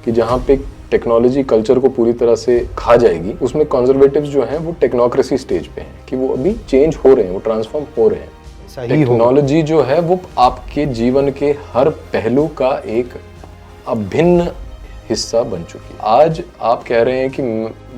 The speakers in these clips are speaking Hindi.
कि जहाँ पे टेक्नोलॉजी कल्चर को पूरी तरह से खा जाएगी, उसमें कंजर्वेटिव्स जो हैं वो टेक्नोक्रेसी स्टेज पे हैं कि वो अभी चेंज हो रहे हैं, वो ट्रांसफॉर्म हो रहे हैं। टेक्नोलॉजी जो है वो आपके जीवन के हर पहलू का एक अभिन्न हिस्सा बन चुकी है। आज आप कह रहे हैं कि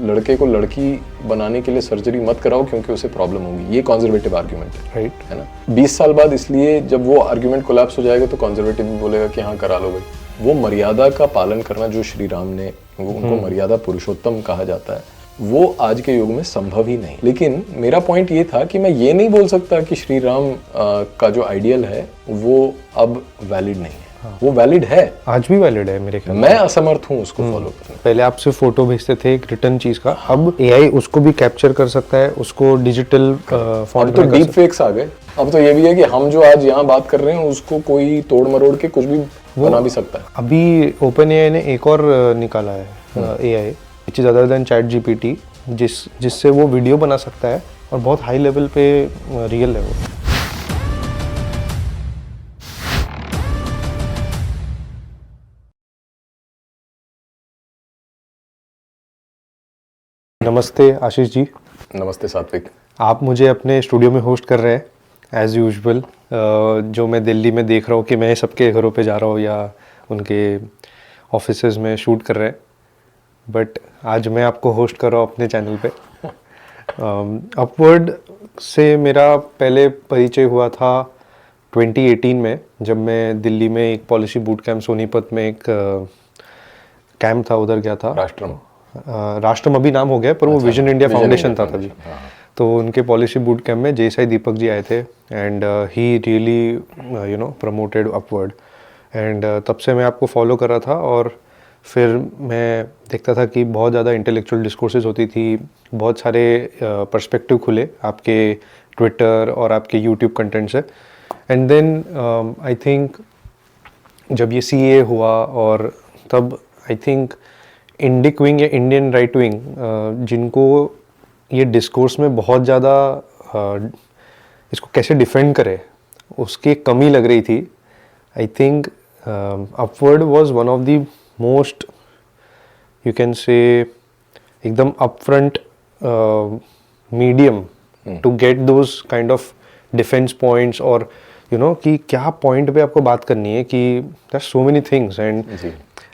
लड़के को लड़की बनाने के लिए सर्जरी मत कराओ क्योंकि उसे प्रॉब्लम होगी, ये कंजर्वेटिव आर्ग्यूमेंट है, राइट है ना। 20 साल बाद इसलिए जब वो आर्ग्यूमेंट कोलैप्स हो जाएगा तो कंजर्वेटिव भी बोलेगा कि हाँ करा लो भाई। वो मर्यादा का पालन करना जो श्री राम ने, उनको मर्यादा पुरुषोत्तम कहा जाता है, वो आज के युग में संभव ही नहीं। लेकिन मेरा पॉइंट ये था कि मैं ये नहीं बोल सकता कि श्री राम का जो आइडियल है वो अब वैलिड नहीं है। वो वैलिड है, आज भी वैलिड है मेरे ख्याल। मैं असमर्थ हूँ उसको फॉलो करने। पहले आप सिर्फ फोटो भेजते थे एक रिटर्न चीज का, अब एआई उसको भी कैप्चर कर सकता है, उसको डिजिटल फॉर्म तो डीप फेक्स आ गए। अब तो ये भी है कि हम जो आज यहाँ बात कर रहे हैं उसको कोई तोड़ मरोड़ के कुछ भी बना भी सकता है। अभी ओपन एआई ने एक और निकाला है AI which is other than chat GPT, जिससे वो वीडियो बना सकता है और बहुत हाई लेवल पे रियल है वो। नमस्ते आशीष जी। नमस्ते सात्विक। आप मुझे अपने स्टूडियो में होस्ट कर रहे हैं एज़ यूजुअल। जो मैं दिल्ली में देख रहा हूँ कि मैं सबके घरों पे जा रहा हूँ या उनके ऑफिसेज में शूट कर रहे हैं, बट आज मैं आपको होस्ट कर रहा हूँ अपने चैनल पे। अपवर्ड से मेरा पहले परिचय हुआ था 2018 में, जब मैं दिल्ली में एक पॉलिसी बूट कैंप सोनीपत में एक कैंप था, उधर गया था। राष्ट्रम अभी नाम हो गया, पर वो विजन इंडिया फाउंडेशन था तभी। तो उनके पॉलिसी बूट कैंप में जयसाई दीपक जी आए थे and he really promoted upward and तब से मैं आपको फॉलो कर रहा था। और फिर मैं देखता था कि बहुत ज़्यादा इंटेलेक्चुअल डिस्कोर्सेज होती थी, बहुत सारे पर्सपेक्टिव खुले आपके ट्विटर और आपके यूट्यूब कंटेंट से। एंड देन आई थिंक जब ये सीए हुआ और तब आई थिंक इंडिक विंग या इंडियन राइट विंग, जिनको ये डिस्कोर्स में बहुत ज़्यादा इसको कैसे डिफेंड करे उसकी कमी लग रही थी। I think upward was one of the most, you can say, एकदम upfront medium to get those kind of defence points, और कि क्या पॉइंट पे आपको बात करनी है, कि there so many things. And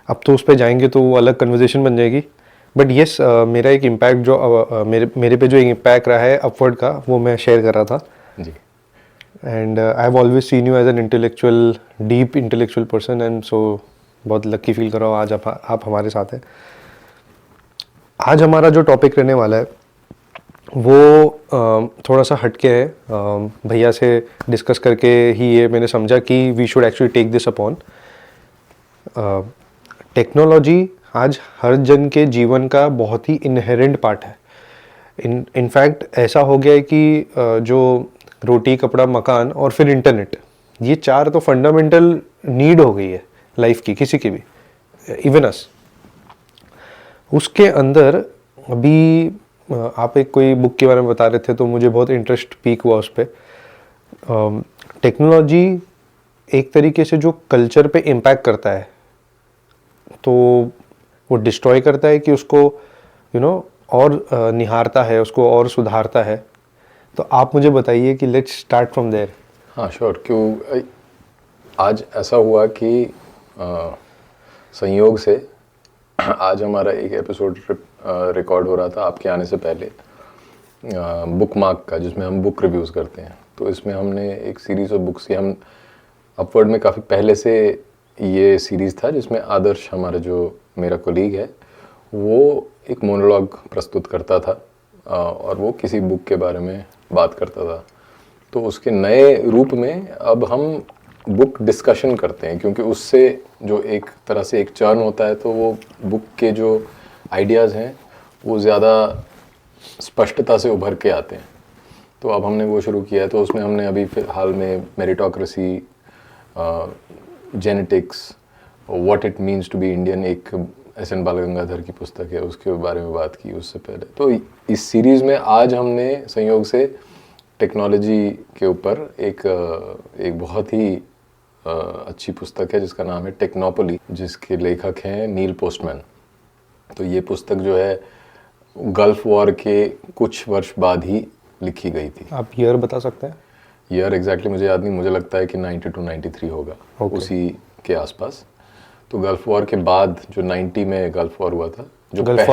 अब तो उस पर जाएंगे तो वो अलग कन्वर्जेशन बन जाएगी। बट येस, मेरा एक इम्पैक्ट जो मेरे पे जो एक इम्पैक्ट रहा है अपवर्ड का, वो मैं शेयर कर रहा था जी। And I have always seen you as an intellectual, deep intellectual person, and so बहुत लकी फील कर रहा हूँ आज आप हमारे साथ हैं। आज हमारा जो टॉपिक रहने वाला है वो थोड़ा सा हटके है। भैया से डिस्कस करके ही ये मैंने समझा कि we should actually take this upon. Technology आज हर जन के जीवन का बहुत ही इनहेरेंट पार्ट है। इनफैक्ट ऐसा हो गया है कि जो रोटी, कपड़ा, मकान और फिर इंटरनेट, ये चार तो फंडामेंटल नीड हो गई है लाइफ की, किसी की भी, इवन अस। उसके अंदर अभी आप एक कोई बुक के बारे में बता रहे थे तो मुझे बहुत इंटरेस्ट पीक हुआ उस पर। टेक्नोलॉजी एक तरीके से जो कल्चर पे इम्पैक्ट करता है, तो वो डिस्ट्रॉय करता है कि उसको और निहारता है, उसको और सुधारता है। तो आप मुझे बताइए कि लेट्स स्टार्ट फ्रॉम देयर। हाँ श्योर। क्यों आज ऐसा हुआ कि संयोग से आज हमारा एक एपिसोड रिकॉर्ड हो रहा था आपके आने से पहले, बुक मार्क का, जिसमें हम बुक रिव्यूज़ करते हैं। तो इसमें हमने एक सीरीज़ ऑफ बुक्स की, हम अपवर्ड में काफ़ी पहले से ये सीरीज़ था जिसमें आदर्श, हमारा जो मेरा कोलीग है, वो एक मोनोलॉग प्रस्तुत करता था और वो किसी बुक के बारे में बात करता था। तो उसके नए रूप में अब हम बुक डिस्कशन करते हैं, क्योंकि उससे जो एक तरह से एक चर्न होता है, तो वो बुक के जो आइडियाज़ हैं वो ज़्यादा स्पष्टता से उभर के आते हैं। तो अब हमने वो शुरू किया है। तो उसमें हमने अभी फिलहाल में meritocracy, genetics, what it means to be Indian, एक एस.एन. बालगंगाधर की पुस्तक है, उसके बारे में बात की उससे पहले। तो इस सीरीज़ में आज हमने संयोग से टेक्नोलॉजी के ऊपर एक बहुत ही अच्छी पुस्तक है जिसका नाम है टेक्नोपोली, जिसके लेखक हैं नील पोस्टमैन। तो ये पुस्तक जो है गल्फ वॉर के कुछ वर्ष बाद ही लिखी गई थी। आप ईयर बता सकते हैं? ईयर एग्जैक्टली मुझे याद नहीं, मुझे लगता है कि 92-93 होगा, उसी के आसपास। तो गल्फ वॉर के बाद जो 90 में गल्फ वॉर हुआ था, जो गल्फ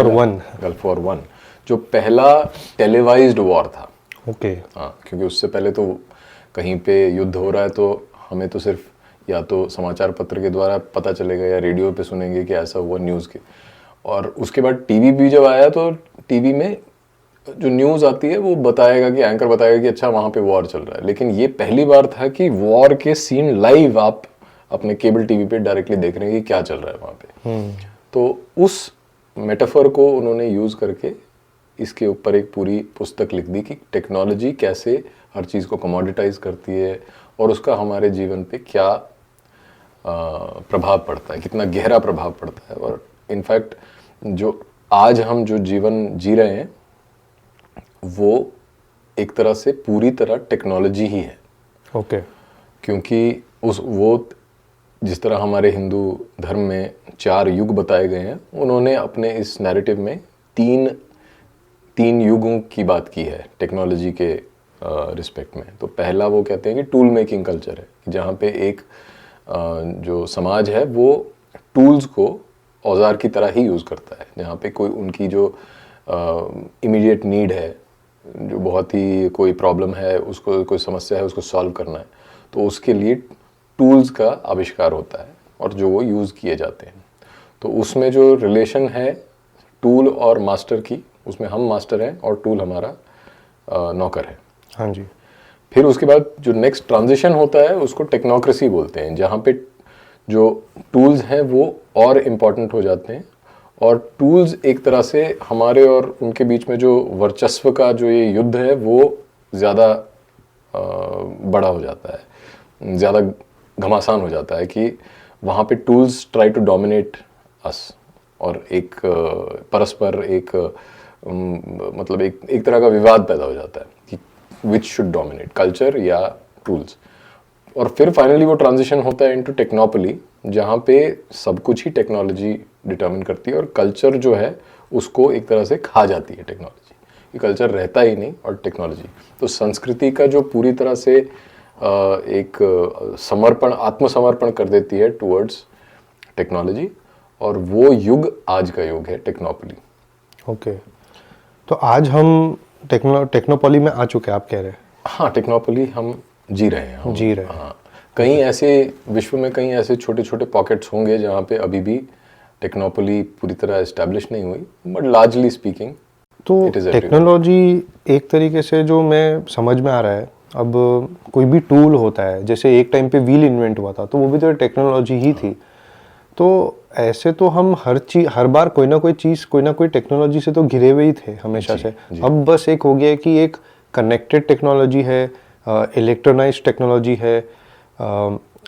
वॉर 1 जो पहला टेलीवाइज्ड वॉर था। ओके। हाँ, क्योंकि उससे पहले तो कहीं पे युद्ध हो रहा है तो हमें तो सिर्फ या तो समाचार पत्र के द्वारा पता चलेगा या रेडियो पे सुनेंगे कि ऐसा हुआ न्यूज़ के। और उसके बाद टीवी भी जब आया तो टीवी में जो न्यूज़ आती है वो बताएगा कि एंकर बताएगा कि अच्छा वहाँ पे वॉर चल रहा है। लेकिन ये पहली बार था कि वॉर के सीन लाइव आप अपने केबल टीवी पे डायरेक्टली देख रहे हैं कि क्या चल रहा है वहाँ पे। तो उस मेटाफर को उन्होंने यूज़ करके इसके ऊपर एक पूरी पुस्तक लिख दी कि टेक्नोलॉजी कैसे हर चीज़ को कमोडिटाइज करती है और उसका हमारे जीवन पे क्या प्रभाव पड़ता है, कितना गहरा प्रभाव पड़ता है। और इनफैक्ट जो आज हम जो जीवन जी रहे हैं वो एक तरह से पूरी तरह टेक्नोलॉजी ही है। ओके। क्योंकि वो जिस तरह हमारे हिंदू धर्म में 4 युग बताए गए हैं, उन्होंने अपने इस नैरेटिव में तीन युगों की बात की है टेक्नोलॉजी के रिस्पेक्ट में। तो पहला वो कहते हैं कि टूल मेकिंग कल्चर है, जहाँ पे एक जो समाज है वो टूल्स को औजार की तरह ही यूज़ करता है। जहाँ पे कोई उनकी जो इमीडिएट नीड है, जो बहुत ही कोई प्रॉब्लम है, उसको कोई समस्या है, उसको सॉल्व करना है, तो उसके लिए टूल्स का आविष्कार होता है और जो वो यूज़ किए जाते हैं। तो उसमें जो रिलेशन है टूल और मास्टर की, उसमें हम मास्टर हैं और टूल हमारा नौकर है। हाँ जी। फिर उसके बाद जो नेक्स्ट ट्रांजिशन होता है उसको टेक्नोक्रेसी बोलते हैं, जहाँ पे जो टूल्स हैं वो और इम्पॉर्टेंट हो जाते हैं और टूल्स एक तरह से हमारे और उनके बीच में जो वर्चस्व का जो ये युद्ध है वो ज़्यादा बड़ा हो जाता है, ज़्यादा घमासान हो जाता है कि वहाँ पे टूल्स ट्राई टू डोमिनेट अस और एक परस्पर एक मतलब एक तरह का विवाद पैदा हो जाता है कि विच शुड डोमिनेट, कल्चर या टूल्स। और फिर फाइनली वो ट्रांजिशन होता है इनटू टेक्नोपोली, जहाँ पे सब कुछ ही टेक्नोलॉजी डिटर्मिन करती है और कल्चर जो है उसको एक तरह से खा जाती है टेक्नोलॉजी, कि कल्चर रहता ही नहीं और टेक्नोलॉजी। तो संस्कृति का जो पूरी तरह से एक समर्पण, आत्मसमर्पण कर देती है टुवर्ड्स टेक्नोलॉजी, और वो युग आज का युग है टेक्नोपोली। ओके। तो आज हम टेक्नोपोली में आ चुके हैं, आप कह रहे हैं? हाँ, टेक्नोपोली हम जी रहे हैं। जी रहे हैं। हाँ, कहीं ऐसे विश्व में कहीं ऐसे छोटे छोटे पॉकेट्स होंगे जहाँ पे अभी भी टेक्नोपोली पूरी तरह एस्टैब्लिश नहीं हुई, बट लार्जली स्पीकिंग तो टेक्नोलॉजी एक तरीके से जो मैं समझ में आ रहा है, अब कोई भी टूल होता है, जैसे एक टाइम पे व्हील इन्वेंट हुआ था तो वो भी तो टेक्नोलॉजी ही थी। तो ऐसे तो हम हर बार कोई ना कोई चीज़, कोई ना कोई टेक्नोलॉजी से तो घिरे हुए ही थे हमेशा से। अब बस एक हो गया कि एक कनेक्टेड टेक्नोलॉजी है, इलेक्ट्रोनाइज्ड टेक्नोलॉजी है,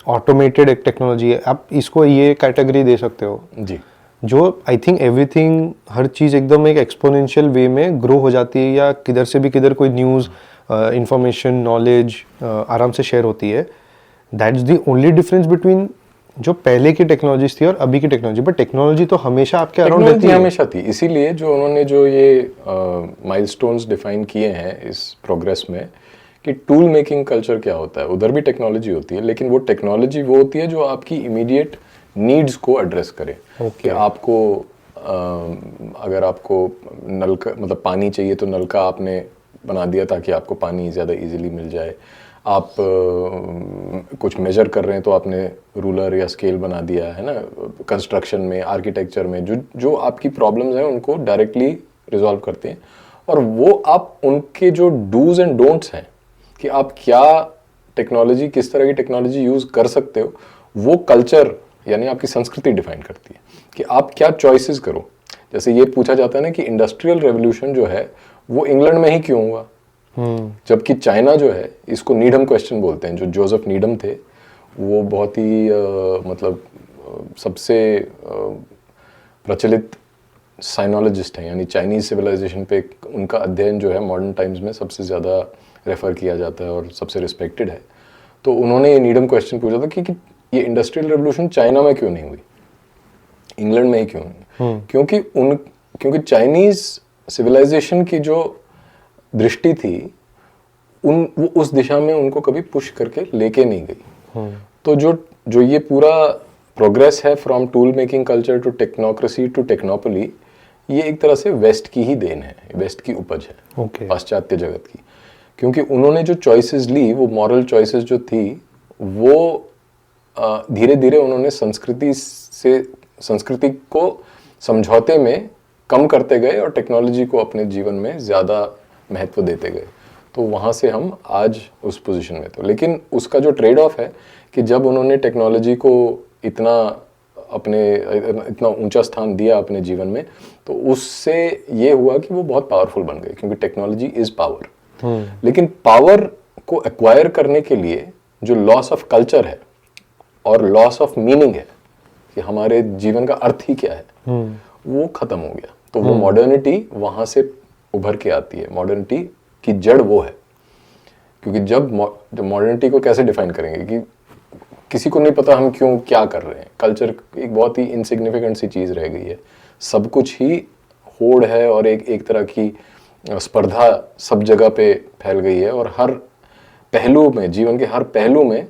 ऑटोमेटेड एक टेक्नोलॉजी है। आप इसको ये कैटेगरी दे सकते हो जी, जो आई थिंक एवरीथिंग, हर चीज़ एकदम एक एक्सपोनेंशियल वे में ग्रो हो जाती है, या किधर से भी किधर कोई न्यूज़, इंफॉर्मेशन, नॉलेज आराम से शेयर होती है। That's the only difference between जो पहले की टेक्नोलॉजीज थी और अभी की टेक्नोलॉजी। बट टेक्नोलॉजी तो हमेशा आपके अराउंड रहती है, हमेशा थी। इसीलिए जो उन्होंने जो ये माइलस्टोन्स डिफाइन किए हैं इस प्रोग्रेस में, कि टूल मेकिंग कल्चर क्या होता है, उधर भी टेक्नोलॉजी होती है, लेकिन वो टेक्नोलॉजी वो होती है जो आपकी इमीडिएट नीड्स को एड्रेस करे। कि आपको अगर आपको नलका, मतलब पानी चाहिए तो नलका आपने बना दिया ताकि आपको पानी ज़्यादा इजीली मिल जाए। आप कुछ मेजर कर रहे हैं तो आपने रूलर या स्केल बना दिया है ना। कंस्ट्रक्शन में, आर्किटेक्चर में जो आपकी प्रॉब्लम्स हैं उनको डायरेक्टली रिजॉल्व करते हैं, और वो आप उनके जो डूज एंड डोंट्स हैं कि आप क्या टेक्नोलॉजी, किस तरह की टेक्नोलॉजी यूज़ कर सकते हो, वो कल्चर यानी आपकी संस्कृति डिफाइन करती है कि आप क्या चॉइसेस करो। जैसे ये पूछा जाता है ना कि इंडस्ट्रियल रेवोल्यूशन जो है वो इंग्लैंड में ही क्यों हुआ, जबकि चाइना जो है, इसको नीडम क्वेश्चन बोलते हैं। जो जोसेफ नीडम थे वो बहुत ही मतलब सबसे प्रचलित साइनोलॉजिस्ट हैं, यानी चाइनीज सिविलाइजेशन पे उनका अध्ययन जो है मॉडर्न टाइम्स में सबसे ज़्यादा रेफ़र किया जाता है और सबसे रिस्पेक्टेड है। तो उन्होंने ये नीडम क्वेश्चन पूछा था कि ये इंडस्ट्रियल रेवोल्यूशन चाइना में क्यों नहीं हुई, इंग्लैंड में ही क्यों नहीं? क्योंकि चाइनीज सिविलाइजेशन की जो दृष्टि थी वो उस दिशा में उनको कभी पुश करके लेके नहीं गई। तो जो ये पूरा प्रोग्रेस है from tool making culture to technocracy to technopoly, ये एक तरह से वेस्ट की ही देन है, वेस्ट की उपज है, पाश्चात्य जगत की। क्योंकि उन्होंने जो चॉइसेस ली, वो मॉरल चॉइसेस जो थी, वो धीरे धीरे उन्होंने संस्कृति को समझौते में कम करते गए और टेक्नोलॉजी को अपने जीवन में ज़्यादा महत्व देते गए। तो वहाँ से हम आज उस पोजीशन में। तो लेकिन उसका जो ट्रेड ऑफ है कि जब उन्होंने टेक्नोलॉजी को इतना ऊंचा स्थान दिया अपने जीवन में, तो उससे ये हुआ कि वो बहुत पावरफुल बन गए, क्योंकि टेक्नोलॉजी इज पावर। लेकिन पावर को एक्वायर करने के लिए जो लॉस ऑफ कल्चर है और लॉस ऑफ मीनिंग है कि हमारे जीवन का अर्थ ही क्या है, वो खत्म हो गया। तो वो मॉडर्निटी वहां से उभर के आती है। मॉडर्निटी की जड़ वो है। क्योंकि जब मॉडर्निटी को कैसे डिफाइन करेंगे कि किसी को नहीं पता हम क्यों क्या कर रहे हैं। कल्चर एक बहुत ही इनसिग्निफिकेंट सी चीज रह गई है। सब कुछ ही होड़ है और एक तरह की स्पर्धा सब जगह पे फैल गई है, और हर पहलू में, जीवन के हर पहलू में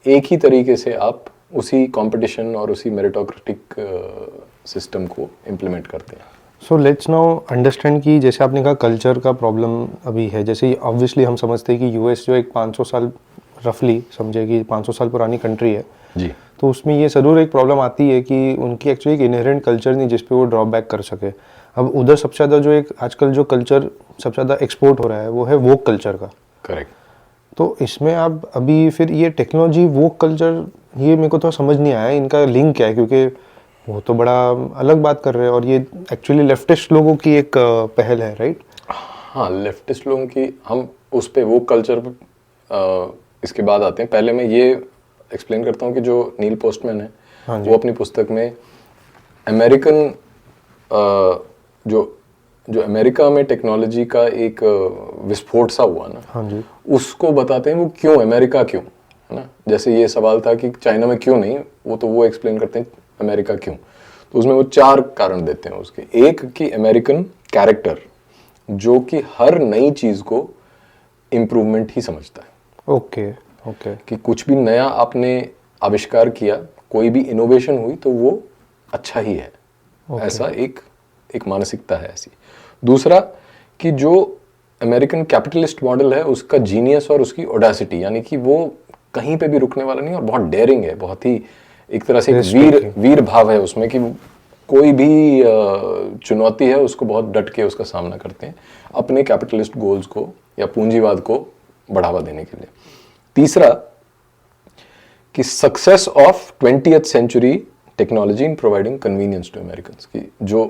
एक ही तरीके से आप उसी कंपटीशन और उसी मेरिटोक्रेटिक सिस्टम को इम्प्लीमेंट करते हैं। सो लेट्स नाउ अंडरस्टैंड कि जैसे आपने कहा कल्चर का प्रॉब्लम अभी है, जैसे ऑब्वियसली हम समझते हैं कि यूएस जो एक 500 साल रफली समझे कि 500 साल पुरानी कंट्री है जी, तो उसमें ये ज़रूर एक प्रॉब्लम आती है कि उनकी एक्चुअली एक इनहेरेंट कल्चर नहीं जिस पे वो ड्रॉ बैक कर सके। अब उधर सबसे ज़्यादा जो एक आजकल जो कल्चर सबसे ज़्यादा एक्सपोर्ट हो रहा है वो है वोक कल्चर का। करेक्ट। तो इसमें आप अभी फिर ये टेक्नोलॉजी वोक कल्चर, ये मेरे को तो समझ नहीं आया इनका लिंक क्या है, क्योंकि वो तो बड़ा अलग बात कर रहे हैं और ये एक्चुअली लेफ्टिस्ट लोगों की एक पहल है, राइट? हाँ, लेफ्टिस्ट लोगों की, हम उस पे वो कल्चर इसके बाद आते हैं। पहले मैं ये एक्सप्लेन करता हूँ कि जो नील पोस्टमैन है, हाँ वो अपनी पुस्तक में अमेरिकन जो अमेरिका में टेक्नोलॉजी का एक विस्फोट सा हुआ ना, हाँ जी, उसको बताते हैं वो क्यों, अमेरिका क्यों, है ना। जैसे ये सवाल था कि चाइना में क्यों नहीं, वो एक्सप्लेन करते हैं अमेरिका क्यों। तो उसमें वो 4 कारण देते हैं उसके। एक कि अमेरिकन कैरेक्टर, जो कि हर नई चीज को इम्प्रूवमेंट ही समझता है। ओके कि कुछ भी नया आपने आविष्कार किया, कोई भी इनोवेशन हुई, तो वो अच्छा ही है। ऐसा एक मानसिकता है ऐसी। दूसरा कि जो अमेरिकन कैपिटलिस्ट मॉडल है, उसका जीनियस और उसकी ऑडेसिटी, यानी कि वो कहीं पे भी रुकने वाला नहीं और बहुत डेयरिंग है, बहुत ही एक तरह से एक वीर भाव है उसमें, कि कोई भी चुनौती है उसको बहुत डट के उसका सामना करते हैं अपने कैपिटलिस्ट गोल्स को या पूंजीवाद को बढ़ावा देने के लिए। तीसरा कि success of 20th century technology in providing convenience to Americans, की जो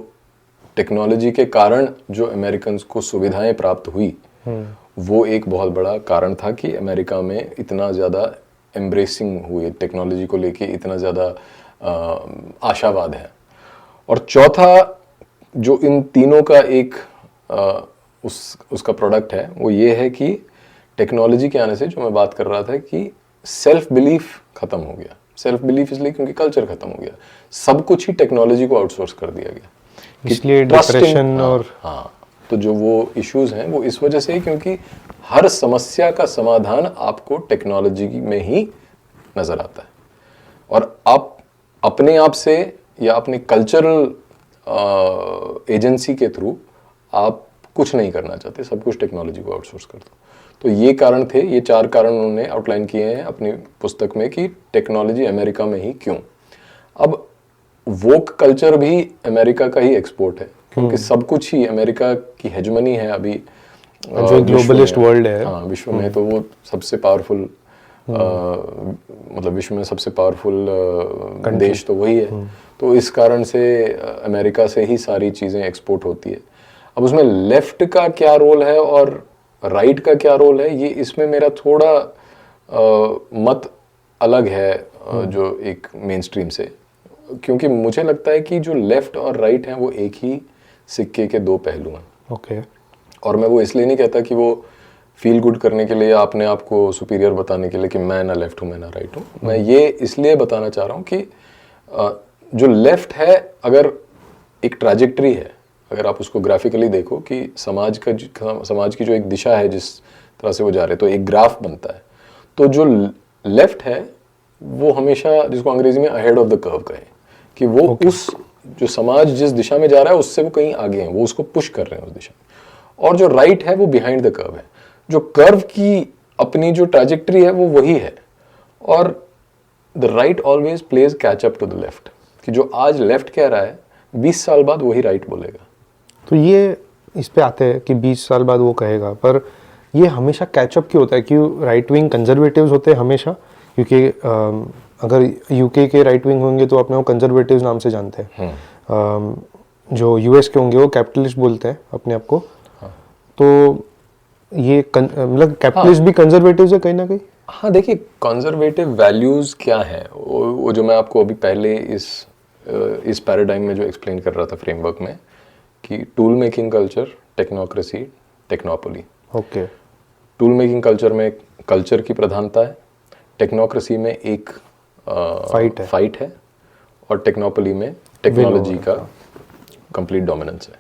टेक्नोलॉजी के कारण जो अमेरिकन्स को सुविधाएं प्राप्त हुई, वो एक बहुत बड़ा कारण था कि अमेरिका में इतना ज़्यादा एम्ब्रेसिंग हुई, टेक्नोलॉजी को लेके इतना ज़्यादा आशावाद है। और चौथा जो इन तीनों का एक उसका प्रोडक्ट है, वो ये है कि टेक्नोलॉजी के आने से, जो मैं बात कर रहा था, कि सेल्फ बिलीफ खत्म हो गया। सेल्फ बिलीफ इसलिए क्योंकि कल्चर खत्म हो गया, सब कुछ ही टेक्नोलॉजी को आउटसोर्स कर दिया गया, इसलिए डिप्रेशन और तो जो वो इश्यूज हैं वो इस वजह से है क्योंकि हर समस्या का समाधान आपको टेक्नोलॉजी में ही नजर आता है, और आप अपने आप से या अपने कल्चरल एजेंसी के थ्रू आप कुछ नहीं करना चाहते, सब कुछ टेक्नोलॉजी को आउटसोर्स कर दो। तो ये कारण थे, ये 4 कारण उन्होंने आउटलाइन किए हैं अपनी पुस्तक में कि टेक्नोलॉजी अमेरिका में ही क्यों। अब वोक कल्चर भी अमेरिका का ही एक्सपोर्ट है, क्योंकि सब कुछ ही अमेरिका की हेजमनी है अभी, जो ग्लोबलिस्ट वर्ल्ड है, हाँ, विश्व में। तो वो सबसे पावरफुल मतलब विश्व में सबसे पावरफुल देश तो वही है। तो इस कारण से अमेरिका से ही सारी चीज़ें एक्सपोर्ट होती है। अब उसमें लेफ्ट का क्या रोल है और राइट का क्या रोल है, ये इसमें मेरा थोड़ा मत अलग है जो एक मेन स्ट्रीम से, क्योंकि मुझे लगता है कि जो लेफ्ट और राइट हैं वो एक ही सिक्के के 2 पहलू हैं। ओके। और मैं वो इसलिए नहीं कहता कि वो फील गुड करने के लिए, अपने आप को सुपीरियर बताने के लिए कि मैं ना लेफ्ट हूँ मैं ना राइट हूँ। मैं ये इसलिए बताना चाह रहा हूँ कि जो लेफ्ट है, अगर एक ट्रैजेक्टरी है, अगर आप उसको ग्राफिकली देखो कि समाज की जो एक दिशा है जिस तरह से वो जा रहे हैं, तो एक ग्राफ बनता है। तो जो लेफ्ट है वो हमेशा, जिसको अंग्रेजी में अहेड ऑफ द कर्व कहें, कि वो उस जो समाज जिस दिशा में जा रहा है उससे वो कहीं आगे हैं, वो उसको पुश कर रहे हैं उस दिशा में। और जो राइट है वो बिहाइंड द कर्व है। जो कर्व की अपनी जो ट्रैजेक्टरी है वो वही है, और the right always plays catch up to the left, कि जो आज लेफ्ट कह रहा है 20 साल बाद वही राइट बोलेगा। तो ये इस पे आते हैं कि 20 साल बाद वो कहेगा, पर ये हमेशा कैचअप क्यों होता है? क्यों राइट विंग कंजर्वेटिव्स होते हैं हमेशा? क्योंकि अगर यूके के राइट विंग होंगे तो अपने वो कंजर्वेटिव्स नाम से जानते हैं, जो यूएस के होंगे वो कैपिटलिस्ट बोलते हैं अपने आप को। हाँ। तो ये मतलब कैपिटलिस्ट भी कंजर्वेटिव्स है कहीं ना कहीं? हाँ, देखिए कंजर्वेटिव वैल्यूज़ क्या है, वो जो मैं आपको अभी पहले इस पैराडाइम में जो एक्सप्लेन कर रहा था फ्रेमवर्क में, कि tool making culture, technocracy, technopoly. Okay. Tool making culture में कल्चर की प्रधानता है, टेक्नोक्रेसी में एक फाइट है, और टेक्नोपोली में टेक्नोलॉजी का कंप्लीट डोमिनेंस है।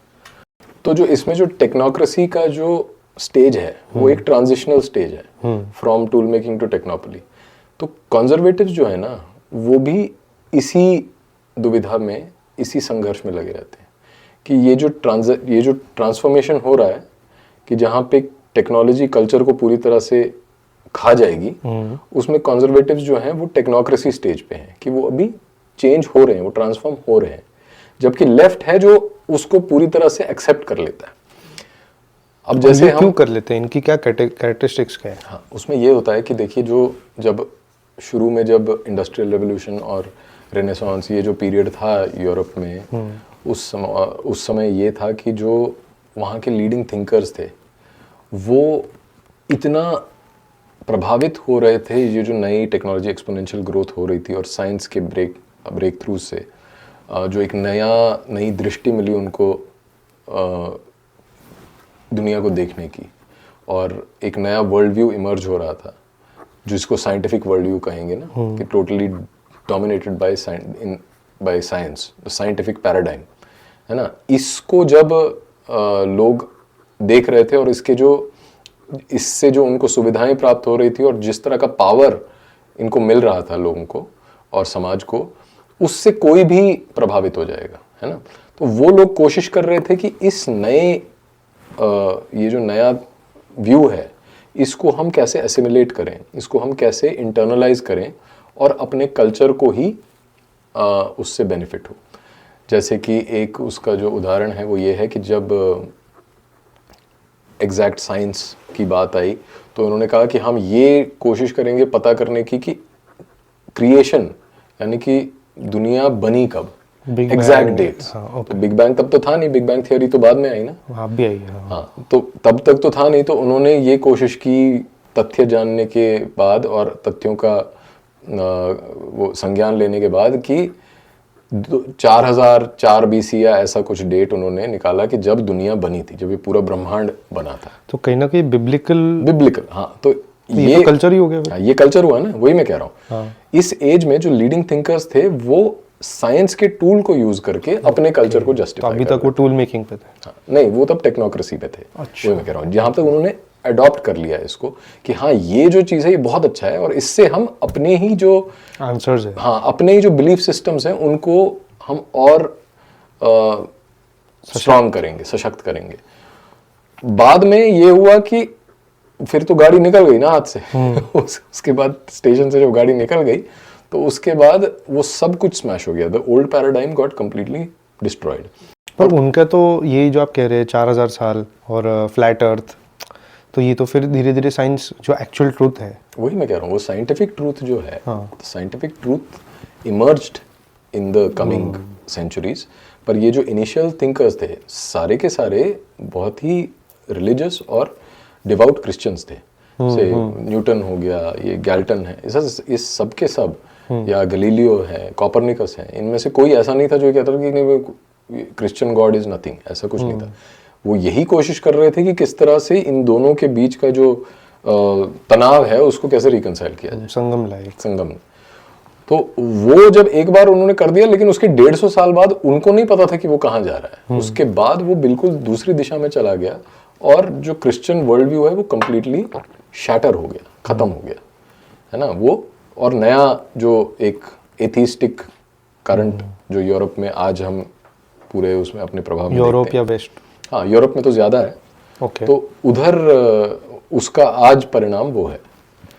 तो जो इसमें जो टेक्नोक्रेसी का जो स्टेज है वो एक ट्रांजिशनल स्टेज है फ्रॉम टूल मेकिंग टू टेक्नोपोली। तो कंजर्वेटिव्स जो है ना, वो भी इसी दुविधा में, इसी संघर्ष में लगे रहते हैं कि ये जो ट्रांसफॉर्मेशन हो रहा है, कि जहाँ पे टेक्नोलॉजी कल्चर को पूरी तरह से खा जाएगी, उसमें कंजर्वेटिव्स जो हैं वो टेक्नोक्रेसी स्टेज पे हैं, कि वो अभी चेंज हो रहे हैं, वो ट्रांसफॉर्म हो रहे हैं। जबकि लेफ्ट है जो उसको पूरी तरह से एक्सेप्ट कर लेता है। अब जैसे हम क्यों कर लेते हैं, इनकी क्या कैरेक्टरिस्टिक्स क्या है? हाँ, उसमें ये होता है कि देखिए, जब शुरू में जब इंडस्ट्रियल रेवोल्यूशन और रेनेसांस, ये जो पीरियड था यूरोप में, उस समय ये था कि जो वहाँ के लीडिंग थिंकर्स थे वो इतना प्रभावित हो रहे थे, ये जो नई टेक्नोलॉजी एक्सपोनेंशियल ग्रोथ हो रही थी और साइंस के ब्रेक थ्रू से जो एक नई दृष्टि मिली उनको दुनिया को देखने की, और एक नया वर्ल्ड व्यू इमर्ज हो रहा था, जिसको साइंटिफिक वर्ल्ड व्यू कहेंगे ना, कि totally dominated by science, scientific paradigm है ना। इसको जब लोग देख रहे थे, और इससे जो उनको सुविधाएं प्राप्त हो रही थी, और जिस तरह का पावर इनको मिल रहा था लोगों को और समाज को, उससे कोई भी प्रभावित हो जाएगा, है ना। तो वो लोग कोशिश कर रहे थे कि इस ये जो नया व्यू है, इसको हम कैसे एसिमिलेट करें, इसको हम कैसे इंटरनलाइज करें, और अपने कल्चर को ही उससे बेनिफिट हो। जैसे कि एक उसका जो उदाहरण है वो ये है कि जब एग्जैक्ट साइंस की बात आई, तो उन्होंने कहा कि हम ये कोशिश करेंगे पता करने की कि क्रिएशन, यानी कि दुनिया बनी कब, एग्जैक्ट डेट्स। तो बिग बैंग तब तो था नहीं, बिग बैंग थियरी तो बाद में आई ना। हाँ, भी आई। हाँ, तो तब तक तो था नहीं। तो उन्होंने ये कोशिश की तथ्य जानने के बाद और तथ्यों का वो संज्ञान लेने के बाद कि 4004 BC या ऐसा कुछ डेट उन्होंने निकाला कि जब दुनिया बनी थी, जब ये पूरा ब्रह्मांड बना था। तो कहीं ना कहीं बिब्लिकल। हाँ, तो ये तो कल्चर ही हो गया। ये कल्चर हुआ ना, वही मैं कह रहा हूँ। हाँ। इस एज में जो लीडिंग थिंकर्स थे वो साइंस के टूल को यूज करके अपने कल्चर को जस्टिफाई अभी तक वो टूल मेकिंग पे थे। हाँ, नहीं, वो तब टेक्नोक्रेसी पे थे। अच्छा। वही मैं कह रहा हूँ, जहाँ तक उन्होंने अडॉप्ट कर लिया इसको कि हाँ, ये जो चीज़ है ये बहुत अच्छा है, और इससे हम अपने ही जो आंसर्स है, हाँ, अपने ही जो बिलीफ सिस्टम्स हैं उनको हम और स्ट्रांग करेंगे, सशक्त करेंगे। बाद में ये हुआ कि फिर तो गाड़ी निकल गई ना हाथ से। उसके बाद स्टेशन से जब गाड़ी निकल गई, तो उसके बाद वो सब कुछ स्मैश हो गया। The old paradigm got completely destroyed. पर उनका तो यही जो आप कह रहे हैं 4000 साल और फ्लैट अर्थ, तो ये तो फिर धीरे धीरे साइंस जो एक्चुअल ट्रूथ है, वही मैं कह रहा हूँ, वो साइंटिफिक ट्रूथ जो है, हाँ। Scientific truth emerged in the coming centuries. पर ये जो इनिशियल थिंकर्स थे, सारे के सारे बहुत ही रिलीजियस और डिवाउट क्रिश्चियंस थे। से न्यूटन हो गया, ये गैल्टन है, इस सब के सब, या गलीलियो है, कॉपरनिकस है, इनमें से कोई ऐसा नहीं था जो कहता था कि क्रिश्चियन गॉड इज नथिंग, ऐसा कुछ नहीं था। वो यही कोशिश कर रहे थे कि किस तरह से इन दोनों के बीच का जो तनाव है उसको कैसे रिकंसाइल किया जाए, संगम। तो वो जब एक बार उन्होंने कर दिया, लेकिन उसके 150 साल बाद उनको नहीं पता था कि वो कहाँ जा रहा है। उसके बाद वो बिल्कुल दूसरी दिशा में चला गया और जो क्रिश्चियन वर्ल्ड व्यू है वो कंप्लीटली शैटर हो गया, खत्म हो गया, है ना वो। और नया जो एक एथिस्टिक करंट जो यूरोप में आज हम पूरे उसमें अपने प्रभाव में यूरोप या वेस्ट, हाँ यूरोप में तो ज्यादा है, तो उधर उसका आज परिणाम वो है।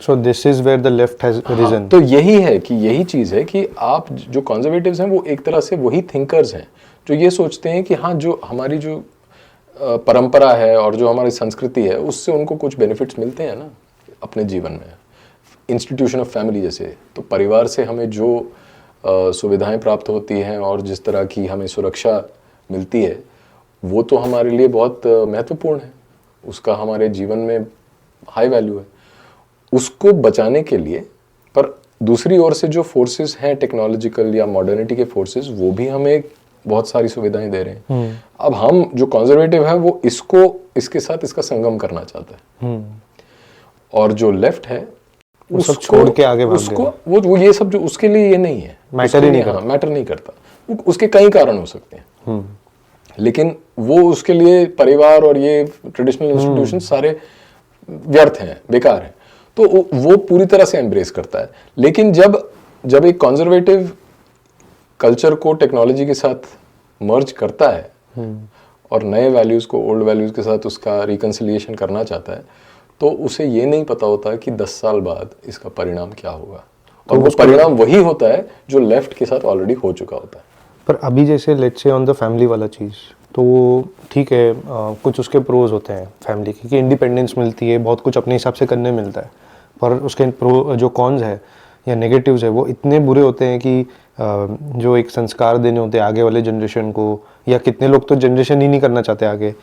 So this is where the left has risen. तो यही है कि यही चीज़ है कि आप जो कंजर्वेटिव्स हैं वो एक तरह से वही थिंकर्स हैं जो ये सोचते हैं कि हाँ जो हमारी जो परंपरा है और जो हमारी संस्कृति है उससे उनको कुछ बेनिफिट्स मिलते हैं ना अपने जीवन में। इंस्टीट्यूशन ऑफ फैमिली जैसे, तो परिवार से हमें जो सुविधाएं प्राप्त होती हैं और जिस तरह की हमें सुरक्षा मिलती है वो तो हमारे लिए बहुत महत्वपूर्ण है, उसका हमारे जीवन में हाई वैल्यू है। उसको बचाने के लिए पर दूसरी ओर से जो फोर्सेस हैं टेक्नोलॉजिकल या मॉडर्निटी के फोर्सेस वो भी हमें बहुत सारी सुविधाएं दे रहे हैं। अब हम जो कंजर्वेटिव है वो इसको इसके साथ इसका संगम करना चाहता है और जो लेफ्ट है वो सब छोड़ के आगे भाग उसको वो ये सब जो उसके लिए ये नहीं है, मैटर नहीं करता। उसके कई कारण हो सकते हैं लेकिन वो उसके लिए परिवार और ये ट्रेडिशनल इंस्टीट्यूशन सारे व्यर्थ हैं, बेकार हैं। तो वो पूरी तरह से एम्ब्रेस करता है। लेकिन जब एक कंजर्वेटिव कल्चर को टेक्नोलॉजी के साथ मर्ज करता है और नए वैल्यूज को ओल्ड वैल्यूज के साथ उसका रिकंसिलिएशन करना चाहता है तो उसे ये नहीं पता होता कि 10 साल बाद इसका परिणाम क्या होगा, और वो परिणाम वही होता है जो लेफ्ट के साथ ऑलरेडी हो चुका होता है। पर अभी जैसे let's say on the family वाला चीज़, तो ठीक है कुछ उसके प्रोज होते हैं फैमिली की कि इंडिपेंडेंस मिलती है, बहुत कुछ अपने हिसाब से करने मिलता है, पर उसके प्रो जो कॉन्स है या नेगेटिव्स है वो इतने बुरे होते हैं कि जो एक संस्कार देने होते हैं आगे वाले जनरेशन को, या कितने लोग तो जनरेशन ही नहीं करना चाहते आगे।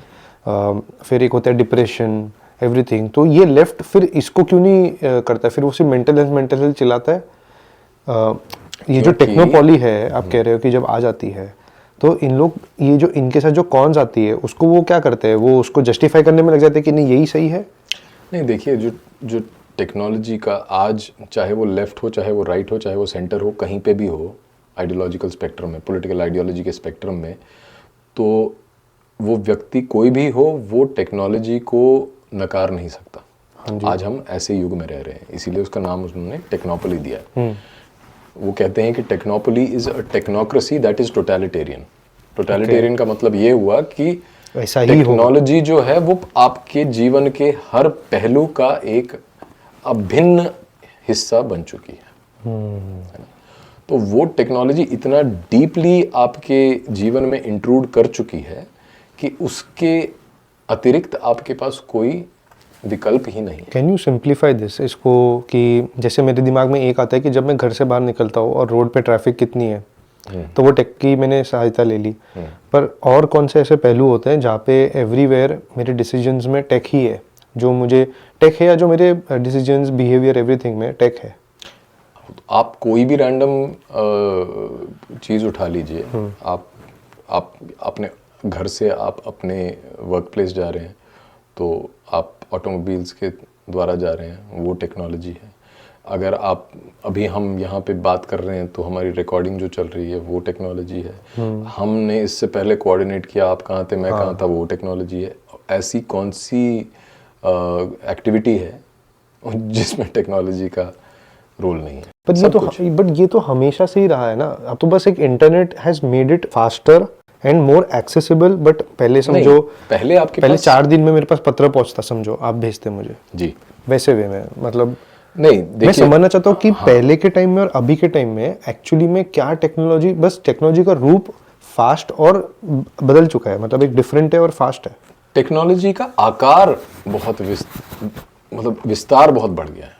फिर एक होता है डिप्रेशन, एवरीथिंग। तो ये लेफ्ट फिर इसको क्यों नहीं करता है, फिर वो सिर्फ मेंटल हेल्थ चिल्लाता है। ये जो टेक्नोपॉली है आप कह रहे हो कि जब आ जाती है तो इन लोग ये जो इनके साथ जो कॉन्स आती है उसको वो क्या करते हैं, वो उसको जस्टिफाई करने में लग जाते हैं कि नहीं यही सही है। नहीं देखिए, जो टेक्नोलॉजी का आज चाहे वो लेफ्ट हो, चाहे वो राइट हो, चाहे वो सेंटर हो, कहीं पे भी हो आइडियोलॉजिकल स्पेक्ट्रम में, पॉलिटिकल आइडियोलॉजी के स्पेक्ट्रम में, तो वो व्यक्ति कोई भी हो वो टेक्नोलॉजी को नकार नहीं सकता। आज हम ऐसे युग में रह रहे हैं, इसीलिए उसका नाम उन्होंने टेक्नोपॉली दिया है। वो कहते हैं कि technopoly is a technocracy that is totalitarian. Totalitarian का मतलब ये हुआ कि टेक्नोलॉजी जो है वो आपके जीवन के हर पहलू का एक अभिन्न हिस्सा बन चुकी है। तो वो टेक्नोलॉजी इतना डीपली आपके जीवन में इंट्रूड कर चुकी है कि उसके अतिरिक्त आपके पास कोई विकल्प ही नहीं है। कैन यू सिंप्लीफाई दिस, इसको कि जैसे मेरे दिमाग में एक आता है कि जब मैं घर से बाहर निकलता हूँ और रोड पे ट्रैफिक कितनी है तो वो टेक की मैंने सहायता ले ली, पर और कौन से ऐसे पहलू होते हैं जहाँ पे एवरीवेयर मेरे डिसीजंस में टेक ही है, जो मुझे टेक है या जो मेरे डिसीजंस बिहेवियर एवरीथिंग में टेक है। आप कोई भी रैंडम चीज़ उठा लीजिए, आप अपने घर से आप अपने वर्क प्लेस जा रहे हैं तो आप ऑटोमोबाइल्स के द्वारा जा रहे हैं, वो टेक्नोलॉजी है। अगर आप अभी हम यहाँ पे बात कर रहे हैं तो हमारी रिकॉर्डिंग जो चल रही है वो टेक्नोलॉजी है। हमने इससे पहले कोऑर्डिनेट किया, आप कहाँ थे मैं कहाँ था, वो टेक्नोलॉजी है। ऐसी कौन सी एक्टिविटी है जिसमें टेक्नोलॉजी का रोल नहीं है? बट ये तो हमेशा से ही रहा है ना। अब तो बस एक internet has made it faster and more accessible. But पहले समझो पहले 4 दिन में मेरे पास पत्र पहुंचता, समझो आप भेजते मुझे जी, वैसे वे में मतलब नहीं। मैं समझना चाहता हूँ कि पहले के टाइम में और अभी के टाइम में एक्चुअली में क्या टेक्नोलॉजी, बस टेक्नोलॉजी का रूप फास्ट और बदल चुका है, मतलब एक डिफरेंट है और फास्ट है। टेक्नोलॉजी का आकार बहुत मतलब विस्तार बहुत बढ़ गया है।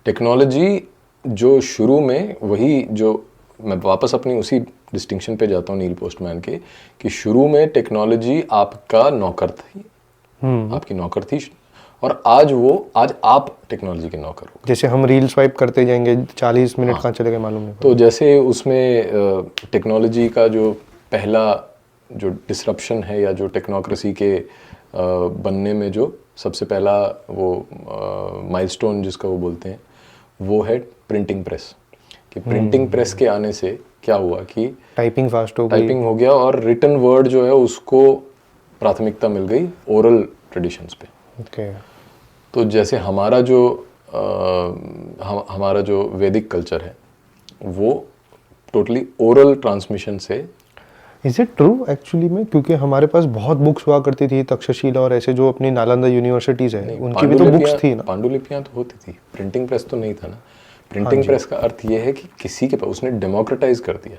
टेक्नोलॉजी जो शुरू में वही जो मैं वापस अपनी उसी डिस्टिंक्शन पे जाता हूँ नील पोस्टमैन के, कि शुरू में टेक्नोलॉजी आपका नौकर थी, आपकी नौकर थी, और आज आप टेक्नोलॉजी के नौकर हो। जैसे हम रील स्वाइप करते जाएंगे 40 मिनट कहाँ चले गए मालूम नहीं। तो जैसे उसमें टेक्नोलॉजी का जो पहला जो डिसरप्शन है या जो टेक्नोक्रेसी के बनने में जो सबसे पहला वो माइलस्टोन जिसका वो बोलते हैं, वो है प्रिंटिंग प्रेस। कि प्रिंटिंग प्रेस के आने से क्या हुआ कि टाइपिंग फास्ट हो गई, टाइपिंग हो गया और रिटन वर्ड जो है उसको प्राथमिकता मिल गई ओरल ट्रेडिशंस पे। ओके। तो जैसे हमारा जो हमारा जो वैदिक कल्चर है वो टोटली ओरल ट्रांसमिशन से। इज इट ट्रू एक्चुअली में? क्योंकि हमारे पास बहुत बुक्स हुआ करती थी, तक्षशिला और ऐसे जो अपनी नालंदा यूनिवर्सिटीज है उनकी भी तो बुक्स थी ना। पांडुलिपियां तो होती थी, प्रिंटिंग प्रेस तो नहीं था ना। प्रिंटिंग प्रेस का अर्थ ये है कि किसी के पास उसने डेमोक्रेटाइज कर दिया,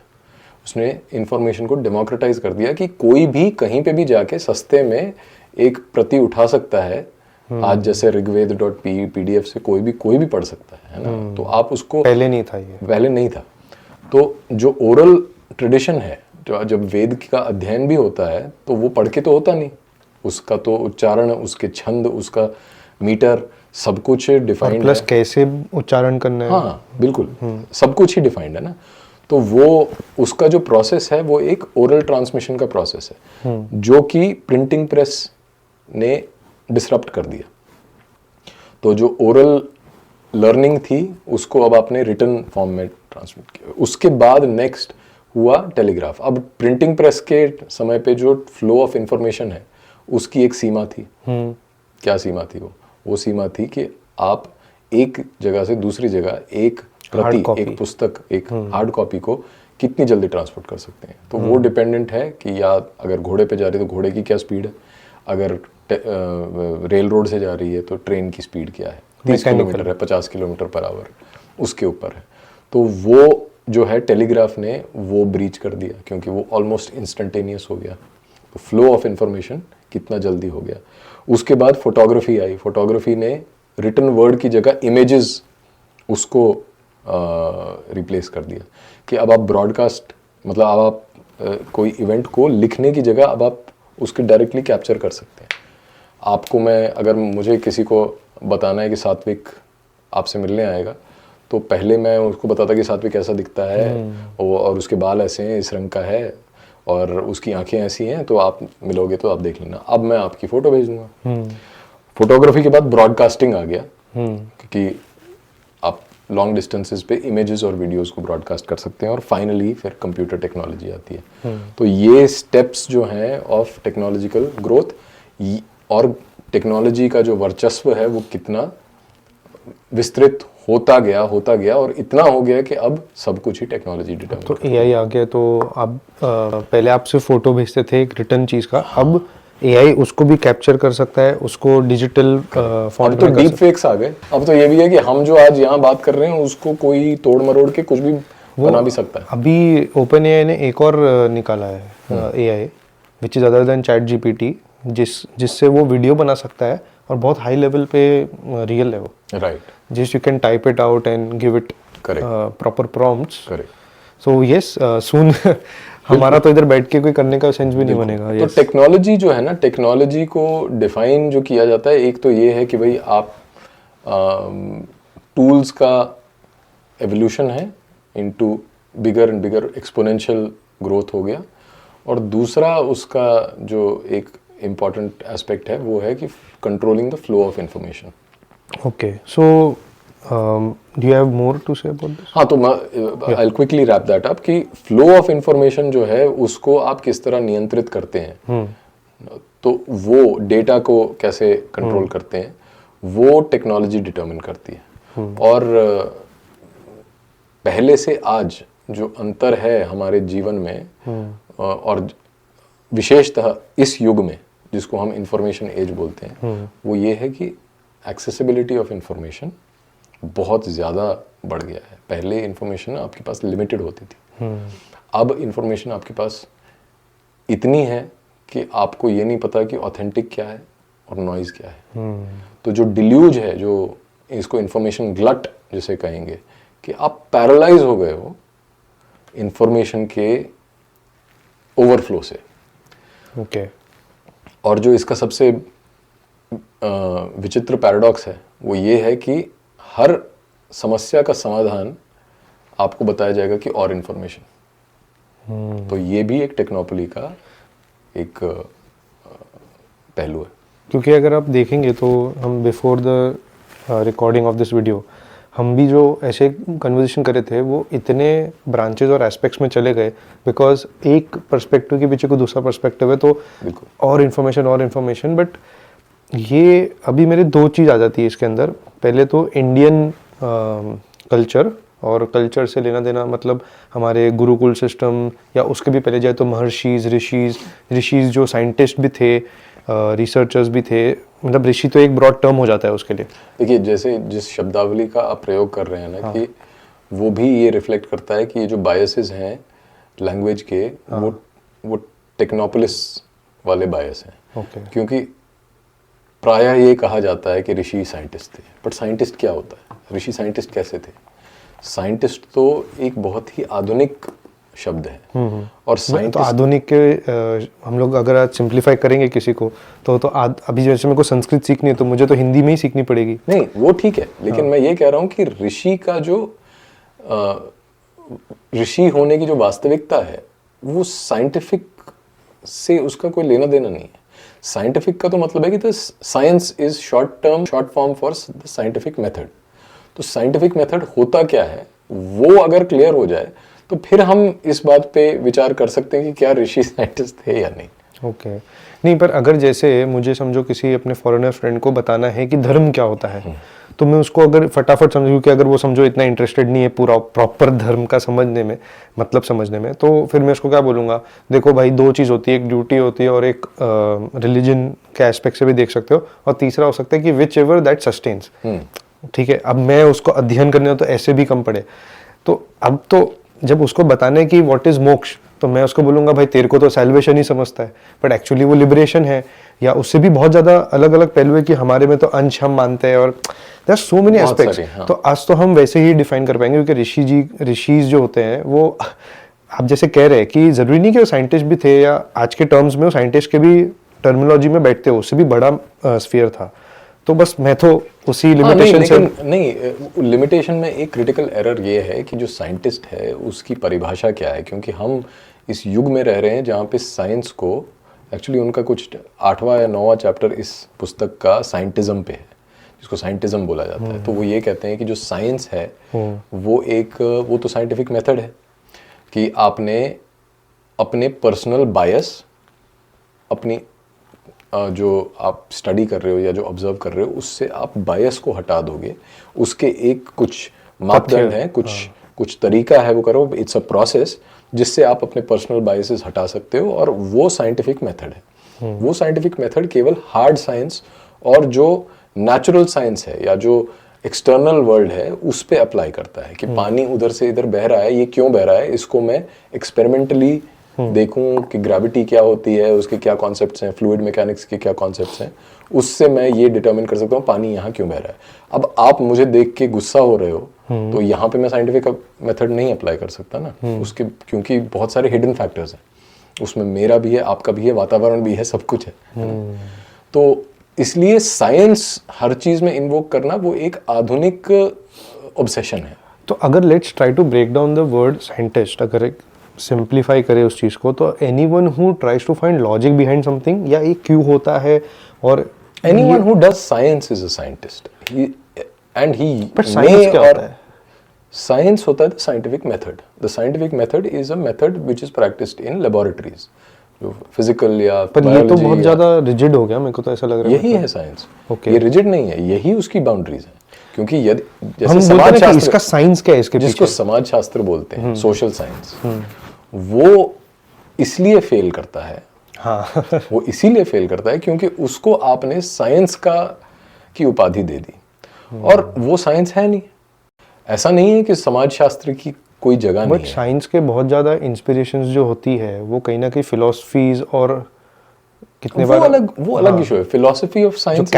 उसने इंफॉर्मेशन को डेमोक्रेटाइज कर दिया कि कोई भी कहीं पे भी जाके सस्ते में एक प्रति उठा सकता है। आज जैसे ऋग्वेद.pdf से कोई भी पढ़ सकता है ना। तो आप उसको, पहले नहीं था ये, पहले नहीं था। तो जो ओरल ट्रेडिशन है, जो जब वेद का अध्ययन भी होता है तो वो पढ़ के तो होता नहीं, उसका तो उच्चारण, उसके छंद, उसका मीटर सब कुछ डिफाइंड प्लस है। कैसे उच्चारण करना है, हाँ बिल्कुल, सब कुछ ही डिफाइंड है ना। तो वो उसका जो प्रोसेस है वो एक ओरल ट्रांसमिशन का प्रोसेस है, जो कि प्रिंटिंग प्रेस ने डिसरप्ट कर दिया। तो जो ओरल लर्निंग थी उसको अब आपने रिटन फॉर्म में ट्रांसमिट किया। उसके बाद नेक्स्ट हुआ टेलीग्राफ। अब प्रिंटिंग प्रेस के समय पे जो फ्लो ऑफ इंफॉर्मेशन है उसकी एक सीमा थी। क्या सीमा थी वो सीमा थी कि आप एक जगह से दूसरी जगह एक प्रति, एक पुस्तक, एक हार्ड कॉपी को कितनी जल्दी ट्रांसपोर्ट कर सकते हैं। तो वो डिपेंडेंट है कि या अगर घोड़े पे जा रही है तो घोड़े की क्या स्पीड है, अगर रेल रोड से जा रही है तो ट्रेन की स्पीड क्या है, 30 किलोमीटर है, 50 किलोमीटर पर आवर, उसके ऊपर है। तो वो जो है टेलीग्राफ ने वो ब्रीच कर दिया, क्योंकि वो ऑलमोस्ट इंस्टेंटेनियस हो गया। तो फ्लो ऑफ इंफॉर्मेशन कितना जल्दी हो गया। उसके बाद फोटोग्राफी आई। फोटोग्राफी ने रिटन वर्ड की जगह इमेजेस उसको रिप्लेस कर दिया कि अब आप ब्रॉडकास्ट, मतलब अब आप कोई इवेंट को लिखने की जगह अब आप उसके डायरेक्टली कैप्चर कर सकते हैं। आपको मैं, अगर मुझे किसी को बताना है कि सात्विक आपसे मिलने आएगा, तो पहले मैं उसको बताता कि सात्विक ऐसा दिखता है और उसके बाल ऐसे हैं, इस रंग का है और उसकी आंखें ऐसी हैं, तो आप मिलोगे तो आप देख लेना। अब मैं आपकी फ़ोटो भेज दूंगा। फोटोग्राफी के बाद ब्रॉडकास्टिंग आ गया, क्योंकि आप लॉन्ग डिस्टेंसेस पे इमेजेस और वीडियोस को ब्रॉडकास्ट कर सकते हैं। और फाइनली फिर कंप्यूटर टेक्नोलॉजी आती है। तो ये स्टेप्स जो हैं ऑफ टेक्नोलॉजिकल ग्रोथ, और टेक्नोलॉजी का जो वर्चस्व है वो कितना विस्तृत होता गया और इतना हो गया कि अब सब कुछ ही टेक्नोलॉजी डिटरमाइन। तो एआई आ गया। तो अब पहले आप सिर्फ फोटो भेजते थे एक रिटर्न चीज का, अब एआई उसको भी कैप्चर कर सकता है, उसको डिजिटल फॉर्म अब तो डीप फेक्स आ गए। अब तो ये भी है कि हम जो आज यहाँ बात कर रहे हैं उसको कोई तोड़ मरोड़ के कुछ भी बना भी सकता है। अभी ओपन एआई ने एक और निकाला है AI which is other than chat GPT, जिससे वो वीडियो बना सकता है और बहुत हाई लेवल पे रियल है वो। राइट। जिस you can type it out and give it proper prompts. Correct. So yes, soon हमारा तो इधर बैठ के कोई करने का सेंस भी नहीं बनेगा। तो टेक्नोलॉजी जो है ना, टेक्नोलॉजी को डिफाइन जो किया जाता है, एक तो ये है कि भाई आप टूल्स का एवोल्यूशन है into bigger and bigger exponential growth हो गया। और दूसरा उसका जो एक इम्पॉर्टेंट एस्पेक्ट है वो है कि controlling the flow of information. Okay, so do you have more to say about this? हाँ, तो मैं I'll quickly wrap that up कि फ्लो ऑफ इंफॉर्मेशन जो है उसको आप किस तरह नियंत्रित करते हैं, तो वो डेटा को कैसे कंट्रोल करते हैं वो टेक्नोलॉजी डिटरमिन करती है। और पहले से आज जो अंतर है हमारे जीवन में, और विशेषतः इस युग में जिसको हम इंफॉर्मेशन एज बोलते हैं, वो ये है कि एक्सेसिबिलिटी ऑफ इंफॉर्मेशन बहुत ज़्यादा बढ़ गया है। पहले इंफॉर्मेशन आपके पास लिमिटेड होती थी, अब इंफॉर्मेशन आपके पास इतनी है कि आपको ये नहीं पता कि ऑथेंटिक क्या है और नॉइज़ क्या है। तो जो डिल्यूज है, जो इसको इंफॉर्मेशन ग्लट जिसे कहेंगे, कि आप पैरालाइज हो गए हो इंफॉर्मेशन के ओवरफ्लो से। ओके। और जो इसका सबसे विचित्र पैराडॉक्स है वो ये है कि हर समस्या का समाधान आपको बताया जाएगा कि और इंफॉर्मेशन। तो ये भी एक टेक्नोपोली का एक पहलू है। क्योंकि अगर आप देखेंगे तो हम before the recording of this video हम भी जो ऐसे कन्वर्सेशन करे थे वो इतने ब्रांचेस और एस्पेक्ट्स में चले गए, बिकॉज एक पर्सपेक्टिव के पीछे कोई दूसरा पर्सपेक्टिव है तो और इन्फॉर्मेशन। बट ये अभी मेरे दो चीज़ आ जाती है इसके अंदर। पहले तो इंडियन कल्चर, और कल्चर से लेना देना मतलब हमारे गुरुकुल सिस्टम, या उसके भी पहले जाए तो महर्षिज, ऋषिज जो साइंटिस्ट भी थे, रिसर्चर्स भी थे, मतलब ऋषि तो एक ब्रॉड टर्म हो जाता है उसके लिए। देखिए जैसे जिस शब्दावली का आप प्रयोग कर रहे हैं ना, कि वो भी ये रिफ्लेक्ट करता है कि ये जो बायसेस हैं लैंग्वेज के, वो टेक्नोपोलिस वाले बायस हैं। क्योंकि प्रायः ये कहा जाता है कि ऋषि साइंटिस्ट थे, बट साइंटिस्ट क्या होता है? ऋषि साइंटिस्ट कैसे थे? साइंटिस्ट तो एक बहुत ही आधुनिक शब्द है। और तो आधुनिक के हम लोग अगर आज सिंप्लीफाई करेंगे किसी को तो अभी जैसे मेरे को संस्कृत सीखनी है तो मुझे तो हिंदी में ही सीखनी पड़ेगी। नहीं वो ठीक है, लेकिन मैं ये कह रहा हूँ कि ऋषि का जो ऋषि होने की जो वास्तविकता है वो साइंटिफिक से उसका कोई लेना देना नहीं है। साइंटिफिक का तो मतलब है कि science is short form for the scientific method. तो साइंटिफिक मेथड होता क्या है वो अगर क्लियर हो जाए तो फिर हम इस बात पे विचार कर सकते हैं कि क्या ऋषि साइंटिस्ट थे या नहीं। ओके नहीं, पर अगर जैसे मुझे समझो किसी अपने फॉरेनर फ्रेंड को बताना है कि धर्म क्या होता है, तो मैं उसको अगर फटाफट समझूँ कि अगर वो समझो इतना इंटरेस्टेड नहीं है पूरा प्रॉपर धर्म का समझने में, मतलब समझने में, तो फिर मैं उसको क्या बोलूँगा, देखो भाई दो चीज़ होती है, एक ड्यूटी होती है और एक रिलीजन के एस्पेक्ट से भी देख सकते हो, और तीसरा हो सकता है कि विच एवर दैट सस्टेन्स। ठीक है, अब मैं उसको अध्ययन करने तो ऐसे भी कम पड़े, तो अब तो जब उसको बताने की व्हाट इज मोक्ष, तो मैं उसको बोलूंगा भाई तेरे को तो सैल्वेशन ही समझता है, बट एक्चुअली वो लिबरेशन है, या उससे भी बहुत ज्यादा अलग अलग पहलू है कि हमारे में तो अंश हम मानते हैं, और there are so many aspects. तो आज तो हम वैसे ही डिफाइन कर पाएंगे क्योंकि ऋषि जो होते हैं वो आप जैसे कह रहे हैं कि जरूरी नहीं कि वो साइंटिस्ट भी थे, या आज के टर्म्स में वो साइंटिस्ट के भी टर्मिनोलॉजी में बैठते हो, उससे भी बड़ा स्फीयर था। तो बस मैं तो उसी लिमिटेशन से नहीं, लिमिटेशन में एक क्रिटिकल एरर ये है कि जो साइंटिस्ट है उसकी परिभाषा क्या है, क्योंकि हम इस युग में रह रहे हैं जहाँ पे साइंस को एक्चुअली उनका कुछ 8वां या 9वां चैप्टर इस पुस्तक का साइंटिज्म पे है, जिसको साइंटिज्म बोला जाता है। तो वो ये कहते हैं कि जो साइंस है वो तो साइंटिफिक मेथड है कि आपने अपने पर्सनल बायस, अपनी जो आप स्टडी कर रहे हो या जो ऑब्जर्व कर रहे हो उससे आप बायस को हटा दोगे, उसके एक कुछ मापदंड है, कुछ तरीका है वो करो, इट्स अ प्रोसेस जिससे आप अपने पर्सनल बायसेस हटा सकते हो, और वो साइंटिफिक मेथड है। वो साइंटिफिक मेथड केवल हार्ड साइंस और जो नेचुरल साइंस है या जो एक्सटर्नल वर्ल्ड है उस पे अप्लाई करता है कि पानी उधर से इधर बह रहा है, ये क्यों बह रहा है, इसको मैं एक्सपेरिमेंटली देखूं कि ग्रेविटी क्या होती है, उसके क्या कॉन्सेप्ट्स हैं, फ्लूइड मैकेनिक्स के क्या कॉन्सेप्ट्स हैं, उससे मैं ये डिटरमिन कर सकता हूँ पानी यहाँ क्यों बह रहा है। अब आप मुझे देख के गुस्सा हो रहे हो तो यहाँ पे मैं साइंटिफिक मेथड नहीं अप्लाई कर सकता ना, उसके क्योंकि बहुत सारे हिडन फैक्टर्स हैं उसमें, मेरा भी है, आपका भी है, वातावरण भी है, सब कुछ है। तो इसलिए साइंस हर चीज में इन्वोक करना वो एक आधुनिक ऑब्सेशन है। तो अगर let's try to break down the word scientist, अगर एक सिंप्लीफाई करे उस चीज को, तो anyone who tries to find logic behind something, या ये क्यों होता है, और anyone who does science is a scientist, and he but science क्या होता है? साइंस होता है the scientific method. The scientific method is a method which is practised in laboratories, जो फिजिकल या पर ये तो बहुत ज्यादा रिजिड हो गया, मेरे को तो ऐसा लग रहा है। यही है साइंस, ये रिजिड नहीं है, यही उसकी बाउंड्रीज है। क्योंकि यदि जैसे समाज शास्त्र, इसका साइंस क्या है इसके जिसको समाज शास्त्र बोलते हैं, सोशल साइंस, वो इसलिए फेल करता है, हाँ वो इसीलिए फेल करता है क्योंकि उसको आपने साइंस की उपाधि दे दी, और वो साइंस है नहीं। ऐसा नहीं है कि समाज शास्त्र की कोई जगह नहीं है, बट साइंस के बहुत ज्यादा इंस्पिरेशंस जो होती है वो कहीं ना कहीं फिलोसफीज और कितने वो अलग इशू है। Philosophy of science,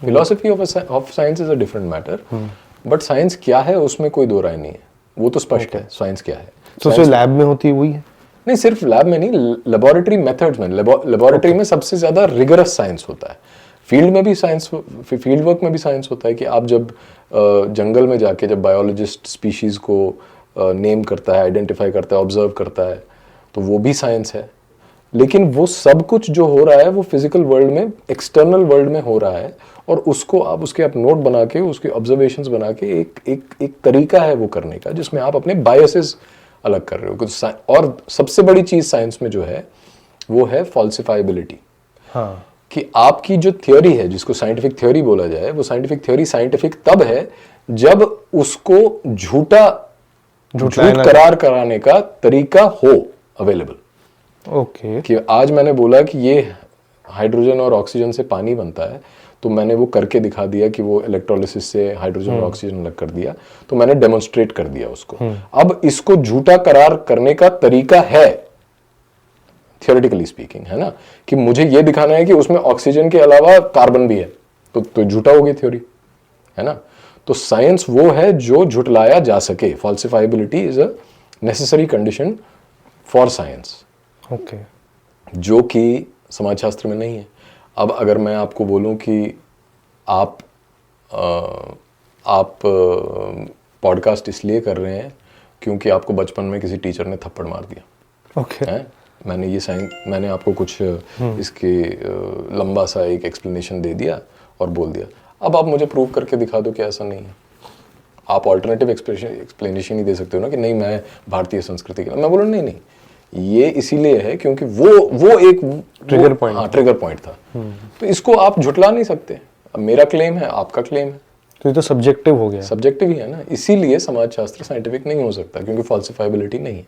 philosophy of science is a different matter, but science क्या है उसमें कोई दो राय नहीं है, वो तो स्पष्ट है साइंस क्या है। तो जो लैब में होती है वही है? नहीं, सिर्फ लैब में नहीं, लेबोरेटरी मेथड्स में, लेबोरेटरी में सबसे ज्यादा रिगरस साइंस होता है। फील्ड में भी साइंस, फील्ड वर्क में भी साइंस होता है कि आप जब जंगल में जाके जब बायोलॉजिस्ट स्पीशीज को नेम करता है, आइडेंटिफाई करता है, ऑब्जर्व करता है, तो वो भी साइंस है। लेकिन वो सब कुछ जो हो रहा है वो फिजिकल वर्ल्ड में, एक्सटर्नल वर्ल्ड में हो रहा है, और उसको आप नोट बना के, उसके ऑब्जर्वेशंस बना के एक तरीका है वो करने का, जिसमें आप अपने बायसेस अलग कर रहे हो कुछ। और सबसे बड़ी चीज साइंस में जो है वो है फॉल्सिफाइबिलिटी। हाँ, कि आपकी जो थ्योरी है, जिसको साइंटिफिक थ्योरी बोला जाए, वो साइंटिफिक थ्योरी साइंटिफिक तब है जब उसको झूठ करार कराने का तरीका हो अवेलेबल। ओके। कि आज मैंने बोला कि ये हाइड्रोजन और ऑक्सीजन से पानी बनता है, तो मैंने वो करके दिखा दिया कि वो इलेक्ट्रोलिसिस से हाइड्रोजन और ऑक्सीजन अलग कर दिया, तो मैंने डेमोन्स्ट्रेट कर दिया उसको। अब इसको झूठा करार करने का तरीका है, थियोरेटिकली स्पीकिंग, है ना, कि मुझे ये दिखाना है कि उसमें ऑक्सीजन के अलावा कार्बन भी है, तो झूठा होगी थ्योरी, है ना। तो साइंस वो है जो झुटलाया जा सके। Falsifiability is a necessary condition for science, okay. जो कि समाजशास्त्र में नहीं है। अब अगर मैं आपको बोलूं कि आप पॉडकास्ट इसलिए कर रहे हैं क्योंकि आपको बचपन में किसी टीचर ने थप्पड़ मार दिया, ओके। है, मैंने आपको कुछ इसके लंबा सा एक एक्सप्लेनेशन दे दिया और बोल दिया, अब आप मुझे प्रूव करके दिखा दो कि ऐसा नहीं है। आप ऑल्टरनेटिव एक्सप्लेनेशन ही दे सकते हो ना, कि नहीं मैं भारतीय संस्कृति के, मैं बोलूँ नहीं नहीं, ये इसीलिए है क्योंकि वो एक ट्रिगर पॉइंट, हाँ, ट्रिगर पॉइंट था। तो इसको आप झुटला नहीं सकते। अब मेरा क्लेम है, आपका क्लेम है, तो ये तो सब्जेक्टिव हो गया। सब्जेक्टिव ही है ना, इसीलिए समाजशास्त्र साइंटिफिक नहीं हो सकता, क्योंकि फॉल्सिफाइबिलिटी नहीं है।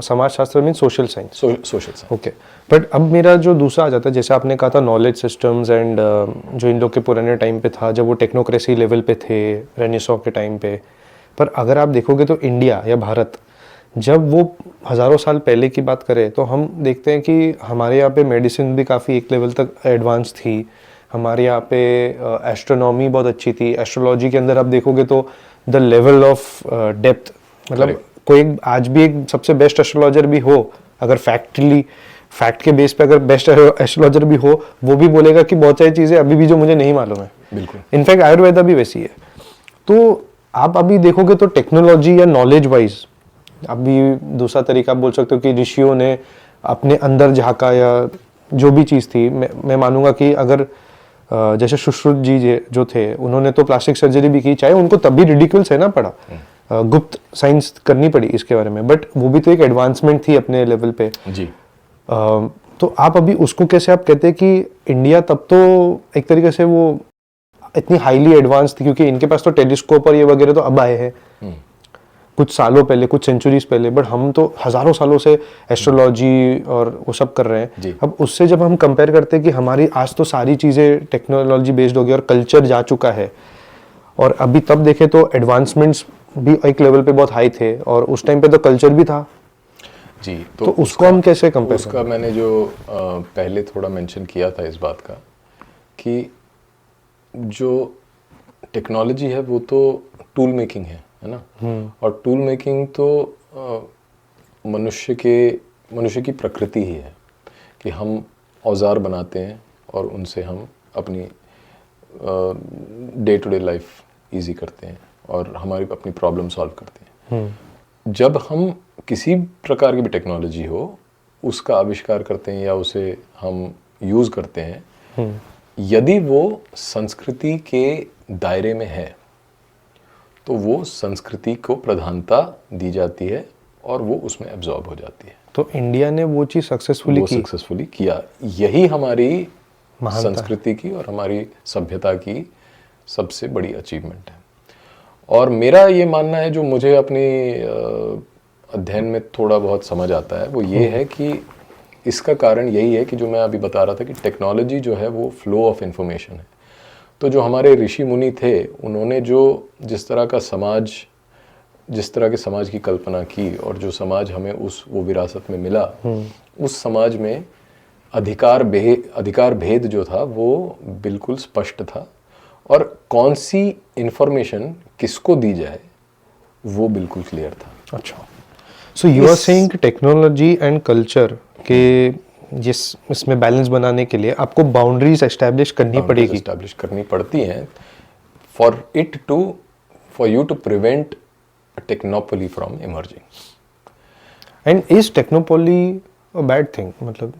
समाजशास्त्र mean social science. Social science, okay. But अब मेरा जो दूसरा आ जाता है, जैसे आपने कहा था नॉलेज सिस्टम्स एंड जो इन लोग के पुराने टाइम पे था, जब वो टेक्नोक्रेसी लेवल पे थे, रेनेसॉ के टाइम पे, पर अगर आप देखोगे तो इंडिया या भारत, जब वो हज़ारों साल पहले की बात करें तो हम देखते हैं कि हमारे यहाँ पे मेडिसिन भी काफ़ी एक लेवल तक एडवांस थी, हमारे यहाँ पे एस्ट्रोनॉमी बहुत अच्छी थी, एस्ट्रोलॉजी के अंदर आप देखोगे तो द लेवल ऑफ डेप्थ, मतलब कोई आज भी एक सबसे बेस्ट एस्ट्रोलॉजर भी हो, अगर फैक्ट के बेस पे अगर बेस्ट एस्ट्रोलॉजर भी हो, वो भी बोलेगा कि बहुत सारी चीज़ें अभी भी जो मुझे नहीं मालूम है। बिल्कुल। इनफैक्ट आयुर्वेदा भी वैसी है। तो आप अभी देखोगे तो टेक्नोलॉजी या नॉलेज वाइज, अभी दूसरा तरीका आप बोल सकते हो कि ऋषियों ने अपने अंदर झांका, या जो भी चीज़ थी, मैं मानूंगा कि अगर जैसे सुश्रुत जी जो थे, उन्होंने तो प्लास्टिक सर्जरी भी की, चाहे उनको तब भी रिडिकुलस है ना पड़ा, गुप्त साइंस करनी पड़ी इसके बारे में, बट वो भी तो एक एडवांसमेंट थी अपने लेवल पे जी। तो आप अभी उसको कैसे आप कहते हैं कि इंडिया तब तो एक तरीके से वो इतनी हाईली एडवांस थी, क्योंकि इनके पास तो टेलीस्कोप और ये वगैरह तो अब आए हैं कुछ सालों पहले, कुछ सेंचुरीज पहले, बट हम तो हजारों सालों से एस्ट्रोलॉजी और वो सब कर रहे हैं। अब उससे जब हम कंपेयर करते हैं कि हमारी आज तो सारी चीज़ें टेक्नोलॉजी बेस्ड हो गई और कल्चर जा चुका है, और अभी तब देखें तो एडवांसमेंट्स भी एक लेवल पे बहुत हाई थे, और उस टाइम पे तो कल्चर भी था जी। तो उसको हम कैसे कंपेयर करें? उसका मैंने जो पहले थोड़ा मेंशन किया था इस बात का, कि जो टेक्नोलॉजी है वो तो टूल मेकिंग है ना, और टूल मेकिंग तो मनुष्य की प्रकृति ही है कि हम औजार बनाते हैं और उनसे हम अपनी day to day life easy करते हैं और हमारी अपनी प्रॉब्लम सॉल्व करते हैं। जब हम किसी प्रकार की भी टेक्नोलॉजी हो उसका आविष्कार करते हैं या उसे हम यूज़ करते हैं, यदि वो संस्कृति के दायरे में है तो वो संस्कृति को प्रधानता दी जाती है और वो उसमें एब्जॉर्ब हो जाती है। तो इंडिया ने वो चीज़ सक्सेसफुली किया। यही हमारी संस्कृति की और हमारी सभ्यता की सबसे बड़ी अचीवमेंट है। और मेरा ये मानना है, जो मुझे अपनी अध्ययन में थोड़ा बहुत समझ आता है, वो ये है कि इसका कारण यही है कि जो मैं अभी बता रहा था कि टेक्नोलॉजी जो है वो फ्लो ऑफ इंफॉर्मेशन है। तो जो हमारे ऋषि मुनि थे उन्होंने जिस तरह के समाज की कल्पना की और जो समाज हमें वो विरासत में मिला, उस समाज में अधिकार भेद जो था वो बिल्कुल स्पष्ट था, और कौन सी इंफॉर्मेशन किसको दी जाए वो बिल्कुल क्लियर था। अच्छा, so you are saying technology and culture के इसमें बैलेंस बनाने के लिए आपको बाउंड्रीज एस्टैब्लिश करनी पड़ती हैं for you to prevent technopoly from emerging. And is technopoly a bad thing, मतलब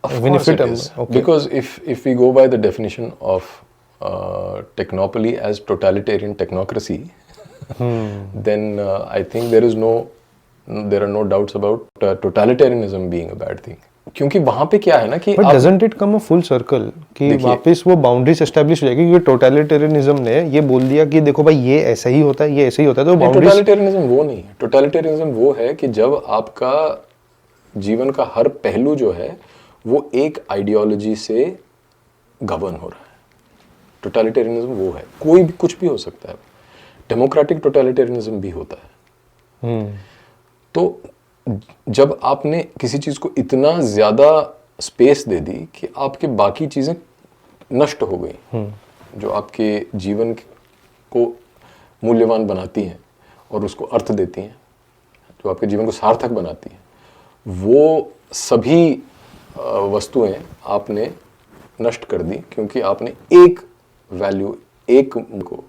Of even course if it it is. okay. Because if we go by the definition of technopoly as totalitarian technocracy, then I think there are no doubts about totalitarianism being a bad thing. क्योंकि वहाँ पे क्या है ना कि but doesn't it come a full circle कि वापस वो बाउंड्रीज एस्टैब्लिश हो जाएगी, क्योंकि टोटलिटेरियनिज्म ने ये बोल दिया कि देखो भाई ये ऐसा ही होता है, ये ऐसे ही होता है, तो बाउंड्रीज। टोटलिटेरियनिज्म वो नहीं है। टोटलिटेरियनिज्म वो है कि जब आपका जीवन का हर पहलू जो है वो एक आइडियोलॉजी से गवर्न हो रहा है। टोटलिटेरियनिज्म वो है, कोई भी कुछ भी हो सकता है। डेमोक्रेटिक टोटलिटेरियनिज्म भी होता है। तो जब आपने किसी चीज को इतना ज्यादा स्पेस दे दी कि आपके बाकी चीजें नष्ट हो गई, जो आपके जीवन को मूल्यवान बनाती हैं और उसको अर्थ देती हैं, जो आपके जीवन को सार्थक बनाती हैं, वो सभी वस्तुएं आपने नष्ट कर दी क्योंकि आपने एक वैल्यू, एक को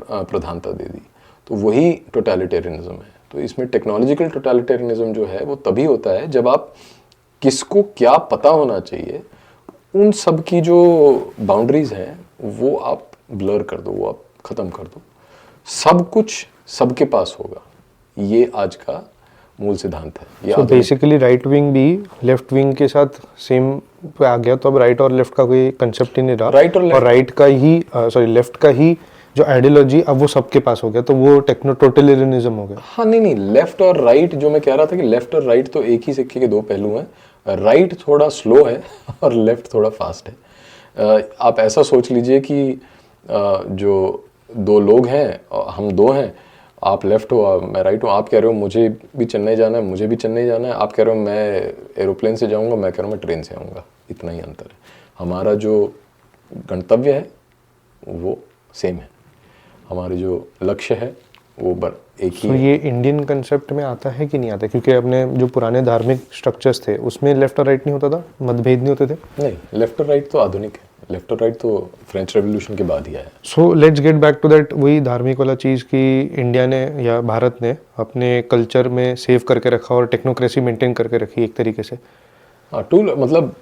प्रधानता दे दी। तो वही टोटलिटेरियनिज्म है। तो इसमें टेक्नोलॉजिकल टोटलिटेरियनिज्म जो है वो तभी होता है जब आप किसको क्या पता होना चाहिए, उन सब की जो बाउंड्रीज हैं वो आप ब्लर कर दो, वो आप ख़त्म कर दो। सब कुछ सबके पास होगा, ये आज का मूल सिद्धांत है। तो बेसिकली राइट विंग भी लेफ्ट विंग के साथ सेम पे आ गया, तो अब राइट और लेफ्ट का कोई कंसेप्ट ही नहीं रहा। राइट और राइट का ही लेफ्ट का ही जो आइडियोलॉजी अब वो सबके पास हो गया, तो वो टोटलिटेरियनिज्म हो गया। हाँ नहीं, लेफ्ट और राइट जो मैं कह रहा था कि लेफ्ट और राइट तो एक ही सिक्के के दो पहलू हैं। राइट थोड़ा स्लो है और लेफ्ट थोड़ा फास्ट है। आप ऐसा सोच लीजिए कि जो दो लोग हैं, हम दो हैं, आप लेफ्ट हो मैं राइट हूँ। आप कह रहे हो मुझे भी चेन्नई जाना है, मुझे भी चेन्नई जाना है। आप कह रहे हो मैं एरोप्लेन से जाऊँगा, मैं कह रहा हूँ मैं ट्रेन से आऊँगा। इतना ही अंतर है। हमारा जो गंतव्य है वो सेम है, हमारे जो लक्ष्य है वो एक ही है। ये इंडियन कंसेप्ट में आता है कि नहीं आता? क्योंकि अपने जो पुराने धार्मिक स्ट्रक्चर्स थे उसमें लेफ्ट और राइट नहीं होता था, मतभेद नहीं होते थे। नहीं, लेफ्ट और राइट तो आधुनिक है। लेफ्ट और राइट तो फ्रेंच रेवोल्यूशन के बाद ही आया। So let's get back to that, वही धार्मिक वाला चीज़ कि इंडिया ने या भारत ने अपने कल्चर में सेव करके रखा और टेक्नोक्रेसी मेंटेन करके रखी एक तरीके से। हाँ, टूल मतलब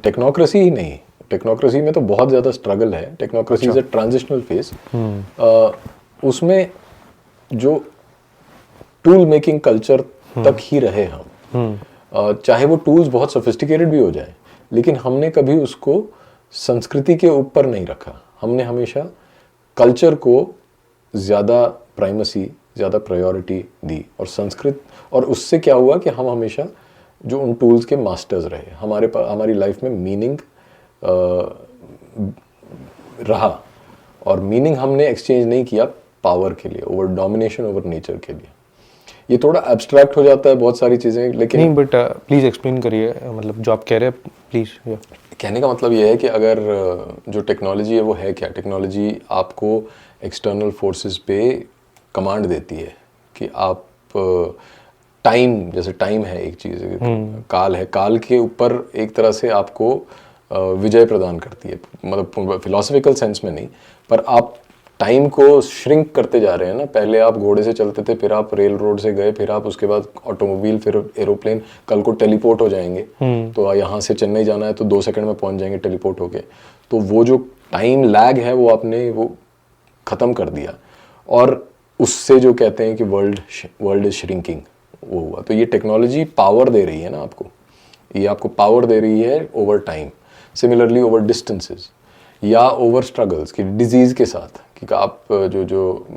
टेक्नोक्रेसी ही नहीं, टेक्नोक्रेसी में तो बहुत ज़्यादा स्ट्रगल है। Technocracy is a transitional phase. उसमें जो टूल मेकिंग कल्चर तक ही रहे हम, चाहे वो टूल्स बहुत सोफिस्टिकेटेड भी हो जाए, लेकिन हमने कभी उसको संस्कृति के ऊपर नहीं रखा। हमने हमेशा कल्चर को ज़्यादा प्राइमेसी, ज़्यादा प्रायोरिटी दी और संस्कृत, और उससे क्या हुआ कि हम हमेशा जो उन टूल्स के मास्टर्स रहे। हमारी लाइफ में मीनिंग रहा, और मीनिंग हमने एक्सचेंज नहीं किया पावर के लिए, ओवर डोमिनेशन ओवर नेचर के लिए। ये थोड़ा एब्स्ट्रैक्ट हो जाता है बहुत सारी चीज़ें, लेकिन नहीं, बट प्लीज़ एक्सप्लेन करिए, मतलब जो आप कह रहे हैं प्लीज़। कहने का मतलब ये है कि अगर जो टेक्नोलॉजी है वो है क्या, टेक्नोलॉजी आपको एक्सटर्नल फोर्सेस पे कमांड देती है कि आप टाइम, जैसे टाइम है एक चीज़, काल है, काल के ऊपर एक तरह से आपको विजय प्रदान करती है। मतलब फिलोसफिकल सेंस में नहीं, पर आप टाइम को श्रिंक करते जा रहे हैं ना। पहले आप घोड़े से चलते थे, फिर आप रेल रोड से गए, फिर आप उसके बाद ऑटोमोबाइल, फिर एरोप्लेन, कल को टेलीपोर्ट हो जाएंगे। तो यहाँ से चेन्नई जाना है तो 2 सेकंड में पहुँच जाएंगे टेलीपोर्ट होके। तो वो जो टाइम लैग है वो आपने वो ख़त्म कर दिया, और उससे जो कहते हैं कि वर्ल्ड इज श्रिंकिंग, वो हुआ। तो ये टेक्नोलॉजी पावर दे रही है ना आपको, ये आपको पावर दे रही है over time. Similarly over distances या ओवर स्ट्रगल्स की डिजीज़ के साथ, कि आप जो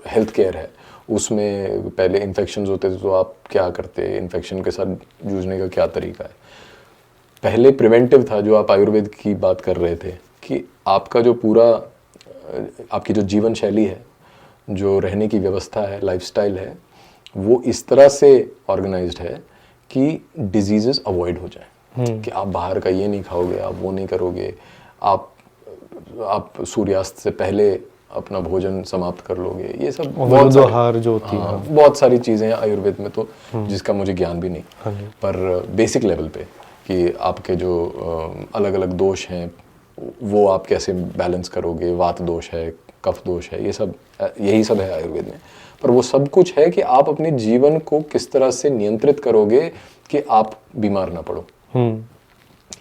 हेल्थ केयर है उसमें पहले इन्फेक्शंस होते थे तो आप क्या करते, इन्फेक्शन के साथ जूझने का क्या तरीका है। पहले प्रिवेंटिव था, जो आप आयुर्वेद की बात कर रहे थे, कि आपका जो पूरा आपकी जो जीवन शैली है, जो रहने की व्यवस्था है, लाइफस्टाइल है, वो इस तरह से ऑर्गेनाइज्ड है कि डिजीजेस अवॉइड हो जाए। कि आप बाहर का ये नहीं खाओगे, आप वो नहीं करोगे, आप सूर्यास्त से पहले अपना भोजन समाप्त कर लोगे। ये सब बहुत सारी जो होती है, बहुत सारी चीज़ें हैं आयुर्वेद में, तो जिसका मुझे ज्ञान भी नहीं, पर बेसिक लेवल पे कि आपके जो अलग अलग दोष हैं वो आप कैसे बैलेंस करोगे। वात दोष है, कफ दोष है, ये सब यही सब है आयुर्वेद में। पर वो सब कुछ है कि आप अपने जीवन को किस तरह से नियंत्रित करोगे कि आप बीमार ना पड़ो।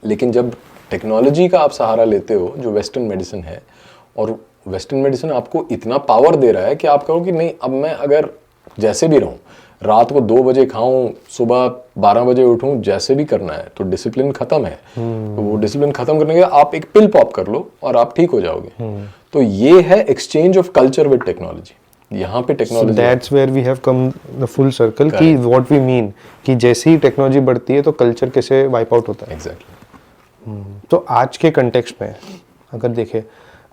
लेकिन जब टेक्नोलॉजी का आप सहारा लेते हो, जो वेस्टर्न मेडिसिन है, और वेस्टर्न मेडिसिन आपको इतना पावर दे रहा है कि आप कहो कि नहीं, अब मैं अगर जैसे भी रहूं, रात को 2 बजे खाऊं, सुबह 12 बजे उठूं, जैसे भी करना है, तो डिसिप्लिन खत्म है। तो वो डिसिप्लिन खत्म करने के बाद आप एक पिल पॉप कर लो और आप ठीक हो जाओगे। तो ये है exchange of culture with technology. यहाँ पे technology, that's where we have come the full circle कि व्हाट वी मीन कि जैसे ही टेक्नोलॉजी बढ़ती है तो कल्चर कैसे वाइप आउट होता है। एग्जैक्टली। तो आज के कंटेक्स्ट में अगर देखें,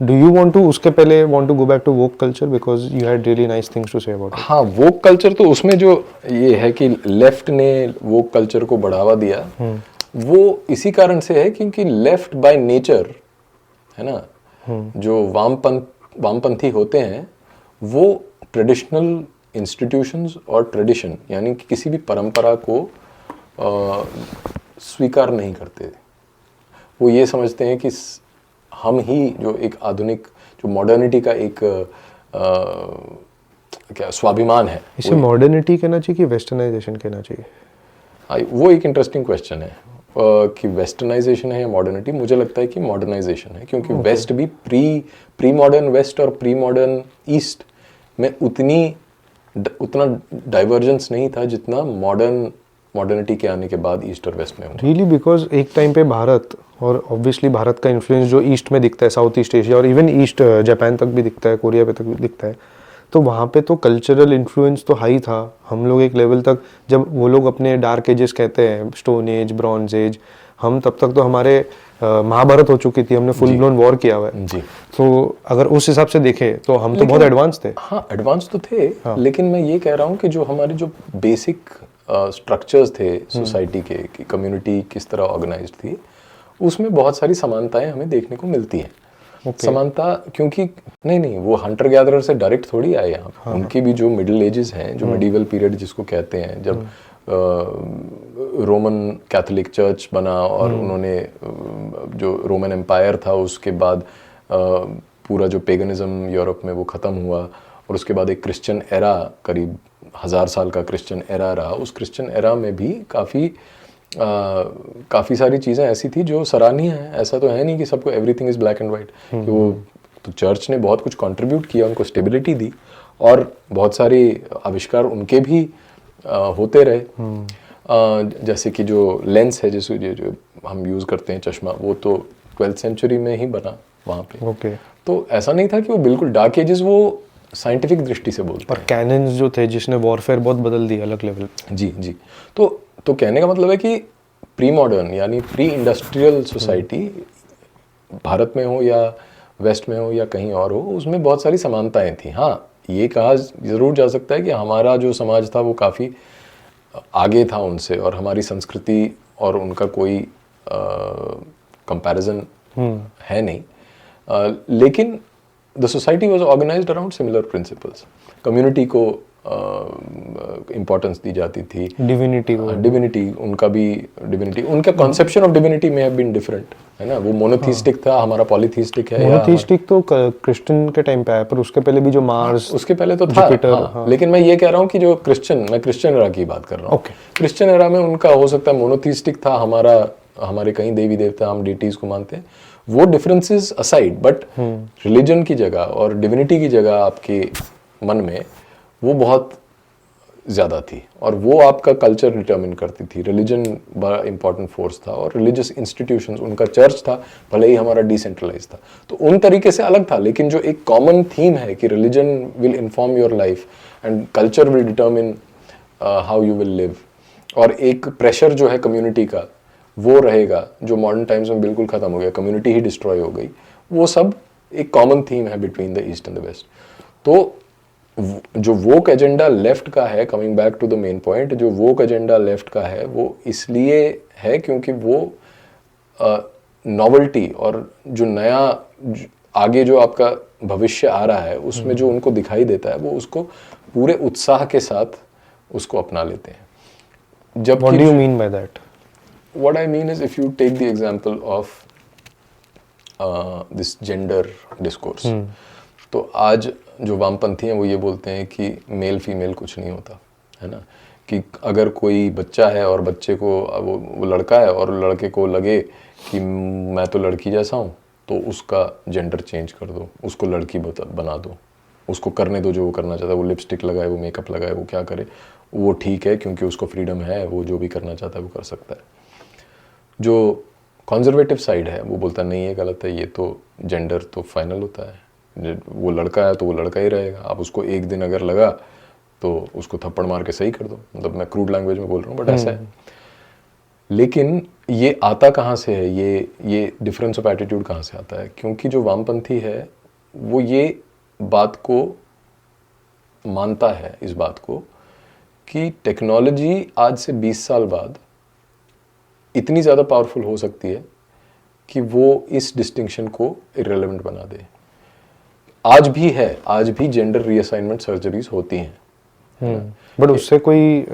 डू यू वांट टू, उसके पहले want to go back to woke culture because you had really nice things to say about it. हाँ, वोक कल्चर तो उसमें जो ये है कि लेफ्ट ने वोक कल्चर को बढ़ावा दिया, वो इसी कारण से है क्योंकि लेफ्ट बाय नेचर है ना, जो वामपंथी होते हैं वो ट्रेडिशनल इंस्टीट्यूशंस और ट्रेडिशन यानी कि किसी भी परंपरा को स्वीकार नहीं करते। वो ये समझते हैं कि हम ही जो एक आधुनिक, जो मॉडर्निटी का एक क्या स्वाभिमान है, इसे मॉडर्निटी कहना चाहिए कि वेस्टर्नाइजेशन कहना चाहिए? वो एक इंटरेस्टिंग क्वेश्चन है कि वेस्टर्नाइजेशन है या मॉडर्निटी। मुझे लगता है कि मॉडर्नाइजेशन है, क्योंकि वेस्ट भी प्री मॉडर्न वेस्ट और प्री मॉडर्न ईस्ट में उतना डाइवर्जेंस नहीं था जितना मॉडर्निटी के आने के बाद ईस्ट और वेस्ट में हुआ। रियली, बिकॉज एक टाइम पे भारत, और ऑब्वियसली भारत का इन्फ्लुएंस जो ईस्ट में दिखता है, साउथ ईस्ट एशिया और इवन ईस्ट जापान तक भी दिखता है, कोरिया पे तक भी दिखता है, तो वहाँ पे तो कल्चरल इन्फ्लुएंस तो हाई था। हम लोग एक लेवल तक, जब वो लोग अपने डार्क एजेस कहते हैं, स्टोन एज, ब्रॉन्ज एज, हम तब तक तो हमारे महाभारत हो चुकी थी, हमने फुल ब्लोन वॉर किया हुआ है। जी। तो अगर उस हिसाब से देखें तो हम तो बहुत एडवांस थे। हाँ, एडवांस तो थे। हाँ। लेकिन मैं ये कह रहा हूँ कि जो हमारे जो बेसिक स्ट्रक्चर्स थे सोसाइटी के, कि कम्युनिटी किस तरह ऑर्गेनाइज थी, उसमें बहुत सारी समानताएं हमें देखने को मिलती हैं। समानता क्योंकि नहीं वो हंटर गैदरर से डायरेक्ट थोड़ी आए यहाँ। हाँ। उनकी भी जो मिडिल एजेस हैं, जो मिडीवल पीरियड जिसको कहते हैं, जब रोमन कैथोलिक चर्च बना और उन्होंने जो रोमन एम्पायर था, उसके बाद पूरा जो पेगनिज्म यूरोप में वो ख़त्म हुआ, और उसके बाद एक क्रिश्चियन एरा, करीब 1000 साल का क्रिश्चियन एरा रहा। उस क्रिश्चियन एरा में भी काफ़ी सारी चीज़ें ऐसी थी जो सराहनीय हैं। ऐसा तो है नहीं कि सबको everything is black and white. तो चर्च ने बहुत कुछ कंट्रीब्यूट किया, उनको स्टेबिलिटी दी, और बहुत सारे आविष्कार उनके भी होते रहे। जैसे कि जो लेंस है, जैसे जो हम यूज़ करते हैं, चश्मा, वो तो 12th सेंचुरी में ही बना वहाँ पे। तो ऐसा नहीं था कि वो बिल्कुल डार्क एजेस, वो साइंटिफिक दृष्टि से बोलते हैं। और कैनन्स जो थे जिसने वॉरफेयर बहुत बदल दी अलग लेवल। जी। तो कहने का मतलब है कि प्री मॉडर्न यानी प्री इंडस्ट्रियल सोसाइटी, भारत में हो या वेस्ट में हो या कहीं और हो, उसमें बहुत सारी समानताएं थी। हाँ, ये कहा ज़रूर जा सकता है कि हमारा जो समाज था वो काफ़ी आगे था उनसे, और हमारी संस्कृति और उनका कोई कंपैरिजन है नहीं। लेकिन the society was organised around similar principles. Community को इम्पोर्टेंस दी जाती थी, डिविनिटी उनका भी, डिविनिटी उनका कॉन्सेप्शन ऑफ डिविनिटी में हैव बीन डिफरेंट, है ना। वो मोनोथीस्टिक था, हमारा पॉलीथीस्टिक है। मोनोथीस्टिक तो क्रिश्चियन के टाइम पे आया, पर उसके पहले भी जो मार्स, उसके पहले तो था। हाँ। लेकिन मैं ये कह रहा हूँ कि जो मैं क्रिश्चियन एरा की बात कर रहा हूँ। क्रिश्चियन एरा में उनका हो सकता है मोनोथीस्टिक था, हमारे कहीं देवी देवता, हम डीटीज को मानते हैं। वो डिफरेंसेस असाइड, बट रिलीजन की जगह और डिविनिटी की जगह आपके मन में वो बहुत ज़्यादा थी, और वो आपका कल्चर डिटर्मिन करती थी। रिलीजन बड़ा इंपॉर्टेंट फोर्स था, और रिलीजियस इंस्टीट्यूशंस, उनका चर्च था, भले ही हमारा डिसेंट्रलाइज था, तो उन तरीके से अलग था। लेकिन जो एक कॉमन थीम है कि religion will inform your life and culture will determine how you will live, और एक प्रेशर जो है कम्युनिटी का वो रहेगा, जो मॉडर्न टाइम्स में बिल्कुल ख़त्म हो गया, कम्युनिटी ही डिस्ट्रॉय हो गई। वो सब एक कॉमन थीम है between the east and the west. तो जो वोक एजेंडा लेफ्ट का है, coming back to the main point, जो वोक एजेंडा लेफ्ट का है वो इसलिए है क्योंकि वो नॉवेल्टी और जो नया आगे जो आपका भविष्य आ रहा है उसमें जो उनको दिखाई देता है, वो उसको पूरे उत्साह के साथ उसको अपना लेते हैं। जब What do you mean by that? What I mean is, if you take the example of this gender discourse, तो आज जो वामपंथी हैं वो ये बोलते हैं कि मेल फीमेल कुछ नहीं होता, है ना, कि अगर कोई बच्चा है और बच्चे को वो लड़का है और लड़के को लगे कि मैं तो लड़की जैसा हूँ, तो उसका जेंडर चेंज कर दो, उसको लड़की बना दो, उसको करने दो जो वो करना चाहता है, वो लिपस्टिक लगाए, वो मेकअप लगाए, वो क्या करे, वो ठीक है क्योंकि उसको फ्रीडम है, वो जो भी करना चाहता है वो कर सकता है। जो कंजर्वेटिव साइड है वो बोलता नहीं, ये गलत है, ये तो जेंडर तो फाइनल होता है, वो लड़का है तो वो लड़का ही रहेगा, आप उसको एक दिन अगर लगा तो उसको थप्पड़ मार के सही कर दो, मतलब मैं क्रूड लैंग्वेज में बोल रहा हूँ बट ऐसा है। लेकिन ये आता कहाँ से है, ये डिफरेंस ऑफ एटीट्यूड कहाँ से आता है? क्योंकि जो वामपंथी है वो ये बात को मानता है, इस बात को कि टेक्नोलॉजी आज से 20 साल बाद इतनी ज़्यादा पावरफुल हो सकती है कि वो इस डिस्टिंक्शन को इररिलेवेंट बना दे। आज भी है, आज भी जेंडर रीअसाइनमेंट सर्जरीज होती हैं, बट उससे कोई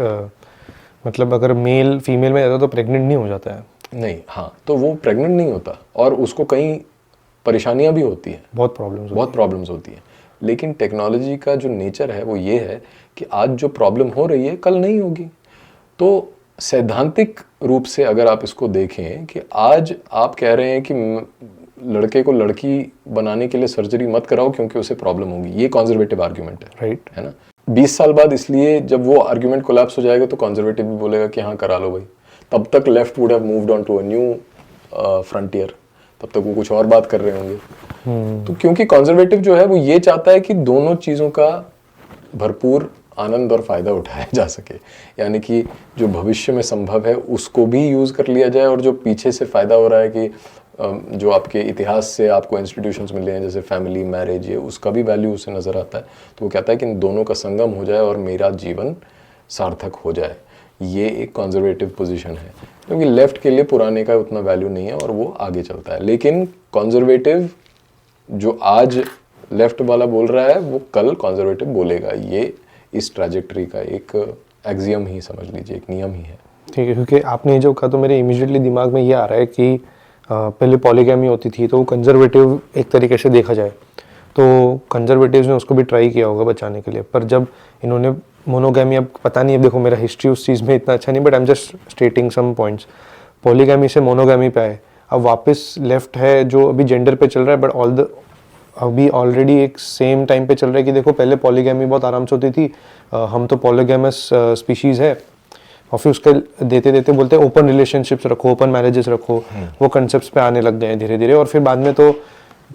मतलब अगर मेल फीमेल में जाता तो प्रेग्नेंट नहीं हो जाता है? नहीं, हाँ, तो वो प्रेग्नेंट नहीं होता और उसको कई परेशानियां भी होती हैं, बहुत प्रॉब्लम्स होती हैं। लेकिन टेक्नोलॉजी का जो नेचर है वो ये है कि आज जो प्रॉब्लम हो रही है कल नहीं होगी। तो सैद्धांतिक रूप से अगर आप इसको देखें कि आज आप कह रहे हैं कि लड़के को लड़की बनाने के लिए सर्जरी मत कराओ क्योंकि उसे प्रॉब्लम होगी, ये कंजर्वेटिव आर्ग्यूमेंट है, राइट, है ना। 20 साल बाद इसलिए जब वो आर्ग्यूमेंट कोलैप्स हो जाएगा तो कंजर्वेटिव भी बोलेगा कि हाँ करा लो भाई। तब तक left would have moved on to a new frontier, तब तक वो कुछ और बात कर रहे होंगे। तो क्योंकि कंजर्वेटिव जो है वो ये चाहता है कि दोनों चीज़ों का भरपूर आनंद और फायदा उठाया जा सके, यानी कि जो भविष्य में संभव है उसको भी यूज़ कर लिया जाए और जो पीछे से फ़ायदा हो रहा है कि जो आपके इतिहास से आपको इंस्टीट्यूशंस मिले हैं जैसे फैमिली, मैरिज, ये उसका भी वैल्यू उसे नज़र आता है। तो वो कहता है कि इन दोनों का संगम हो जाए और मेरा जीवन सार्थक हो जाए। ये एक कंजर्वेटिव पोजीशन है क्योंकि लेफ्ट के लिए पुराने का उतना वैल्यू नहीं है और वो आगे चलता है। लेकिन कंजर्वेटिव जो आज लेफ्ट वाला बोल रहा है वो कल कंजर्वेटिव बोलेगा। ये इस ट्रैजेक्टरी का एक एक्सियम ही समझ लीजिए, एक नियम ही है। ठीक है, क्योंकि आपने जो कहा तो मेरे इमीडिएटली दिमाग में ये आ रहा है कि पहले पॉलीगैमी होती थी तो कंजर्वेटिव एक तरीके से देखा जाए तो कंजर्वेटिव्स ने उसको भी ट्राई किया होगा बचाने के लिए, पर जब इन्होंने मोनोगैमी, अब पता नहीं, अब देखो मेरा हिस्ट्री उस चीज़ में इतना अच्छा नहीं, but I am just stating some points, polygamy से मोनोगैमी पे आए, अब वापस लेफ्ट है जो अभी जेंडर पे चल रहा है, बट अभी ऑलरेडी एक सेम टाइम पे चल रहा है कि देखो पहले पॉलीगैमी बहुत आराम से होती थी, हम तो पॉलीगैमस स्पीशीज़ है, और फिर उसके देते देते बोलते हैं ओपन रिलेशनशिप्स रखो, ओपन मैरिजेस रखो, वो कंसेप्ट्स पे आने लग गए धीरे धीरे, और फिर बाद में तो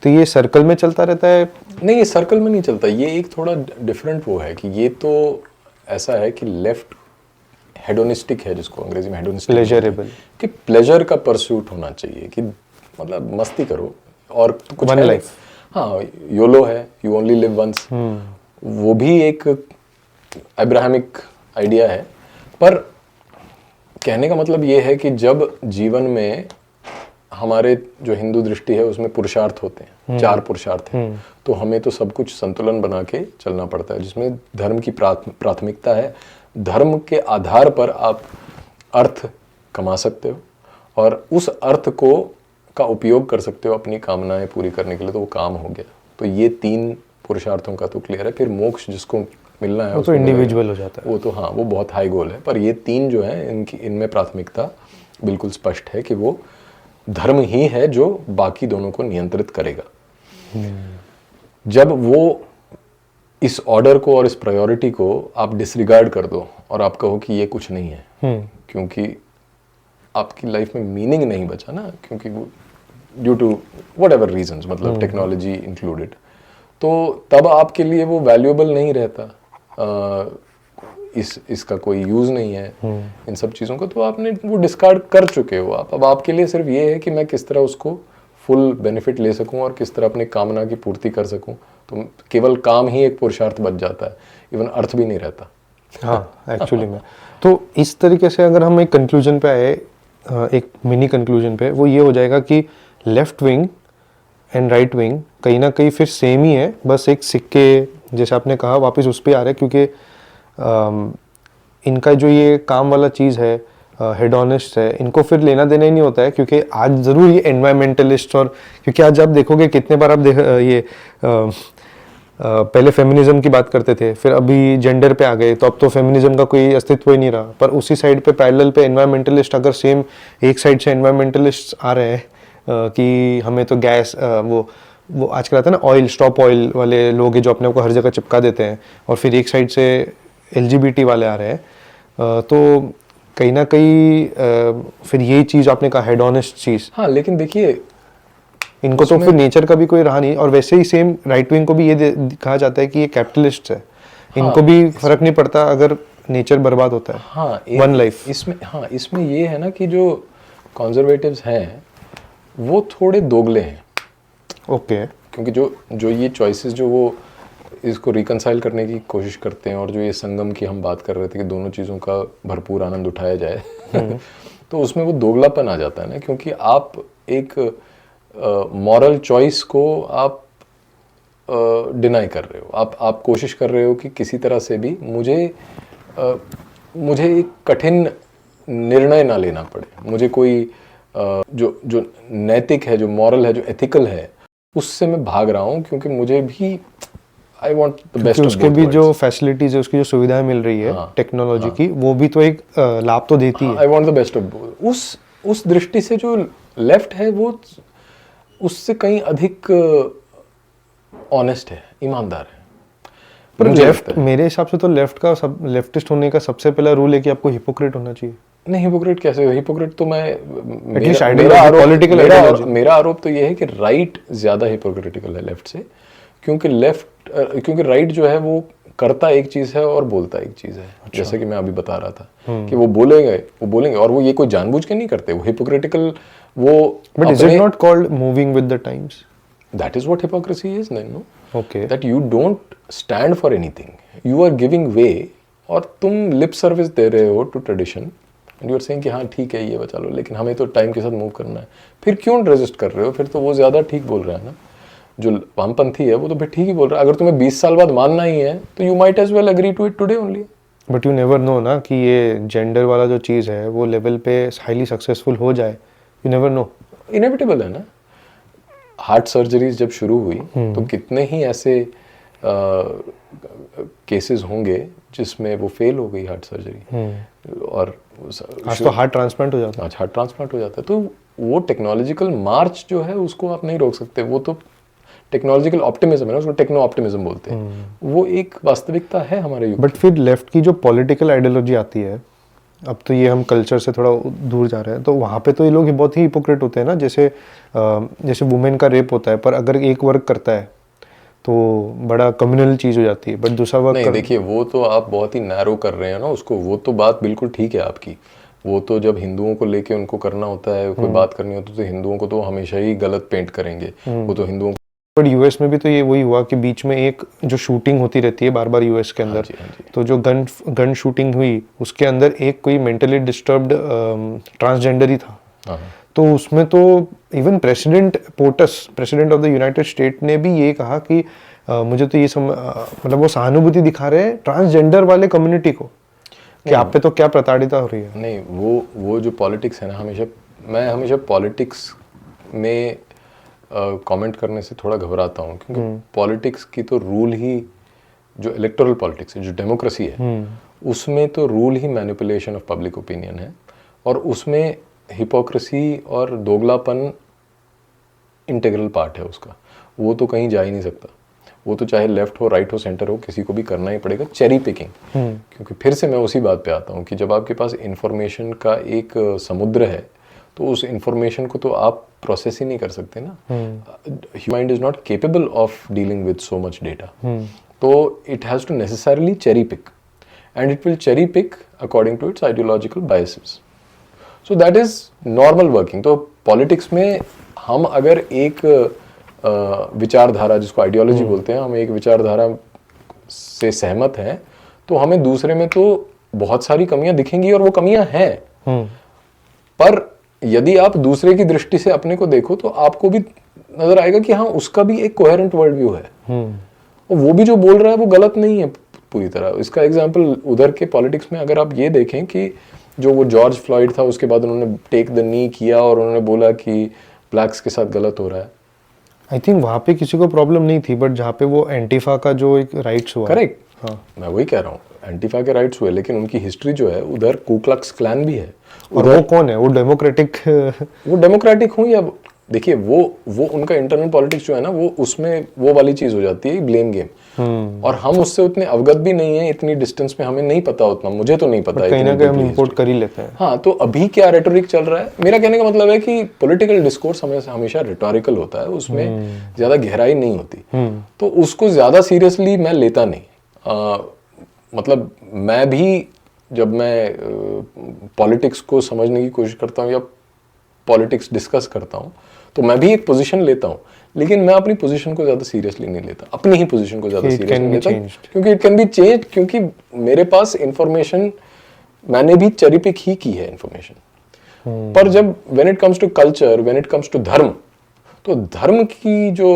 ये सर्कल में चलता रहता है। नहीं, ये सर्कल में नहीं चलता, ये एक थोड़ा डिफरेंट वो है कि ये तो ऐसा है कि लेफ्ट हेडोनिस्टिक है, जिसको अंग्रेजी में हेडोनिस्टिक, प्लेजरेबल, कि प्लेजर का परस्यूट होना चाहिए, कि मतलब मस्ती करो और तो कुछ है लाइफ। हाँ, योलो है, यू ओनली लिव वंस, वो भी एक अब्राहमिक आइडिया है। पर कहने का मतलब ये है कि जब जीवन में हमारे जो हिंदू दृष्टि है उसमें पुरुषार्थ होते हैं, 4 पुरुषार्थ हैं, तो हमें तो सब कुछ संतुलन बना के चलना पड़ता है, जिसमें धर्म की प्राथमिकता है। धर्म के आधार पर आप अर्थ कमा सकते हो और उस अर्थ का उपयोग कर सकते हो अपनी कामनाएं पूरी करने के लिए, तो वो काम हो गया। तो ये 3 पुरुषार्थों का तो क्लियर है। फिर मोक्ष जिसको मिलना है वो तो इंडिविजुअल हो जाता है, वो तो हाँ, वो बहुत हाई गोल है। पर ये 3 जो है इनमें प्राथमिकता बिल्कुल स्पष्ट है कि वो धर्म ही है जो बाकी दोनों को नियंत्रित करेगा। जब वो इस ऑर्डर को और इस प्रायोरिटी को आप डिसरिगार्ड कर दो और आप कहो कि ये कुछ नहीं है, क्योंकि आपकी लाइफ में मीनिंग नहीं बचा ना, क्योंकि ड्यू टू व्हाटएवर रीजंस, मतलब टेक्नोलॉजी इंक्लूडेड, तो तब आपके लिए वो वैल्यूएबल नहीं रहता, इसका कोई यूज़ नहीं है इन सब चीज़ों का, तो आपने वो डिस्कार्ड कर चुके हो आप। अब आपके लिए सिर्फ ये है कि मैं किस तरह उसको फुल बेनिफिट ले सकूं और किस तरह अपनी कामना की पूर्ति कर सकूं। तो केवल काम ही एक पुरुषार्थ बच जाता है, इवन अर्थ भी नहीं रहता। हाँ, एक्चुअली में तो इस तरीके से अगर हम एक कंक्लूजन पे आए, एक मिनी कंक्लूजन पे, वो ये हो जाएगा कि left wing and right wing कहीं ना कहीं फिर सेम ही है, बस एक सिक्के, जैसे आपने कहा, वापस उस पर आ रहा है, क्योंकि इनका जो ये काम वाला चीज़ है, हेडोनिस्ट है, इनको फिर लेना देना ही नहीं होता है, क्योंकि आज ज़रूर ये एनवायरमेंटलिस्ट, और क्योंकि आज आप देखोगे कितने बार आप पहले फेमिनिज्म की बात करते थे, फिर अभी जेंडर पे आ गए, तो अब तो फेमिनिज्म का कोई अस्तित्व ही नहीं रहा। पर उसी साइड पे पैरेलल पे एनवायरमेंटलिस्ट, अगर सेम एक साइड से एनवायरमेंटलिस्ट आ रहे हैं कि हमें तो गैस वो आजकल आता है ना, ऑयल स्टॉप ऑयल वाले लोग हैं जो अपने को हर जगह चिपका देते हैं, और फिर एक साइड से LGBT वाले आ रहे हैं, तो कहीं ना कहीं फिर यही चीज़ आपने कहा हेड ऑनेस्ट चीज़। हाँ, लेकिन देखिए इनको तो फिर नेचर का भी कोई रहा नहीं, और वैसे ही सेम राइट विंग को भी ये कहा जाता है कि ये कैपिटलिस्ट है। इनको भी फर्क नहीं पड़ता अगर नेचर बर्बाद होता है। हाँ, वन लाइफ। इसमें ये है ना कि जो कंजर्वेटिव्स हैं वो थोड़े दोगले हैं। ओके। क्योंकि जो ये चॉइसेस जो वो इसको रिकंसाइल करने की कोशिश करते हैं, और जो ये संगम की हम बात कर रहे थे कि दोनों चीज़ों का भरपूर आनंद उठाया जाए तो उसमें वो दोगलापन आ जाता है ना, क्योंकि आप एक मॉरल चॉइस को आप डिनाई कर रहे हो। आप कोशिश कर रहे हो कि किसी तरह से भी मुझे एक कठिन निर्णय ना लेना पड़े, मुझे कोई जो नैतिक है, जो मॉरल है, जो एथिकल है, उससे मैं भाग रहा हूँ, क्योंकि मुझे भी I want the best of उसके भी जो फैसिलिटीज है, उसकी जो सुविधाएं मिल रही है टेक्नोलॉजी की, वो भी तो एक लाभ तो देती है। I want the best of both. उस दृष्टि से जो लेफ्ट है वो उससे कहीं अधिक ऑनेस्ट है, ईमानदार है। पर लेफ्ट, मेरे हिसाब से तो लेफ्टिस्ट होने का सबसे पहला रूल है कि आपको हिपोक्रेट होना चाहिए। नहीं, हिपोक्रेट कैसे? हिपोक्रेट तो मेरा आरोप तो ये है कि राइट ज्यादा हिपोक्रेटिकल है लेफ्ट से, क्योंकि राइट जो है वो करता एक चीज है और बोलता एक चीज है। अच्छा। जैसे कि मैं अभी बता रहा था कि वो बोलेंगे और वो ये कोई जानबूझ के नहीं करते, वो hypocritical But is it not called moving with the times? That is what hypocrisy is, no? Okay. That you don't stand for anything. You are giving way, और तुम लिप सर्विस दे रहे हो to tradition, and you are saying कि हाँ ठीक है ये बचा लो, लेकिन हमें तो टाइम के साथ मूव करना है। फिर क्यों रेजिस्ट कर रहे हो? फिर तो वो ज्यादा ठीक बोल रहा है ना, जो वामपंथी है वो तो फिर ठीक ही बोल रहा है। अगर तुम्हें 20 साल बाद मानना ही है तो you might as well agree to it today only. But you never know ना कि ये जेंडर वाला जो चीज़ है वो लेवल पे हाईली सक्सेसफुल हो जाए, यू नेवर नो। इनएविटेबल है ना। हार्ट सर्जरीज जब शुरू हुई तो कितने ही ऐसे केसेस होंगे जिसमें वो फेल हो गई हार्ट सर्जरी, और आज तो हार्ट ट्रांसप्लांट हो जाता है। आज हार्ट ट्रांसप्लांट हो जाता है। तो वो टेक्नोलॉजिकल मार्च जो है उसको आप नहीं रोक सकते। वो तो टेक्नोलॉजिकल ऑप्टिमिज्म है ना, उसको टेक्नो ऑप्टिमिज्म बोलते हैं। वो एक वास्तविकता है हमारे युग। बट फिर लेफ्ट की जो पॉलिटिकल आइडियोलॉजी आती है, अब तो ये हम कल्चर से थोड़ा दूर जा रहे हैं, तो वहाँ पे तो ये लोग बहुत ही हिपोक्रेट होते हैं ना। जैसे वुमेन का रेप होता है, पर अगर एक वर्ग करता है तो बड़ा कम्युनल चीज़ हो जाती है, बट दूसरा वर्ग नहीं। देखिए, वो तो आप बहुत ही नैरो कर रहे हैं ना उसको। वो तो बात बिल्कुल ठीक है आपकी। वो तो जब हिंदुओं को लेके उनको करना होता है, कोई बात करनी होती है, तो हिंदुओं को तो हमेशा ही गलत पेंट करेंगे। वो तो हिंदुओं को। बट यूएस में भी तो ये वही हुआ कि बीच में एक जो शूटिंग होती रहती है बार बार यूएस के अंदर। हाँ जी। तो जो गन शूटिंग हुई उसके अंदर एक कोई मेंटली डिस्टर्ब्ड ट्रांसजेंडर ही था। तो उसमें तो even president of the United state ने भी ये कहा कि मुझे तो ये मतलब वो सहानुभूति दिखा रहे हैं ट्रांसजेंडर वाले कम्युनिटी को कि आप पे तो क्या प्रताड़िता हो रही है। नहीं, वो जो पॉलिटिक्स है ना, मैं हमेशा पॉलिटिक्स में कमेंट करने से थोड़ा घबराता हूँ, क्योंकि पॉलिटिक्स की तो रूल ही, जो इलेक्टोरल पॉलिटिक्स है, जो डेमोक्रेसी है, उसमें तो rule he manipulation of public opinion है, और उसमें हिपोक्रेसी और दोगलापन इंटीग्रल पार्ट है उसका। वो तो कहीं जा ही नहीं सकता। वो तो चाहे लेफ्ट हो, राइट हो, सेंटर हो, किसी को भी करना ही पड़ेगा चेरी पिकिंग। क्योंकि फिर से मैं उसी बात पे आता हूँ कि जब आपके पास इंफॉर्मेशन का एक समुद्र है, तो उस इंफॉर्मेशन को तो आप प्रोसेस ही नहीं कर सकते ना। Human mind is not capable of dealing with so much data. तो it has to necessarily cherry pick, and it will cherry pick according to its ideological biases. So that is normal working. तो पॉलिटिक्स में हम अगर एक विचारधारा, जिसको आइडियोलॉजी बोलते हैं, हम एक विचारधारा से सहमत हैं, तो हमें दूसरे में तो बहुत सारी कमियां दिखेंगी, और वो कमियां हैं। पर यदि आप दूसरे की दृष्टि से अपने को देखो तो आपको भी नजर आएगा कि हाँ, उसका भी एक कोहेरेंट वर्ल्ड व्यू है, और वो भी जो बोल रहा है वो गलत नहीं है पूरी तरह। इसका एग्जांपल उधर के पॉलिटिक्स में अगर आप ये देखें कि जो वो जॉर्ज फ्लॉयड था, उसके बाद उन्होंने टेक द नी किया और उन्होंने बोला कि ब्लैक्स के साथ गलत हो रहा है। आई थिंक वहाँ पे किसी को प्रॉब्लम नहीं थी, बट जहाँ पे वो एंटीफा का जो एक राइट्स हुआ। करेक्ट, हाँ, मैं वही कह रहा हूँ, एंटीफा के राइट्स हुए, लेकिन उनकी हिस्ट्री जो है उधर कू क्लक्स क्लैन भी है। और वो कौन है, वो डेमोक्रेटिक वो डेमोक्रेटिक हूँ या देखिए वो उनका इंटरनल पॉलिटिक्स जो है ना, वो उसमें वो वाली चीज हो जाती है, ब्लेम गेम। और हम उससे उतने अवगत भी नहीं है, इतनी डिस्टेंस में हमें नहीं पता उतना, मुझे तो नहीं पता, कहीं ना कहीं हम इम्पोर्ट कर ही लेते हैं। हाँ, तो अभी क्या रेटोरिक चल रहा है, मेरा कहने का मतलब है कि पॉलिटिकल डिस्कोर्स हमेशा रेटोरिकल होता है, उसमें ज्यादा गहराई नहीं होती, तो उसको ज्यादा सीरियसली मैं लेता नहीं। मतलब मैं भी जब मैं पॉलिटिक्स को समझने की कोशिश करता हूँ या पॉलिटिक्स डिस्कस करता हूँ, तो मैं भी एक पोजीशन लेता हूँ, लेकिन मैं अपनी पोजीशन को ज़्यादा सीरियसली नहीं लेता, अपनी ही पोजीशन को ज़्यादा सीरियसली नहीं लेता, क्योंकि इट कैन बी चेंज, क्योंकि मेरे पास इंफॉर्मेशन, मैंने भी चेरी पिक ही की है इंफॉर्मेशन। पर जब when it comes to culture, when it comes to dharma, तो धर्म की जो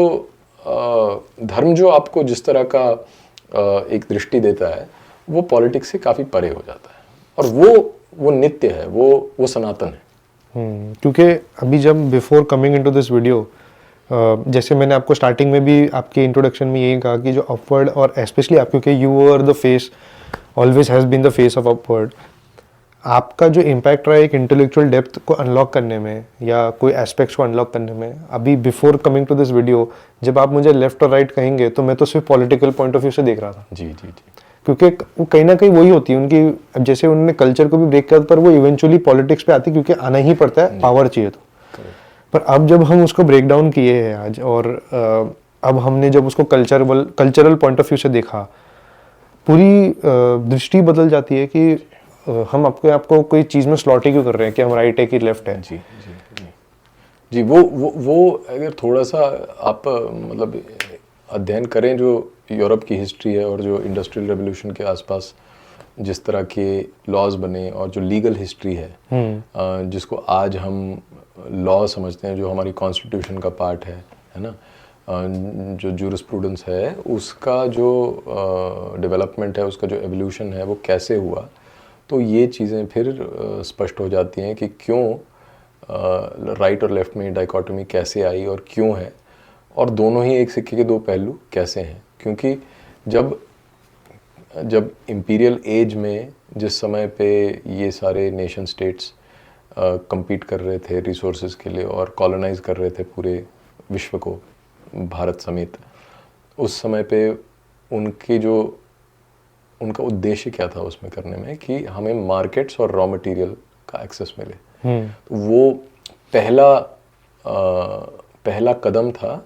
धर्म जो आपको जिस तरह का एक दृष्टि देता है, वो पॉलिटिक्स से काफ़ी परे हो जाता है, और वो नित्य है, वो सनातन है। क्योंकि अभी जब before coming into this video, जैसे मैंने आपको स्टार्टिंग में भी आपके इंट्रोडक्शन में यही कहा कि जो अपवर्ड, और स्पेशली आप, क्योंकि you are the face, always has been the face of upward, आपका जो इम्पैक्ट रहा है एक इंटेलेक्चुअल डेप्थ को अनलॉक करने में या कोई एस्पेक्ट्स को अनलॉक करने में, अभी before coming to this video जब आप मुझे लेफ्ट और राइट कहेंगे तो मैं तो सिर्फ पॉलिटिकल पॉइंट ऑफ व्यू से देख रहा था। जी जी जी। क्योंकि वो कहीं ना कहीं वही होती है उनकी, अब जैसे उन्होंने कल्चर को भी ब्रेक किया, पर वो इवेंचुअली पॉलिटिक्स पे आती, क्योंकि आना ही पड़ता है, पावर चाहिए तो। पर अब जब हम उसको ब्रेक डाउन किए हैं आज, और अब हमने जब उसको कल्चरल पॉइंट ऑफ व्यू से देखा, पूरी दृष्टि बदल जाती है कि हम आपको कोई चीज़ में स्लॉट ही क्यों कर रहे हैं कि हम राइट है कि लेफ्ट है। जी जी जी जी। वो अगर थोड़ा सा आप मतलब अध्ययन करें जो यूरोप की हिस्ट्री है और जो इंडस्ट्रियल रेवोल्यूशन के आसपास जिस तरह के लॉज बने और जो लीगल हिस्ट्री है, जिसको आज हम लॉ समझते हैं, जो हमारी कॉन्स्टिट्यूशन का पार्ट है ना, जो जूरिस्प्रूडेंस है, उसका जो डेवलपमेंट है, उसका जो एवोल्यूशन है, वो कैसे हुआ, तो ये चीज़ें फिर स्पष्ट हो जाती हैं कि क्यों राइट और लेफ्ट में डाइकोटमी कैसे आई और क्यों है, और दोनों ही एक सिक्के के दो पहलू कैसे हैं। क्योंकि जब इंपीरियल एज में जिस समय पे ये सारे नेशन स्टेट्स compete कर रहे थे रिसोर्सेज के लिए और कॉलोनाइज कर रहे थे पूरे विश्व को, भारत समेत, उस समय पे उनका उद्देश्य क्या था उसमें करने में, कि हमें मार्केट्स और रॉ मटेरियल का एक्सेस मिले। तो वो पहला कदम था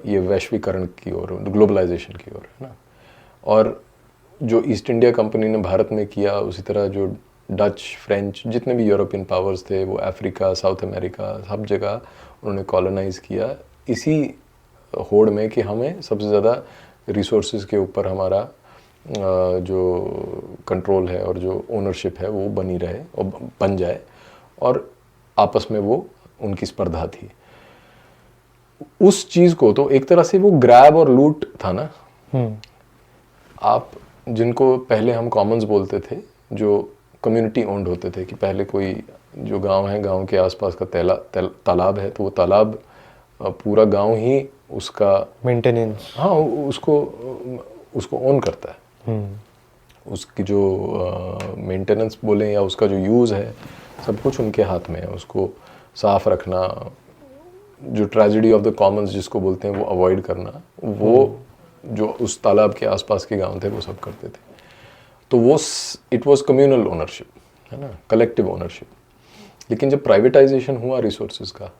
ये वैश्वीकरण की ओर, ग्लोबलाइजेशन की ओर, है ना। और जो ईस्ट इंडिया कंपनी ने भारत में किया, उसी तरह जो डच, फ्रेंच, जितने भी यूरोपियन पावर्स थे, वो अफ्रीका, साउथ अमेरिका, सब जगह उन्होंने कॉलोनाइज किया, इसी होड़ में कि हमें सबसे ज़्यादा रिसोर्सेज के ऊपर हमारा जो कंट्रोल है और जो ओनरशिप है वो बनी रहे और बन जाए, और आपस में वो उनकी स्पर्धा थी। उस चीज़ को तो एक तरह से वो ग्रैब और लूट था ना। आप जिनको पहले हम कॉमन्स बोलते थे, जो कम्युनिटी ओन्ड होते थे, कि पहले कोई जो गांव है, गांव के आसपास का तालाब है, तो वो तालाब पूरा गांव ही उसका मेंटेनेंस, हाँ, उसको ओन करता है। उसकी जो मेंटेनेंस बोलें या उसका जो यूज़ है, सब कुछ उनके हाथ में है। उसको साफ रखना, जो ट्रेजेडी ऑफ द कॉमन्स जिसको बोलते हैं, वो अवॉइड करना, वो जो उस तालाब के आसपास के गांव थे वो सब करते थे। तो वो इट वाज कम्युनल ओनरशिप, है ना, कलेक्टिव ओनरशिप। लेकिन जब प्राइवेटाइजेशन हुआ रिसोर्सेज का,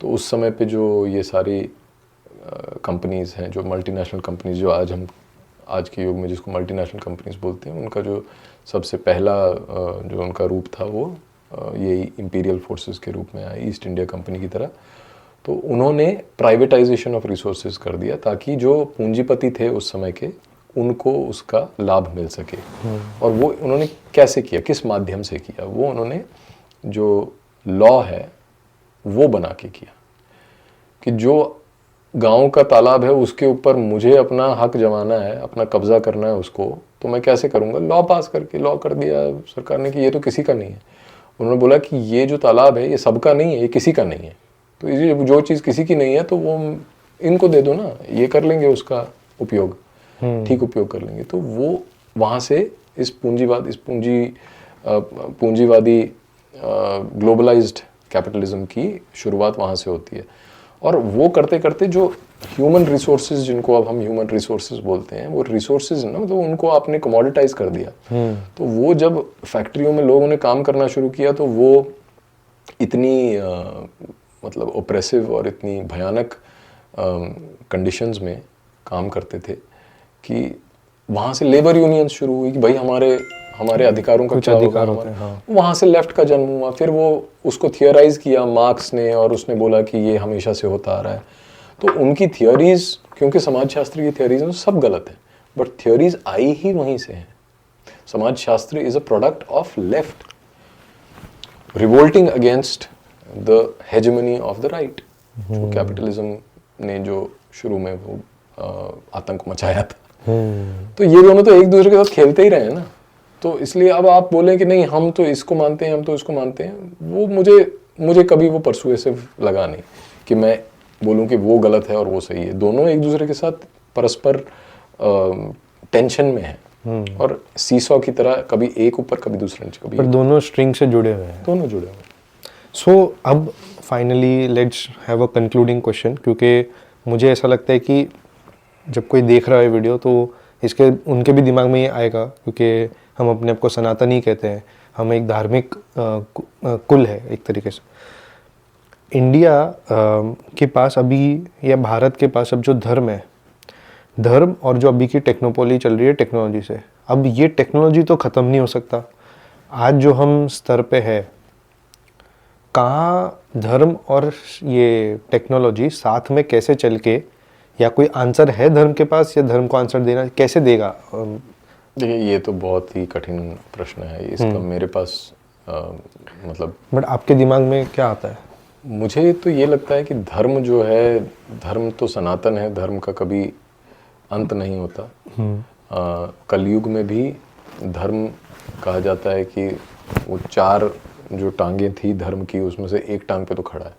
तो उस समय पे जो ये सारी कंपनीज़ हैं, जो मल्टीनेशनल कंपनीज, जो आज के युग में जिसको मल्टीनेशनल कंपनीज बोलते हैं, उनका जो सबसे पहला जो उनका रूप था, वो यही इंपीरियल फोर्सेस के रूप में आई, ईस्ट इंडिया कंपनी की तरह। तो उन्होंने प्राइवेटाइजेशन ऑफ रिसोर्सेज कर दिया, ताकि जो पूंजीपति थे उस समय के, उनको उसका लाभ मिल सके। और वो उन्होंने कैसे किया, किस माध्यम से किया, वो उन्होंने जो लॉ है वो बना के किया, कि जो गांव का तालाब है उसके ऊपर मुझे अपना हक जमाना है, अपना कब्जा करना है उसको, तो मैं कैसे करूंगा? लॉ पास करके। लॉ कर दिया सरकार ने कि ये तो किसी का नहीं है। उन्होंने बोला कि ये जो तालाब है ये सबका नहीं है, ये किसी का नहीं है, तो ये जो चीज़ किसी की नहीं है तो वो इनको दे दो ना, ये कर लेंगे उसका उपयोग, ठीक उपयोग कर लेंगे। तो वो वहाँ से इस पूंजीवादी ग्लोबलाइज्ड कैपिटलिज्म की शुरुआत वहाँ से होती है। और वो करते करते जो ह्यूमन रिसोर्सेज, जिनको अब हम ह्यूमन रिसोर्सेज बोलते हैं, वो रिसोर्सेज ना, तो उनको आपने कमोडिटाइज कर दिया। तो वो जब फैक्ट्रियों में लोगों ने काम करना शुरू किया तो वो इतनी मतलब ओप्रेसिव और इतनी भयानक कंडीशंस में काम करते थे कि वहाँ से लेबर यूनियंस शुरू हुई कि भाई हमारे अधिकारों का क्या होगा, हाँ। वहाँ से लेफ्ट का जन्म हुआ। फिर वो उसको थियराइज किया मार्क्स ने, और उसने बोला कि ये हमेशा से होता आ रहा है। तो उनकी थियरीज, क्योंकि समाजशास्त्र की थियरीज में सब गलत है, बट थियरीज आई ही वहीं से हैं। समाजशास्त्र is a product of left revolting against the hegemony of the right, जो कैपिटलिज्म ने जो शुरू में वो आतंक मचाया था। तो ये दोनों तो एक दूसरे के साथ खेलते ही रहे हैं ना। तो इसलिए अब आप बोलें कि नहीं हम तो इसको मानते हैं, हम तो इसको मानते हैं, वो मुझे कभी वो परसुएसिव लगा नहीं कि मैं बोलूं कि वो गलत है और वो सही है। दोनों एक दूसरे के साथ परस्पर टेंशन में है और सीसॉ की तरह, कभी एक ऊपर कभी दूसरे नीचे, कभी पर दोनों स्ट्रिंग से जुड़े हुए हैं। दोनों जुड़े हुए हैं। सो अब finally let's have a concluding question, क्योंकि मुझे ऐसा लगता है कि जब कोई देख रहा है वीडियो तो इसके उनके भी दिमाग में ये आएगा, क्योंकि हम अपने आप को सनातनी कहते हैं, हम एक धार्मिक कुल है एक तरीके से। इंडिया के पास अभी, या भारत के पास अब जो धर्म है, धर्म और जो अभी की टेक्नोपॉली चल रही है टेक्नोलॉजी से, अब ये टेक्नोलॉजी तो ख़त्म नहीं हो सकता। आज जो हम स्तर पे है, कहाँ धर्म और ये टेक्नोलॉजी साथ में कैसे चल के, या कोई आंसर है धर्म के पास, या धर्म को आंसर देना कैसे देगा? देखिए ये तो बहुत ही कठिन प्रश्न है, इसका मेरे पास मतलब, बट आपके दिमाग में क्या आता है? मुझे तो ये लगता है कि धर्म जो है, धर्म तो सनातन है, धर्म का कभी अंत नहीं होता। कलयुग में भी धर्म कहा जाता है कि वो 4 जो टांगें थी धर्म की, उसमें से एक टांग पे तो खड़ा है।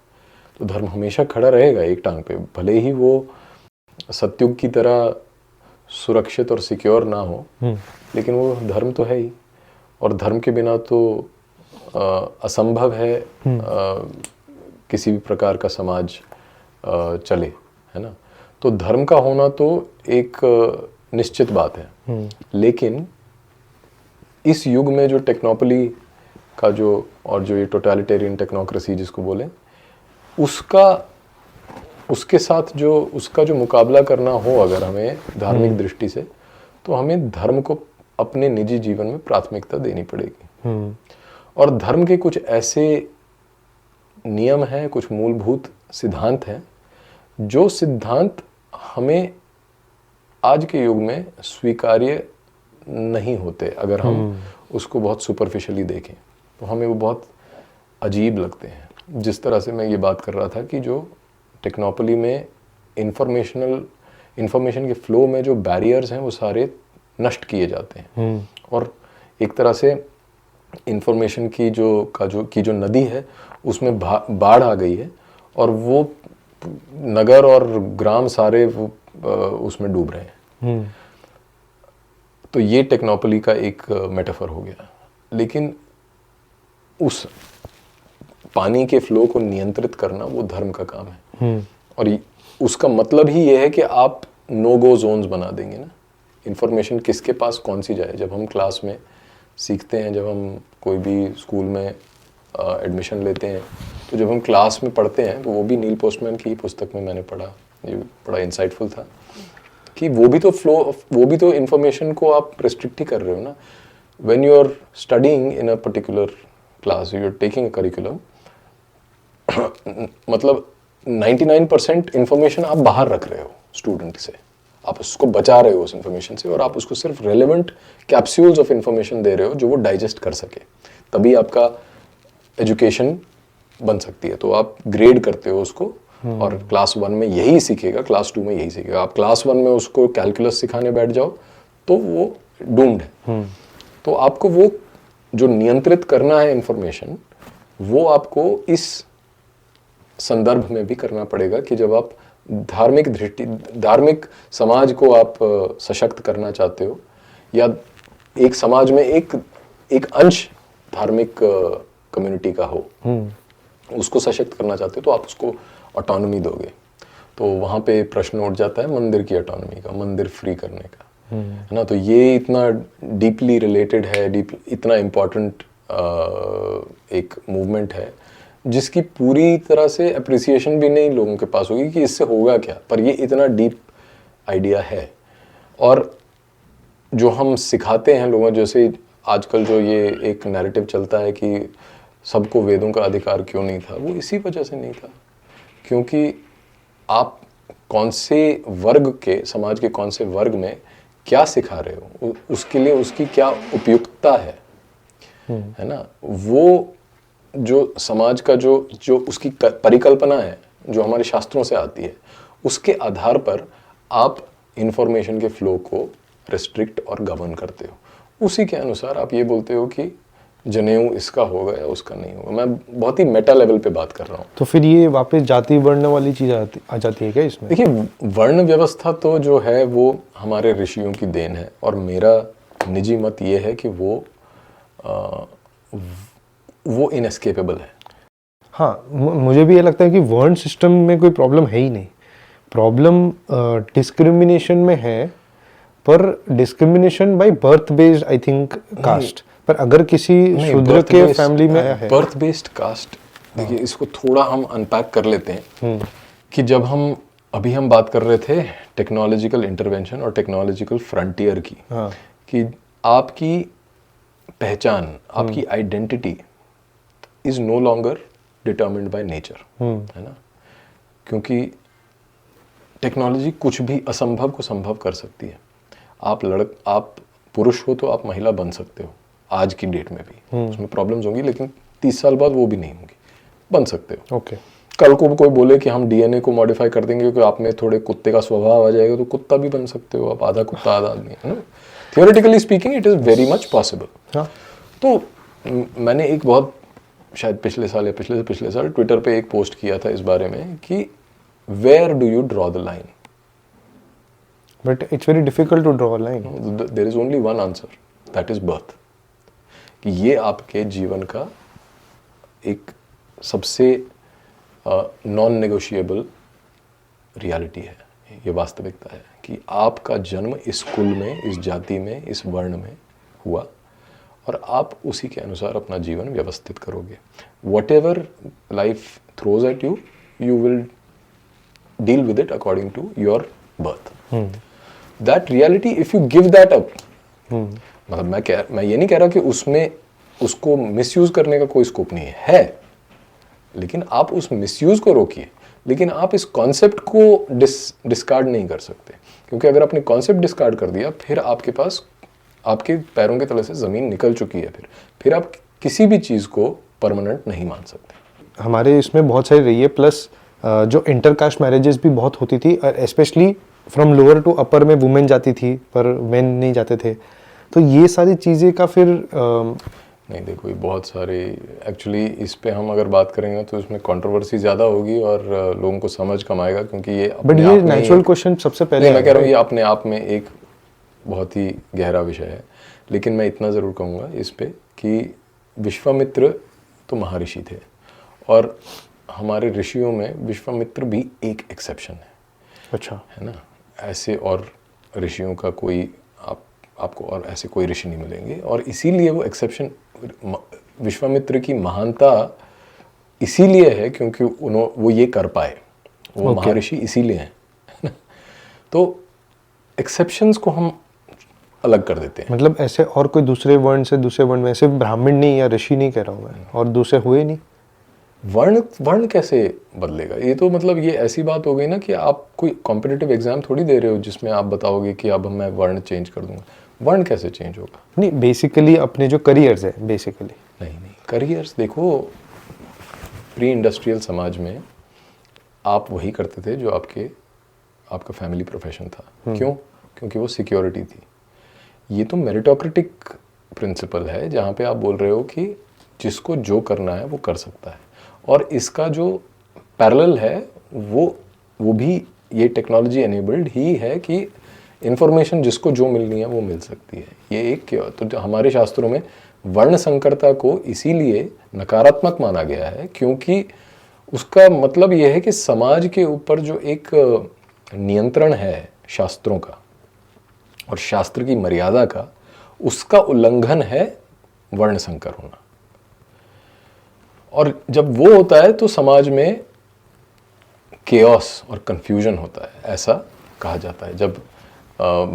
तो धर्म हमेशा खड़ा रहेगा एक टांग पे, भले ही वो सतयुग की तरह सुरक्षित और सिक्योर ना हो, लेकिन वो धर्म तो है ही। और धर्म के बिना तो असंभव है किसी भी प्रकार का समाज चले, है ना। तो धर्म का होना तो एक निश्चित बात है, लेकिन इस युग में जो टेक्नोपॉली का जो, और जो ये टोटलिटेरियन टेक्नोक्रेसी जिसको बोले, उसके साथ जो उसका जो मुकाबला करना हो अगर हमें धार्मिक दृष्टि से, तो हमें धर्म को अपने निजी जीवन में प्राथमिकता देनी पड़ेगी। और धर्म के कुछ ऐसे नियम हैं, कुछ मूलभूत सिद्धांत हैं, जो सिद्धांत हमें आज के युग में स्वीकार्य नहीं होते। अगर हम उसको बहुत सुपरफिशियली देखें तो हमें वो बहुत अजीब लगते हैं। जिस तरह से मैं ये बात कर रहा था कि जो टेक्नोपॉली में इंफॉर्मेशन के फ्लो में जो बैरियर्स हैं वो सारे नष्ट किए जाते हैं, और एक तरह से इंफॉर्मेशन की जो नदी है उसमें बाढ़ आ गई है, और वो नगर और ग्राम सारे उसमें डूब रहे हैं। तो ये टेक्नोपॉली का एक मेटाफर हो गया। लेकिन उस पानी के फ्लो को नियंत्रित करना वो धर्म का काम है। और उसका मतलब ही ये है कि आप नो गो जोन्स बना देंगे ना, इंफॉर्मेशन किसके पास कौन सी जाए। जब हम क्लास में सीखते हैं, जब हम कोई भी स्कूल में एडमिशन लेते हैं, तो जब हम क्लास में पढ़ते हैं, तो वो भी नील पोस्टमैन की पुस्तक में मैंने पढ़ा, ये बड़ा इंसाइटफुल था, कि वो भी तो इंफॉर्मेशन को आप रिस्ट्रिक्ट ही कर रहे हो ना। When you are studying in a particular class, you are taking a curriculum, मतलब 99% इंफॉर्मेशन आप बाहर रख रहे हो स्टूडेंट से, आप उसको बचा रहे हो उस इंफॉर्मेशन से, और आप उसको सिर्फ रेलेवेंट कैप्सूल्स ऑफ इंफॉर्मेशन दे रहे हो जो वो डाइजेस्ट कर सके, तभी आपका एजुकेशन बन सकती है। तो आप ग्रेड करते हो उसको, और क्लास 1 में यही सीखेगा, क्लास 2 में यही सीखेगा। आप क्लास 1 में उसको कैलकुलस सिखाने बैठ जाओ तो वो डूम्ड है। तो आपको वो जो नियंत्रित करना है इंफॉर्मेशन, वो आपको इस संदर्भ में भी करना पड़ेगा कि जब आप धार्मिक समाज को आप सशक्त करना चाहते हो, या एक समाज में एक अंश धार्मिक कम्युनिटी का हो, उसको सशक्त करना चाहते हो, तो आप उसको ऑटोनॉमी दोगे। तो वहाँ पे प्रश्न उठ जाता है मंदिर की ऑटोनॉमी का, मंदिर फ्री करने का, है ना। तो ये इतना डीपली रिलेटेड है, इतना इम्पोर्टेंट एक मूवमेंट है जिसकी पूरी तरह से अप्रिसिएशन भी नहीं लोगों के पास होगी कि इससे होगा क्या, पर ये इतना डीप आइडिया है। और जो हम सिखाते हैं लोगों, जैसे आजकल जो ये एक नैरेटिव चलता है कि सबको वेदों का अधिकार क्यों नहीं था, वो इसी वजह से नहीं था क्योंकि आप कौन से वर्ग के, समाज के कौन से वर्ग में क्या सिखा रहे हो, उसके लिए उसकी क्या उपयुक्तता है ना। वो जो समाज का जो उसकी परिकल्पना है, जो हमारे शास्त्रों से आती है, उसके आधार पर आप इंफॉर्मेशन के फ्लो को रिस्ट्रिक्ट और गवर्न करते हो। उसी के अनुसार आप ये बोलते हो कि जनेऊ इसका होगा या उसका नहीं होगा। मैं बहुत ही मेटा लेवल पे बात कर रहा हूँ। तो फिर ये वापस जाति वर्ण वाली चीज़ आ जाती है क्या इसमें? देखिए, वर्ण व्यवस्था तो जो है वो हमारे ऋषियों की देन है, और मेरा निजी मत ये है कि वो इनएस्केपेबल है। हाँ, मुझे भी ये लगता है कि वर्ण सिस्टम में कोई प्रॉब्लम है ही नहीं। प्रॉब्लम डिस्क्रिमिनेशन में है, पर discrimination by birth based, I think, caste. पर अगर किसी शूद्र के फैमिली में है बर्थ बेस्ड कास्ट, देखिए इसको थोड़ा हम अनपैक कर लेते हैं कि जब अभी हम बात कर रहे थे टेक्नोलॉजिकल इंटरवेंशन और टेक्नोलॉजिकल फ्रंटियर की, कि आपकी पहचान, आपकी identity is no longer determined by nature, है ना। क्योंकि टेक्नोलॉजी कुछ भी असंभव को संभव कर सकती है। आप पुरुष हो तो आप महिला बन सकते हो आज की डेट में भी, उसमें प्रॉब्लम्स होंगी, लेकिन 30 साल बाद वो भी नहीं होंगी, बन सकते हो। ओके। कल को कोई बोले कि हम डीएनए को मॉडिफाई कर देंगे क्योंकि आप में थोड़े कुत्ते का स्वभाव आ जाएगा, तो कुत्ता भी बन सकते हो आप, आधा कुत्ता आधा आदमी, है ना। Theoretically speaking it is very much possible. तो मैंने एक बहुत, शायद पिछले साल या पिछले साल ट्विटर पे एक पोस्ट किया था इस बारे में कि where do you draw the line, but it's very difficult to draw a line. There is only one answer, that is birth. कि ये आपके जीवन का एक सबसे नॉन नेगोशिएबल रियलिटी है, ये वास्तविकता है कि आपका जन्म इस कुल में, इस जाति में, इस वर्ण में हुआ, और आप उसी के अनुसार अपना जीवन व्यवस्थित करोगे। Whatever life throws at you, you will deal with it according to your birth. That reality if you give that up, मतलब मैं ये नहीं कह रहा कि उसको मिसयूज करने का कोई स्कोप नहीं है, लेकिन आप उस मिसयूज को रोकिए। लेकिन आप इस कॉन्सेप्ट को डिस्कार्ड नहीं कर सकते, क्योंकि अगर आपने कॉन्सेप्ट डिस्कार्ड कर दिया, फिर आपके पास, आपके पैरों के तले से ज़मीन निकल चुकी है, फिर आप किसी भी चीज़ को परमानेंट नहीं मान सकते। हमारे इसमें बहुत सारी रही है, प्लस जो इंटरकास्ट मैरिजेस भी बहुत होती थी, स्पेशली फ्रॉम लोअर टू अपर में वुमेन जाती थी पर मेन नहीं जाते थे। तो ये सारी चीज़ें का फिर नहीं, देखो ये बहुत सारे, एक्चुअली इस पे हम अगर बात करेंगे तो इसमें कंट्रोवर्सी ज़्यादा होगी और लोगों को समझ कम आएगा, क्योंकि ये बट ये नेचुरल क्वेश्चन सबसे पहले मैं कह रहा हूँ, ये अपने आप में एक बहुत ही गहरा विषय है। लेकिन मैं इतना ज़रूर कहूँगा इस पे कि विश्वामित्र तो महर्षि थे, और हमारे ऋषियों में विश्वामित्र भी एक एक्सेप्शन है। अच्छा, है ना। ऐसे और ऋषियों का कोई आपको और ऐसे कोई ऋषि नहीं मिलेंगे, और इसीलिए वो एक्सेप्शन, विश्वामित्र की महानता इसीलिए है क्योंकि वो ये कर पाए, वो महर्षि इसीलिए हैं। तो एक्सेप्शंस को हम अलग कर देते हैं। मतलब ऐसे और कोई दूसरे वर्ण से दूसरे वर्ण में, सिर्फ ब्राह्मण नहीं या ऋषि नहीं कह रहा हूँ मैं, और दूसरे हुए नहीं। वर्ण कैसे बदलेगा? ये तो मतलब ये ऐसी बात हो गई ना कि आप कोई कॉम्पिटिटिव एग्जाम थोड़ी दे रहे हो जिसमें आप बताओगे कि अब मैं वर्ण चेंज कर दूंगा। वर्ण कैसे चेंज होगा? नहीं, बेसिकली अपने जो करियर्स है, बेसिकली नहीं करियर्स, देखो प्री इंडस्ट्रियल समाज में आप वही करते थे जो आपका फैमिली प्रोफेशन था। क्यों? क्योंकि वो सिक्योरिटी थी। ये तो मेरिटोक्रेटिक प्रिंसिपल है जहाँ पे आप बोल रहे हो कि जिसको जो करना है वो कर सकता है, और इसका जो पैरेलल है वो भी ये टेक्नोलॉजी एनेबल्ड ही है कि इंफॉर्मेशन जिसको जो मिलनी है वो मिल सकती है। ये एक तो हमारे शास्त्रों में वर्ण संकरता को इसीलिए नकारात्मक माना गया है क्योंकि उसका मतलब ये है कि समाज के ऊपर जो एक नियंत्रण है शास्त्रों का और शास्त्र की मर्यादा का, उसका उल्लंघन है वर्ण संकर होना। और जब वो होता है तो समाज में केओस और कंफ्यूजन होता है, ऐसा कहा जाता है। जब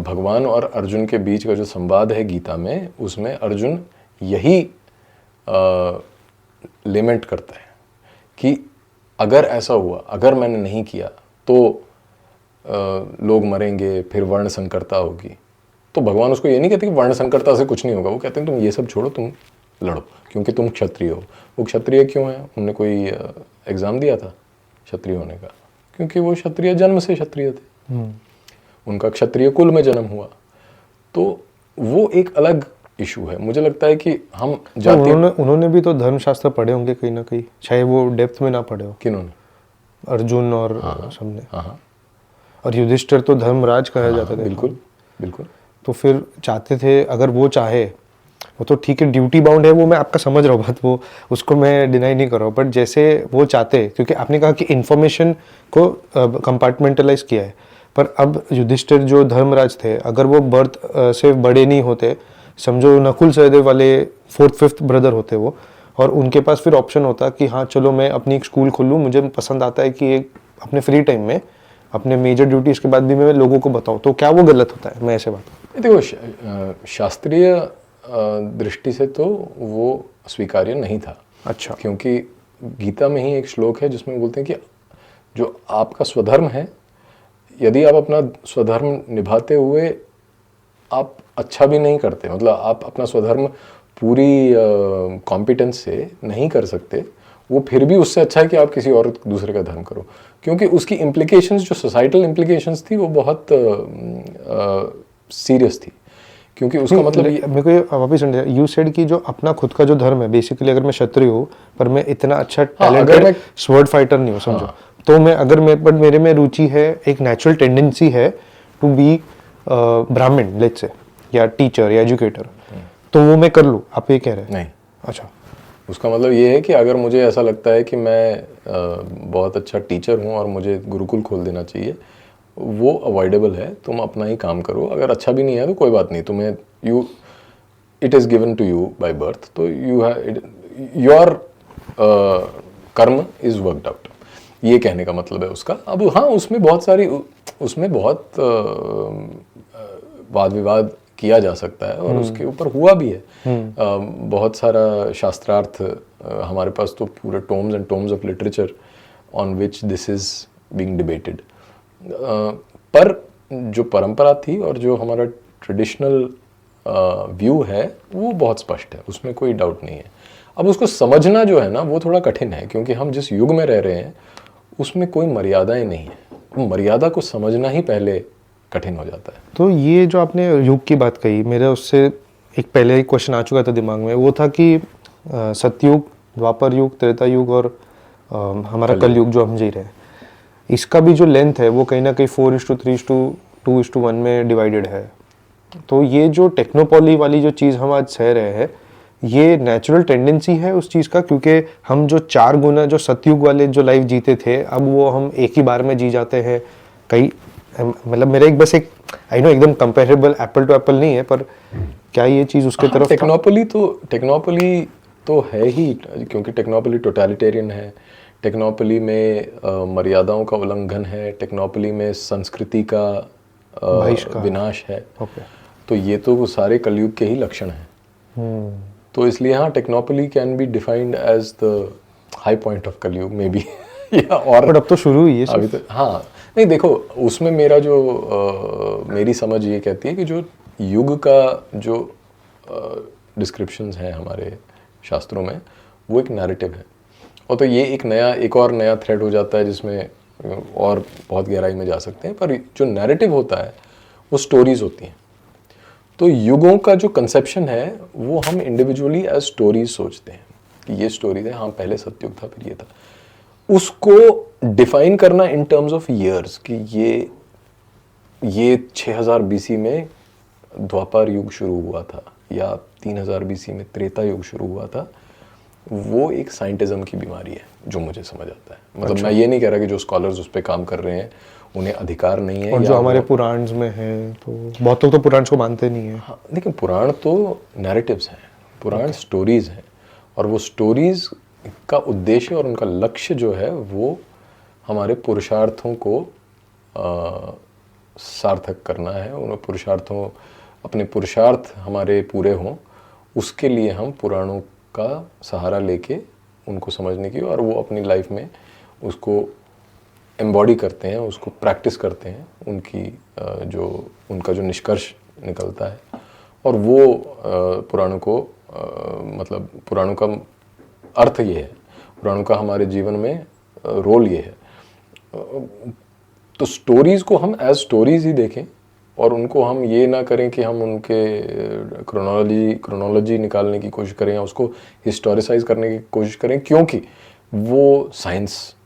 भगवान और अर्जुन के बीच का जो संवाद है गीता में, उसमें अर्जुन यही लेमेंट करता है कि अगर ऐसा हुआ, अगर मैंने नहीं किया तो लोग मरेंगे, फिर वर्ण संकरता होगी। तो भगवान उसको ये नहीं कहते कि वर्ण संकरता से कुछ नहीं होगा, वो कहते हैं तुम ये सब छोड़ो, तुम लड़ो क्योंकि तुम क्षत्रिय हो। वो क्षत्रिय क्यों है? उन्होंने कोई एग्ज़ाम दिया था क्षत्रिय होने का? क्योंकि वो क्षत्रिय जन्म से क्षत्रिय थे, उनका क्षत्रिय कुल में जन्म हुआ। तो वो एक अलग इशू है। मुझे लगता है कि हम जाति उन्होंने भी तो धर्मशास्त्र पढ़े होंगे कहीं ना कहीं, चाहे वो डेप्थ में ना पढ़े हो। किन्होंने? अर्जुन और सबने। और युधिष्ठिर तो धर्मराज कहा जाता था। बिल्कुल बिल्कुल। तो फिर चाहते थे, अगर वो चाहे, वो तो ठीक है ड्यूटी बाउंड है, वो मैं आपका समझ रहा हूँ बात, वो उसको मैं डिनाई नहीं कर रहा हूँ, बट जैसे वो चाहते, क्योंकि आपने कहा कि इन्फॉर्मेशन को कंपार्टमेंटलाइज किया है, पर अब युधिष्ठिर जो धर्मराज थे, अगर वो बर्थ से बड़े नहीं होते, समझो नकुल सहदेव वाले 4th 5th ब्रदर होते वो, और उनके पास फिर ऑप्शन होता कि हाँ चलो मैं अपनी एक स्कूल खोलूँ, मुझे पसंद आता है कि एक अपने फ्री टाइम में अपने मेजर ड्यूटीज के बाद भी मैं लोगों को बताऊँ, तो क्या वो गलत होता है? मैं ऐसे बात देखो, शास्त्रीय दृष्टि से तो वो स्वीकार्य नहीं था। अच्छा। क्योंकि गीता में ही एक श्लोक है जिसमें बोलते हैं कि जो आपका स्वधर्म है, यदि आप अपना स्वधर्म निभाते हुए आप अच्छा भी नहीं करते, मतलब आप अपना स्वधर्म पूरी कॉम्पिटेंस से नहीं कर सकते, वो फिर भी उससे अच्छा है कि आप किसी और दूसरे का धर्म करो। क्योंकि उसकी इम्प्लीकेशंस, जो सोसाइटल इम्प्लीकेशंस थी, वो बहुत सीरियस थी। क्योंकि उसका मतलब मेरे को ये वापस यू सेड कि जो अपना खुद का जो धर्म है, बेसिकली अगर मैं क्षत्रिय हूँ पर मैं इतना अच्छा टैलेंटेड स्वॉर्ड फाइटर नहीं हूँ, समझो, तो मैं अगर बट मेरे में रुचि है, एक नेचुरल टेंडेंसी है टू बी ब्राह्मण लेट्स से, या टीचर या एजुकेटर, तो वो मैं कर लूँ, आप ये कह रहे हैं? नहीं। अच्छा, उसका मतलब ये है कि अगर मुझे ऐसा लगता है कि मैं बहुत अच्छा टीचर हूँ और मुझे गुरुकुल खोल देना चाहिए, वो अवॉइडेबल है। तुम अपना ही काम करो, अगर अच्छा भी नहीं है तो कोई बात नहीं, तुम्हें it is given to you by birth, तो your karma is worked out, ये कहने का मतलब है उसका। अब हाँ, उसमें बहुत वाद विवाद किया जा सकता है और उसके ऊपर हुआ भी है। बहुत सारा शास्त्रार्थ, हमारे पास तो पूरे Tombs and Tombs of literature on which this is being debated. पर जो परंपरा थी और जो हमारा ट्रेडिशनल व्यू है वो बहुत स्पष्ट है, उसमें कोई डाउट नहीं है। अब उसको समझना जो है ना, वो थोड़ा कठिन है, क्योंकि हम जिस युग में रह रहे हैं उसमें कोई मर्यादाएं नहीं है। मर्यादा को समझना ही पहले कठिन हो जाता है। तो ये जो आपने युग की बात कही, मेरे उससे एक पहले एक क्वेश्चन आ चुका था दिमाग में, वो था कि सतयुग, द्वापर युग, त्रेता युग और हमारा कलयुग जो हम जी रहे हैं, इसका भी जो लेंथ है वो कहीं ना कहीं 4:3:2:1 में डिवाइडेड है। तो ये जो टेक्नोपॉली वाली जो चीज़ हम आज सह रहे हैं, ये नेचुरल टेंडेंसी है उस चीज़ का, क्योंकि हम जो 4 गुना जो सतयुग वाले जो लाइफ जीते थे, अब वो हम एक ही बार में जी जाते हैं। कई मतलब मेरा एक बस एक आई नो एकदम कंपेरेबल एप्पल टू एप्पल नहीं है, पर क्या ये चीज़ उसके तरफ? टेक्नोपॉली तो है ही, क्योंकि टेक्नोपॉली टोटलिटेरियन है, टेक्नोपॉली में मर्यादाओं का उल्लंघन है, टेक्नोपॉली में संस्कृति का विनाश है। तो ये तो सारे कलयुग के ही लक्षण हैं। तो इसलिए हाँ, technopoly can be defined as the high point of Kalyug may B. और अब तो शुरू हुई है अभी तो। हाँ, नहीं देखो, उसमें मेरा जो मेरी समझ ये कहती है कि जो युग का जो डिस्क्रिप्शंस हैं हमारे शास्त्रों में, वो एक नैरेटिव है। और तो ये एक और नया थ्रेड हो जाता है जिसमें और बहुत गहराई में जा सकते हैं, पर जो नैरेटिव होता है वो स्टोरीज होती हैं। तो युगों का जो कंसेप्शन है वो हम इंडिविजुअली एज स्टोरीज सोचते हैं कि ये स्टोरीज है, हाँ पहले सतयुग था, फिर ये था। उसको डिफाइन करना इन टर्म्स ऑफ ईयर्स कि ये 6000 बीसी में द्वापर युग शुरू हुआ था या 3000 बीसी में त्रेता युग शुरू हुआ था, वो एक साइंटिज्म की बीमारी है जो मुझे समझ आता है। मतलब अच्छा। मैं ये नहीं कह रहा कि जो स्कॉलर्स उस पर काम कर रहे हैं उन्हें अधिकार नहीं है, और या जो हमारे पुराण में है, तो बहुत लोग तो पुराण को मानते नहीं है। हाँ, लेकिन पुराण तो नैरेटिव्स हैं, पुराण स्टोरीज हैं, और वो स्टोरीज का उद्देश्य और उनका लक्ष्य जो है वो हमारे पुरुषार्थों को सार्थक करना है। उन पुरुषार्थों, अपने पुरुषार्थ हमारे पूरे हों, उसके लिए हम पुराणों का सहारा लेके उनको समझने की, और वो अपनी लाइफ में उसको एम्बॉडी करते हैं, उसको प्रैक्टिस करते हैं, उनका जो निष्कर्ष निकलता है। और वो पुराणों को मतलब पुराणों का अर्थ ये है, पुराणों का हमारे जीवन में रोल ये है। तो स्टोरीज को हम एज स्टोरीज ही देखें, और उनको हम ये ना करें कि हम उनके क्रोनोलॉजी निकालने की कोशिश करें या उसको हिस्टोरिसाइज करने की कोशिश करें, क्योंकि वो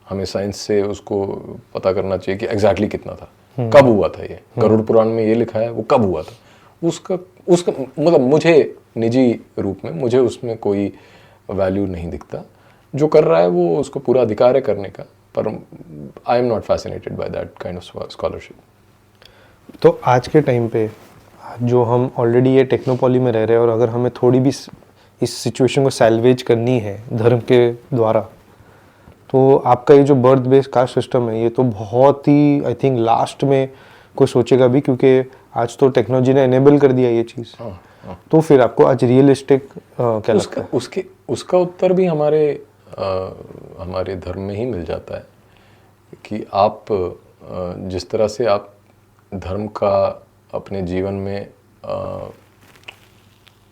हमें साइंस से उसको पता करना चाहिए कि एग्जैक्टली कितना था, कब हुआ था। ये गरुड़ पुराण में ये लिखा है, वो कब हुआ था, उसका मतलब मुझे निजी रूप में मुझे उसमें कोई वैल्यू नहीं दिखता। जो कर रहा है वो उसको पूरा अधिकार है करने का, पर I am not fascinated by that kind of scholarship. तो आज के टाइम पे जो हम ऑलरेडी ये टेक्नोपॉली में रह रहे हैं, और अगर हमें थोड़ी भी इस सिचुएशन को सैल्वेज करनी है धर्म के द्वारा, तो आपका ये जो बर्थ बेस्ड कास्ट सिस्टम है, ये तो बहुत ही आई थिंक लास्ट में कोई सोचेगा भी, क्योंकि आज तो टेक्नोलॉजी ने एनेबल कर दिया ये चीज़। तो फिर आपको आज रियलिस्टिक क्या लगता है? उसका उत्तर भी हमारे धर्म में ही मिल जाता है कि आप जिस तरह से आप धर्म का अपने जीवन में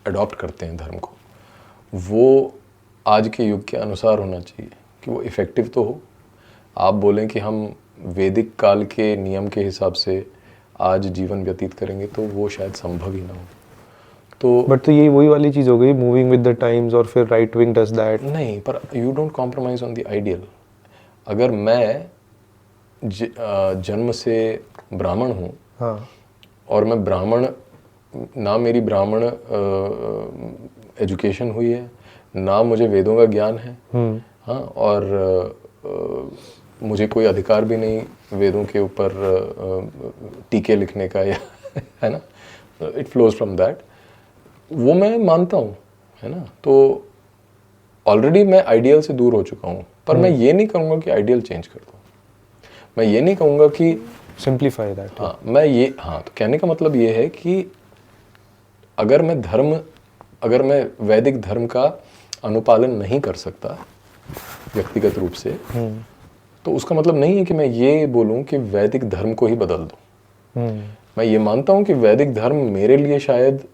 अडॉप्ट करते हैं धर्म को, वो आज के युग के अनुसार होना चाहिए कि वो इफ़ेक्टिव तो हो। आप बोलें कि हम वैदिक काल के नियम के हिसाब से आज जीवन व्यतीत करेंगे तो वो शायद संभव ही ना हो। तो बट तो ये वही वाली चीज़ हो गई, मूविंग विद द टाइम्स, और फिर राइट विंग डज दैट। नहीं, पर you don't compromise on the ideal. अगर मैं जन्म से ब्राह्मण हूँ, हाँ, और मैं ब्राह्मण ना, मेरी ब्राह्मण एजुकेशन हुई है, ना मुझे वेदों का ज्ञान है, हाँ, और मुझे कोई अधिकार भी नहीं वेदों के ऊपर टीके लिखने का, या है ना, इट फ्लोज फ्रॉम दैट, वो मैं मानता हूँ, है ना। तो ऑलरेडी मैं आइडियल से दूर हो चुका हूँ, पर मैं ये नहीं कहूँगा कि आइडियल चेंज कर दूँ, मैं ये नहीं कहूँगा कि सिंप्लीफाई दैट। हाँ, तो कहने का मतलब ये है कि अगर मैं वैदिक धर्म का अनुपालन नहीं कर सकता व्यक्तिगत रूप से, तो उसका मतलब नहीं है कि मैं ये बोलूं कि वैदिक धर्म को ही बदल दूं। मैं ये मानता हूं कि वैदिक धर्म मेरे लिए शायद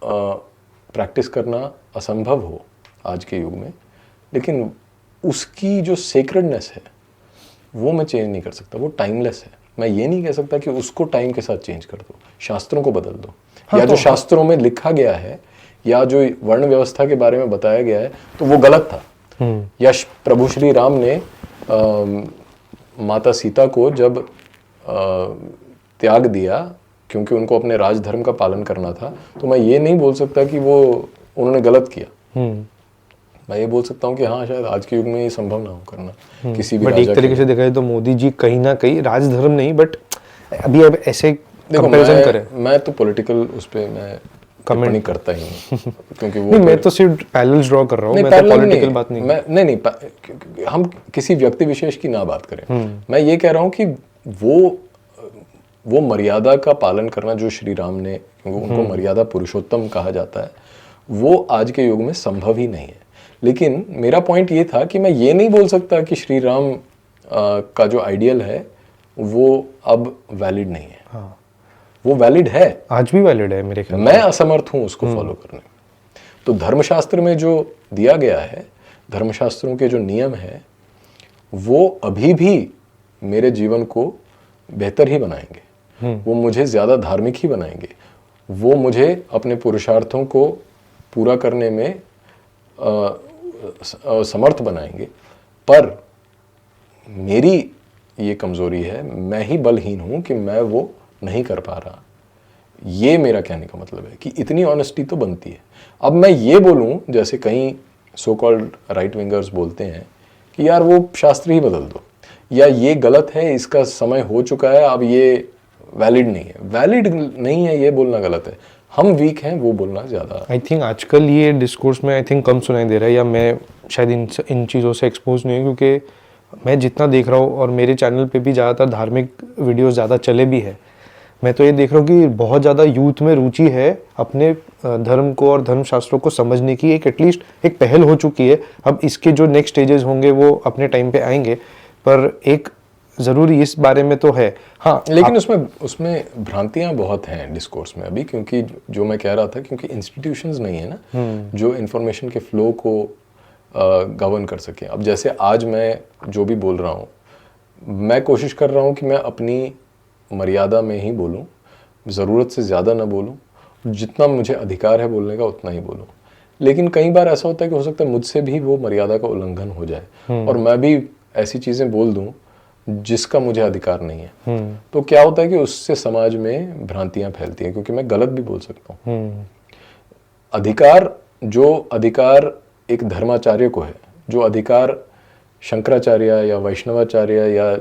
प्रैक्टिस करना असंभव हो आज के युग में, लेकिन उसकी जो सेक्रेडनेस है वो मैं चेंज नहीं कर सकता, वो टाइमलेस है। मैं ये नहीं कह सकता कि उसको टाइम के साथ चेंज कर दो, शास्त्रों को बदल दो, हाँ, या जो शास्त्रों में लिखा गया है या जो वर्ण व्यवस्था के बारे में बताया गया है तो वो गलत था। या प्रभु श्री राम ने माता सीता को जब त्याग दिया क्योंकि उनको अपने राजधर्म का पालन करना था, तो मैं ये नहीं बोल सकता कि वो उन्होंने गलत किया। मैं ये बोल सकता हूँ कि हाँ, शायद आज के युग में ये संभव ना हो करना किसी भी बट एक तरीके से देखा जाए तो मोदी जी कहीं ना कहीं राजधर्म नहीं, बट अभी अब ऐसे कंपैरिजन करें, मैं तो पॉलिटिकल उस पे मैं टिप्पणी करता ही नहीं, क्योंकि वो नहीं, मैं तो सिर्फ पैरेलल्स ड्रॉ कर रहा हूँ, मैं तो पॉलिटिकल बात नहीं। नहीं, हम किसी व्यक्ति विशेष की ना बात करें। मैं ये कह रहा हूँ कि वो मर्यादा का पालन करना जो श्री राम ने, क्योंकि उनको मर्यादा पुरुषोत्तम कहा जाता है, वो आज के युग में संभव ही नहीं है। लेकिन मेरा पॉइंट ये था कि मैं ये नहीं बोल सकता कि श्री राम का जो आइडियल है वो अब वैलिड नहीं है। हाँ, वो वैलिड है, आज भी वैलिड है मेरे ख्याल। मैं असमर्थ हूं उसको फॉलो करने में। तो धर्मशास्त्र में जो दिया गया है, धर्मशास्त्रों के जो नियम है, वो अभी भी मेरे जीवन को बेहतर ही बनाएंगे, वो मुझे ज्यादा धार्मिक ही बनाएंगे, वो मुझे अपने पुरुषार्थों को पूरा करने में समर्थ बनाएंगे। पर मेरी ये कमज़ोरी है, मैं ही बलहीन हूँ कि मैं वो नहीं कर पा रहा। ये मेरा कहने का मतलब है कि इतनी ऑनेस्टी तो बनती है। अब मैं ये बोलूँ, जैसे कई सो कॉल्ड राइट विंगर्स बोलते हैं कि यार वो शास्त्र ही बदल दो, या ये गलत है, इसका समय हो चुका है, अब ये वैलिड नहीं है। वैलिड नहीं है ये बोलना गलत है, हम वीक हैं वो बोलना ज़्यादा। आई थिंक आजकल ये डिस्कोर्स में आई थिंक कम सुनाई दे रहा है, या मैं शायद इन चीज़ों से एक्सपोज नहीं हूँ, क्योंकि मैं जितना देख रहा हूँ और मेरे चैनल पे भी ज़्यादातर धार्मिक वीडियोस ज़्यादा चले भी है, मैं तो ये देख रहा हूँ कि बहुत ज़्यादा यूथ में रुचि है अपने धर्म को और धर्मशास्त्रों को समझने की। एक एटलीस्ट एक पहल हो चुकी है। अब इसके जो नेक्स्ट स्टेजेस होंगे वो अपने टाइम पे आएंगे, पर एक ज़रूरी इस बारे में तो है। हाँ, लेकिन उसमें भ्रांतियां बहुत हैं डिस्कोर्स में अभी, क्योंकि जो मैं कह रहा था, क्योंकि इंस्टीट्यूशंस नहीं है ना जो इन्फॉर्मेशन के फ्लो को गवर्न कर सके। अब जैसे आज मैं जो भी बोल रहा हूँ, मैं कोशिश कर रहा हूँ कि मैं अपनी मर्यादा में ही बोलूँ, ज़रूरत से ज़्यादा ना बोलूँ, जितना मुझे अधिकार है बोलने का उतना ही बोलूँ। लेकिन कई बार ऐसा होता है कि हो सकता है मुझसे भी वो मर्यादा का उल्लंघन हो जाए और मैं भी ऐसी चीज़ें बोल दूँ जिसका मुझे अधिकार नहीं है। तो क्या होता है कि उससे समाज में भ्रांतियां फैलती हैं, क्योंकि मैं गलत भी बोल सकता हूँ। अधिकार एक धर्माचार्य को है, जो अधिकार शंकराचार्य या वैष्णवाचार्य या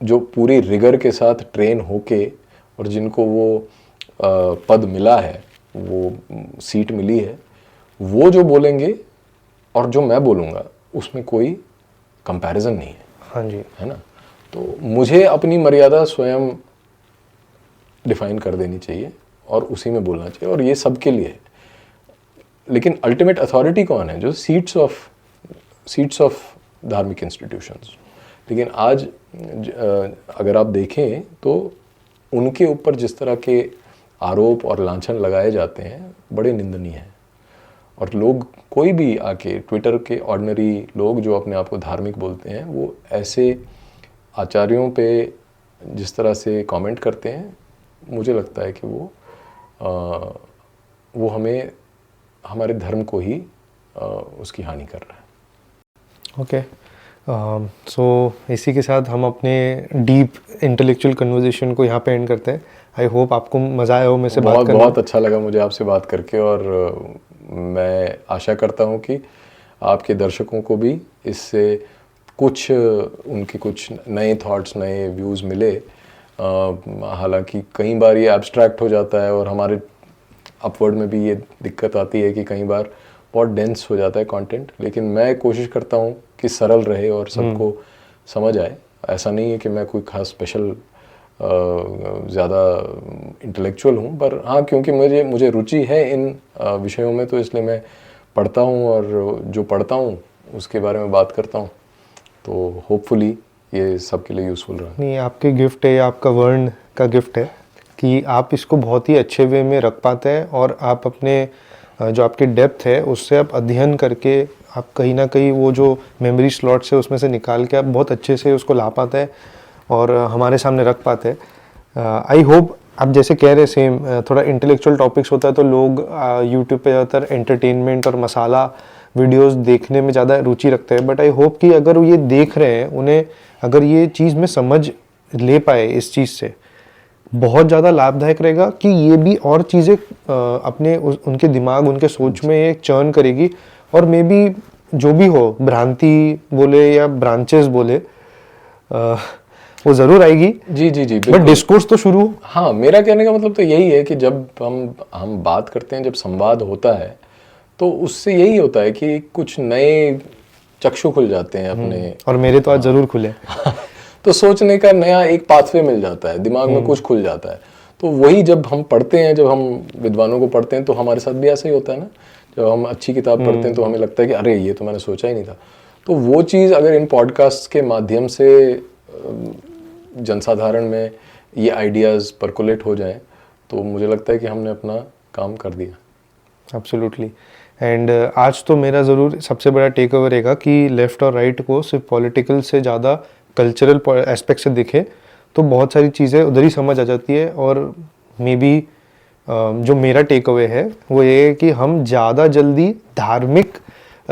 जो पूरी रिगर के साथ ट्रेन होके और जिनको वो पद मिला है, वो सीट मिली है, वो जो बोलेंगे और जो मैं बोलूँगा उसमें कोई कंपैरिजन नहीं है। हाँ जी, है ना। तो मुझे अपनी मर्यादा स्वयं डिफाइन कर देनी चाहिए और उसी में बोलना चाहिए, और ये सबके लिए है। लेकिन अल्टीमेट अथॉरिटी कौन है? जो सीट्स ऑफ धार्मिक इंस्टीट्यूशंस। लेकिन आज अगर आप देखें तो उनके ऊपर जिस तरह के आरोप और लांछन लगाए जाते हैं बड़े निंदनीय हैं। और लोग, कोई भी आके, ट्विटर के ऑर्डिनरी लोग जो अपने आप को धार्मिक बोलते हैं, वो ऐसे आचार्यों पे जिस तरह से कमेंट करते हैं, मुझे लगता है कि वो हमें, हमारे धर्म को ही उसकी हानि कर रहा है। ओके। सो इसी के साथ हम अपने डीप इंटेलेक्चुअल कन्वर्सेशन को यहाँ पे एंड करते हैं। आई होप आपको मज़ा आया हो मेरे से बात करके। बहुत अच्छा लगा मुझे आपसे बात करके, और मैं आशा करता हूँ कि आपके दर्शकों को भी इससे उनके कुछ नए थॉट्स, नए व्यूज़ मिले। हालांकि कई बार ये एब्स्ट्रैक्ट हो जाता है और हमारे अपवर्ड में भी ये दिक्कत आती है कि कई बार बहुत डेंस हो जाता है कंटेंट, लेकिन मैं कोशिश करता हूँ कि सरल रहे और सबको समझ आए। ऐसा नहीं है कि मैं कोई खास स्पेशल ज़्यादा इंटेलेक्चुअल हूँ, पर हाँ, क्योंकि मुझे रुचि है इन विषयों में, तो इसलिए मैं पढ़ता हूँ और जो पढ़ता हूँ उसके बारे में बात करता हूँ। तो होपफुली ये सबके लिए यूज़फुल रहा। नहीं, आपके गिफ्ट है, आपका वर्ण का गिफ्ट है कि आप इसको बहुत ही अच्छे वे में रख पाते हैं, और आप अपने जो आपकी डेप्थ है उससे आप अध्ययन करके आप कहीं ना कहीं वो जो मेमोरी स्लॉट्स है उसमें से निकाल के आप बहुत अच्छे से उसको ला पाते हैं और हमारे सामने रख पाते हैं। आई होप आप जैसे कह रहे सेम थोड़ा इंटेलेक्चुअल टॉपिक्स होता है तो लोग यूट्यूब पे ज़्यादातर एंटरटेनमेंट और मसाला वीडियोस देखने में ज़्यादा रुचि रखते हैं, बट आई होप कि अगर वो ये देख रहे हैं, उन्हें अगर ये चीज़ में समझ ले पाए, इस चीज़ से बहुत ज़्यादा लाभदायक रहेगा कि ये भी और चीज़ें अपने उनके दिमाग, उनके सोच में एक चर्न करेगी, और मे बी जो भी हो, भ्रांति बोले या ब्रांचेस बोले, वो ज़रूर आएगी। जी, बट डिस्कोर्स तो शुरू हो। हाँ, मेरा कहने का मतलब तो यही है कि जब हम बात करते हैं, जब संवाद होता है, तो उससे यही होता है कि कुछ नए चक्षु खुल जाते हैं अपने। और मेरे तो आज ज़रूर खुले। तो सोचने का नया एक पाथवे मिल जाता है, दिमाग में कुछ खुल जाता है। तो वही जब हम पढ़ते हैं, जब हम विद्वानों को पढ़ते हैं, तो हमारे साथ भी ऐसा ही होता है ना। जब हम अच्छी किताब पढ़ते हैं तो हमें लगता है कि अरे ये तो मैंने सोचा ही नहीं था। तो वो चीज़ अगर इन पॉडकास्ट के माध्यम से जनसाधारण में ये आइडियाज़ परकोलेट हो जाएं, तो मुझे लगता है कि हमने अपना काम कर दिया। एब्सोल्युटली। एंड आज तो मेरा ज़रूर सबसे बड़ा टेक ओवर रहेगा कि लेफ़्ट और राइट को सिर्फ पॉलिटिकल से ज़्यादा कल्चरल एस्पेक्ट से दिखे तो बहुत सारी चीज़ें उधर ही समझ आ जाती है। और मे बी जो मेरा टेक अवे है वो ये है कि हम ज़्यादा जल्दी धार्मिक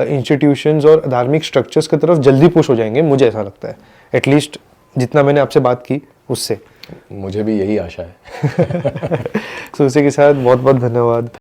इंस्टीट्यूशंस और धार्मिक स्ट्रक्चर्स की तरफ जल्दी पुश हो जाएंगे, मुझे ऐसा लगता है, एटलीस्ट जितना मैंने आपसे बात की उससे। मुझे भी यही आशा है। तो उसी के साथ बहुत बहुत धन्यवाद।